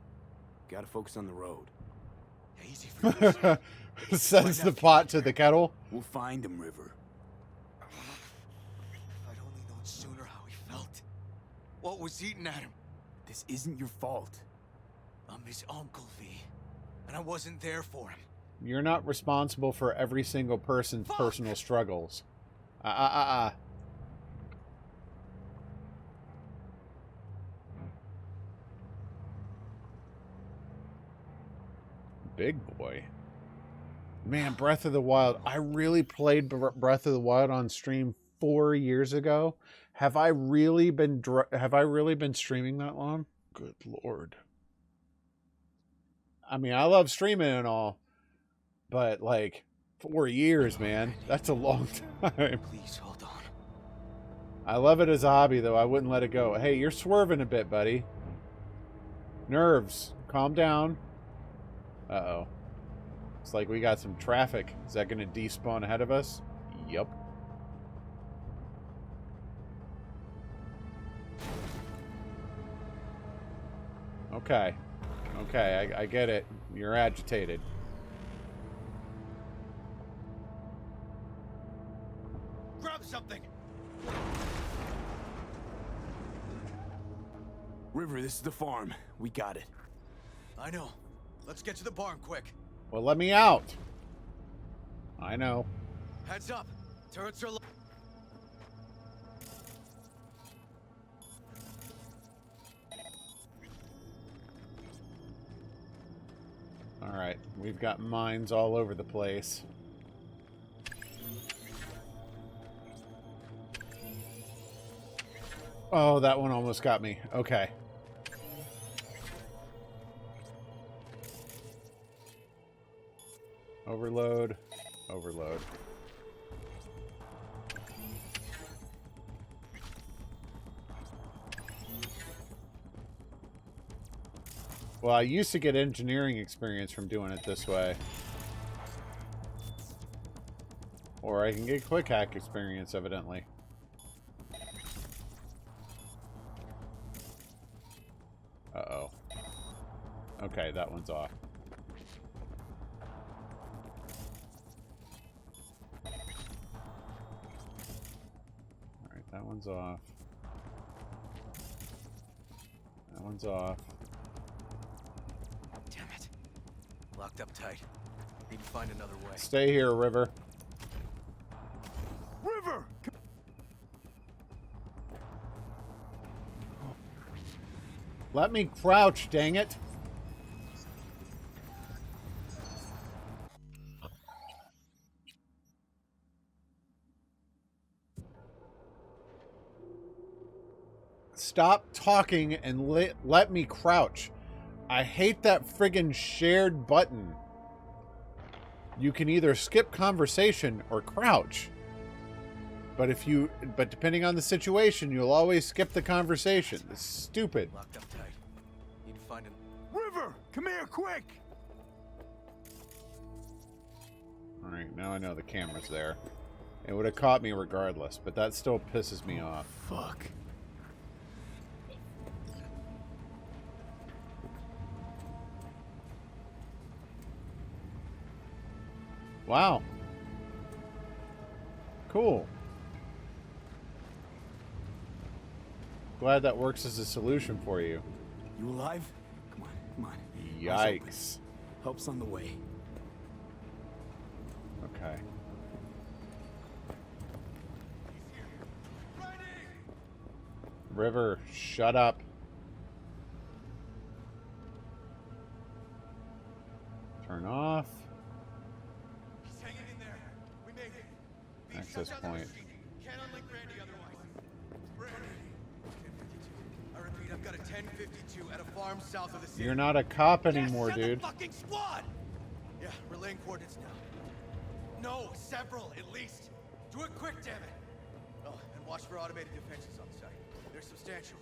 Gotta focus on the road. Easy for you. Says the pot to the kettle. We'll find him, River. If I'd only known sooner how he felt. What was eating at him? This isn't your fault. I'm his uncle, V. And I wasn't there for him. You're not responsible for every single person's personal struggles. big boy. Man, Breath of the Wild. I really played Breath of the Wild on stream 4 years ago. Have I really been streaming that long? Good Lord. I mean, I love streaming and all, but like 4 years, man. That's a long time. Please hold on. I love it as a hobby, though. I wouldn't let it go. Hey, you're swerving a bit, buddy. Nerves. Calm down. Uh-oh. It's like we got some traffic. Is that going to despawn ahead of us? Yup. Okay. Okay, I get it. You're agitated. Grab something. River, this is the farm. We got it. I know. Let's get to the barn quick. Well, let me out. I know. Heads up. Turrets are low. Alright, we've got mines all over the place. Oh, that one almost got me. Okay. Overload. Overload. Well, I used to get engineering experience from doing it this way. Or I can get quick hack experience, evidently. Uh-oh. Okay, that one's off. Alright, that one's off. That one's off. Damn it. Locked up tight. Need to find another way. Stay here, River. River! Let me crouch, dang it. Stop talking and let me crouch. I hate that friggin' shared button. You can either skip conversation or crouch. But depending on the situation, you'll always skip the conversation. It's stupid. Locked up tight. Need to find River! Come here, quick! Alright, now I know the camera's there. It would have caught me regardless, but that still pisses me off. Fuck. Wow. Cool. Glad that works as a solution for you. You alive? Come on, come on. Yikes. Help's on the way. Okay. River, shut up. Turn off. He's hanging in there. We made it. Access point. Can't unlink Randy otherwise. Randy. 1052. I repeat, I've got a 1052 at a farm south of the city. You're not a cop anymore, dude. Fucking squad! Yeah, relaying coordinates now. No, several at least. Do it quick, damn it. Oh, and watch for automated defenses on site. They're substantial.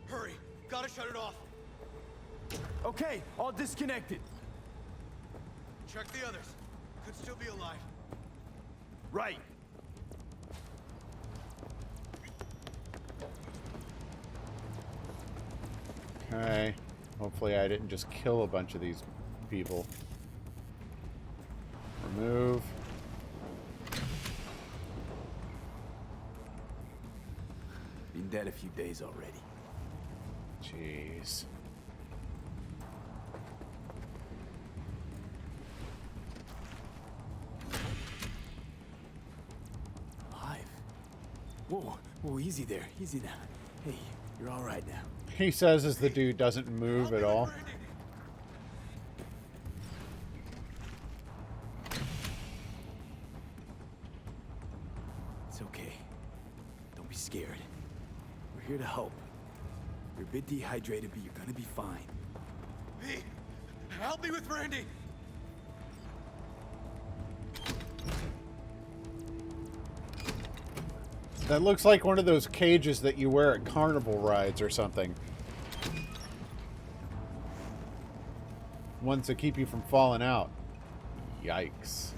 Hurry, gotta shut it off. Okay, all disconnected. Check the others. Could still be alive. Right. Okay. Hopefully I didn't just kill a bunch of these people. Remove. Been dead a few days already. Jeez. Alive. Whoa, whoa, easy there. Easy now. Hey, you're all right now. He says as the dude doesn't move at all. It's okay. Don't be scared. We're here to help. You're a bit dehydrated, but you're gonna be fine. V, help me with Randy! That looks like one of those cages that you wear at carnival rides or something. Ones that keep you from falling out. Yikes.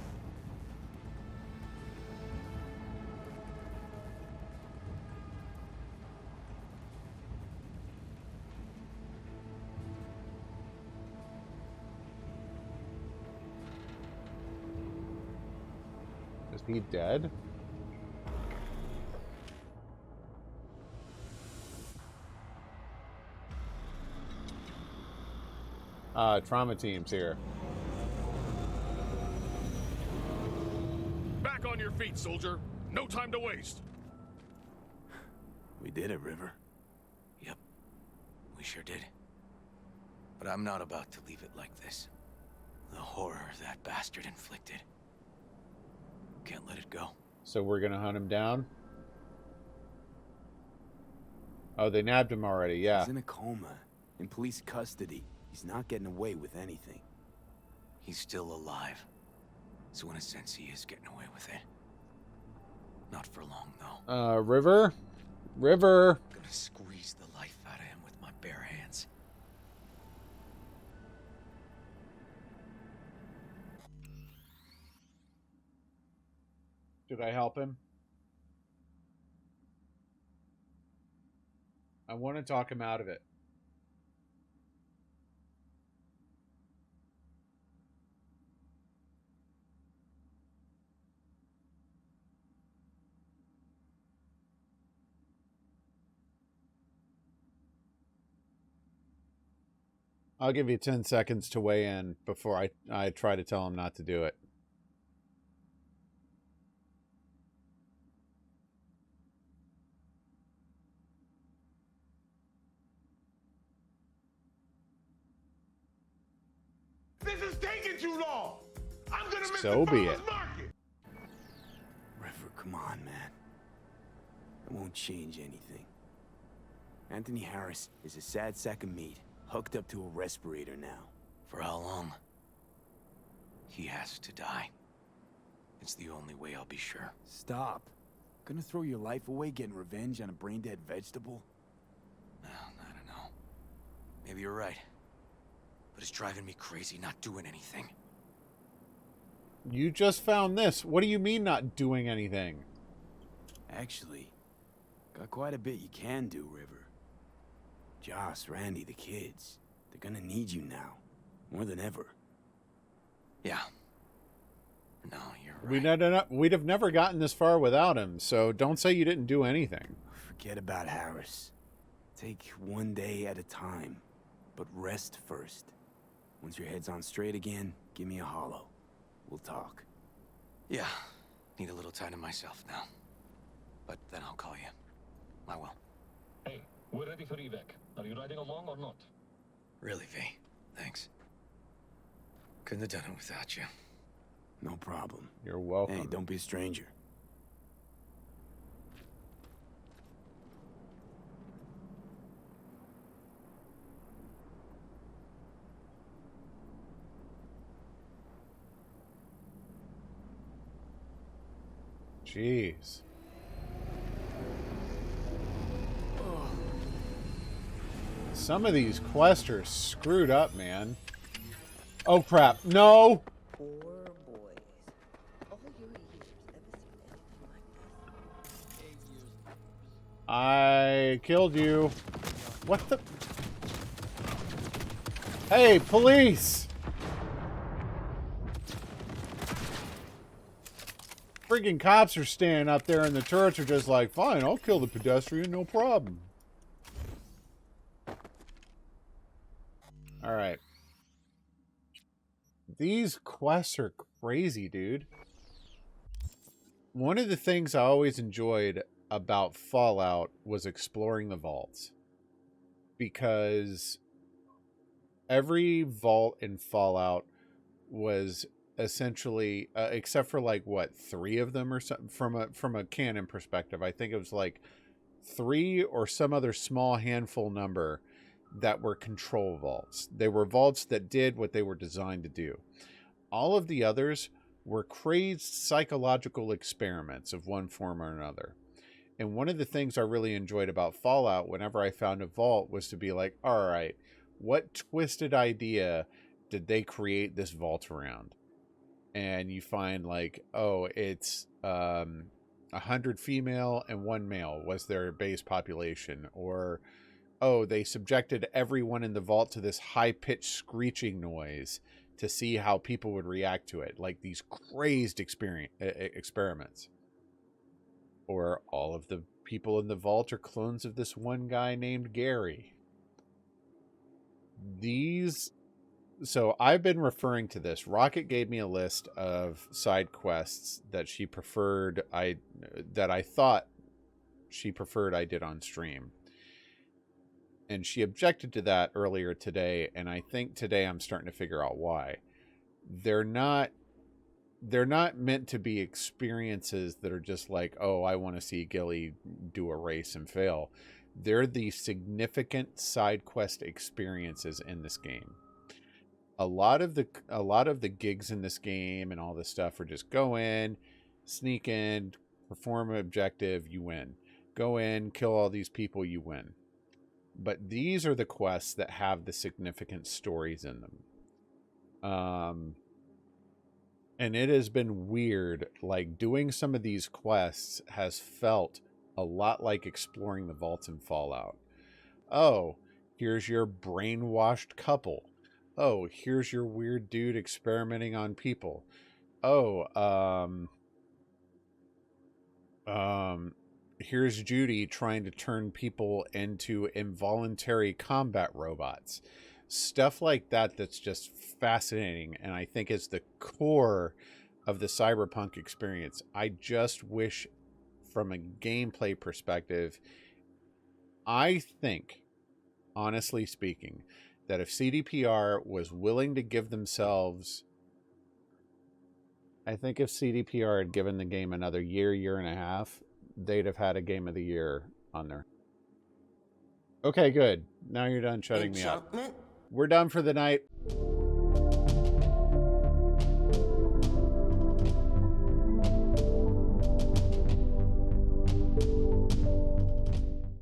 Is he dead? Trauma team's here. Back on your feet, soldier. No time to waste. We did it, River. Yep. We sure did. But I'm not about to leave it like this. The horror that bastard inflicted. Can't let it go. So we're gonna hunt him down? Oh, they nabbed him already, yeah. He's in a coma. In police custody. He's not getting away with anything. He's still alive. So in a sense, he is getting away with it. Not for long, though. River? River! I'm gonna squeeze the life out of him with my bare hands. Should I help him? I want to talk him out of it. I'll give you 10 seconds to weigh in before I try to tell him not to do it. This is taking too long. I'm gonna miss So the be farmer's it. market. River, come on, man. It won't change anything. Anthony Harris is a sad sack of meat, hooked up to a respirator now. For how long? He has to die. It's the only way I'll be sure. Stop. Gonna throw your life away getting revenge on a brain-dead vegetable? I don't know. Maybe you're right. But it's driving me crazy not doing anything. You just found this. What do you mean not doing anything? Actually, got quite a bit you can do, River. Joss, Randy, the kids. They're gonna need you now. More than ever. Yeah. No, you're right. We'd have never gotten this far without him, so don't say you didn't do anything. Forget about Harris. Take one day at a time. But rest first. Once your head's on straight again, give me a hollow. We'll talk. Yeah. Need a little time to myself now. But then I'll call you. I will. Hey, we're ready for evac. Are you riding along or not? Really, V. Thanks. Couldn't have done it without you. No problem. You're welcome. Hey, don't be a stranger. Jeez. Some of these quests are screwed up, man. Oh, crap. No! Poor boys. All your years, ever seen anything like this? I killed you. What the? Hey, police! Freaking cops are standing up there and the turrets are just like, fine, I'll kill the pedestrian, no problem. Alright. These quests are crazy, dude. One of the things I always enjoyed about Fallout was exploring the vaults. Because every vault in Fallout was essentially, except for like what, 3 of them or something from a canon perspective. I think it was like 3 or some other small handful number that were control vaults. They were vaults that did what they were designed to do. All of the others were crazed psychological experiments of one form or another. And one of the things I really enjoyed about Fallout whenever I found a vault was to be like, all right, what twisted idea did they create this vault around? And you find like, oh, it's 100 female and 1 male was their base population. Or, oh, they subjected everyone in the vault to this high-pitched screeching noise to see how people would react to it. Like these crazed experiments. Or all of the people in the vault are clones of this one guy named Gary. So I've been referring to this. Rocket gave me a list of side quests that she preferred that I thought she preferred I did on stream. And she objected to that earlier today, and I think today I'm starting to figure out why. They're not meant to be experiences that are just like, oh, I want to see Gilly do a race and fail. They're the significant side quest experiences in this game. A lot of the gigs in this game and all this stuff are just go in, sneak in, perform an objective, you win. Go in, kill all these people, you win. But these are the quests that have the significant stories in them. And it has been weird, like doing some of these quests has felt a lot like exploring the vaults in Fallout. Oh, here's your brainwashed couple. Oh, here's your weird dude experimenting on people. Oh, here's Judy trying to turn people into involuntary combat robots. Stuff like that that's just fascinating, and I think is the core of the Cyberpunk experience. I just wish, from a gameplay perspective, I think, honestly speaking, that if CDPR was willing to give themselves... I think if CDPR had given the game another year and a half, they'd have had a Game of the Year on there. Okay, good. Now you're done shutting me up. We're done for the night.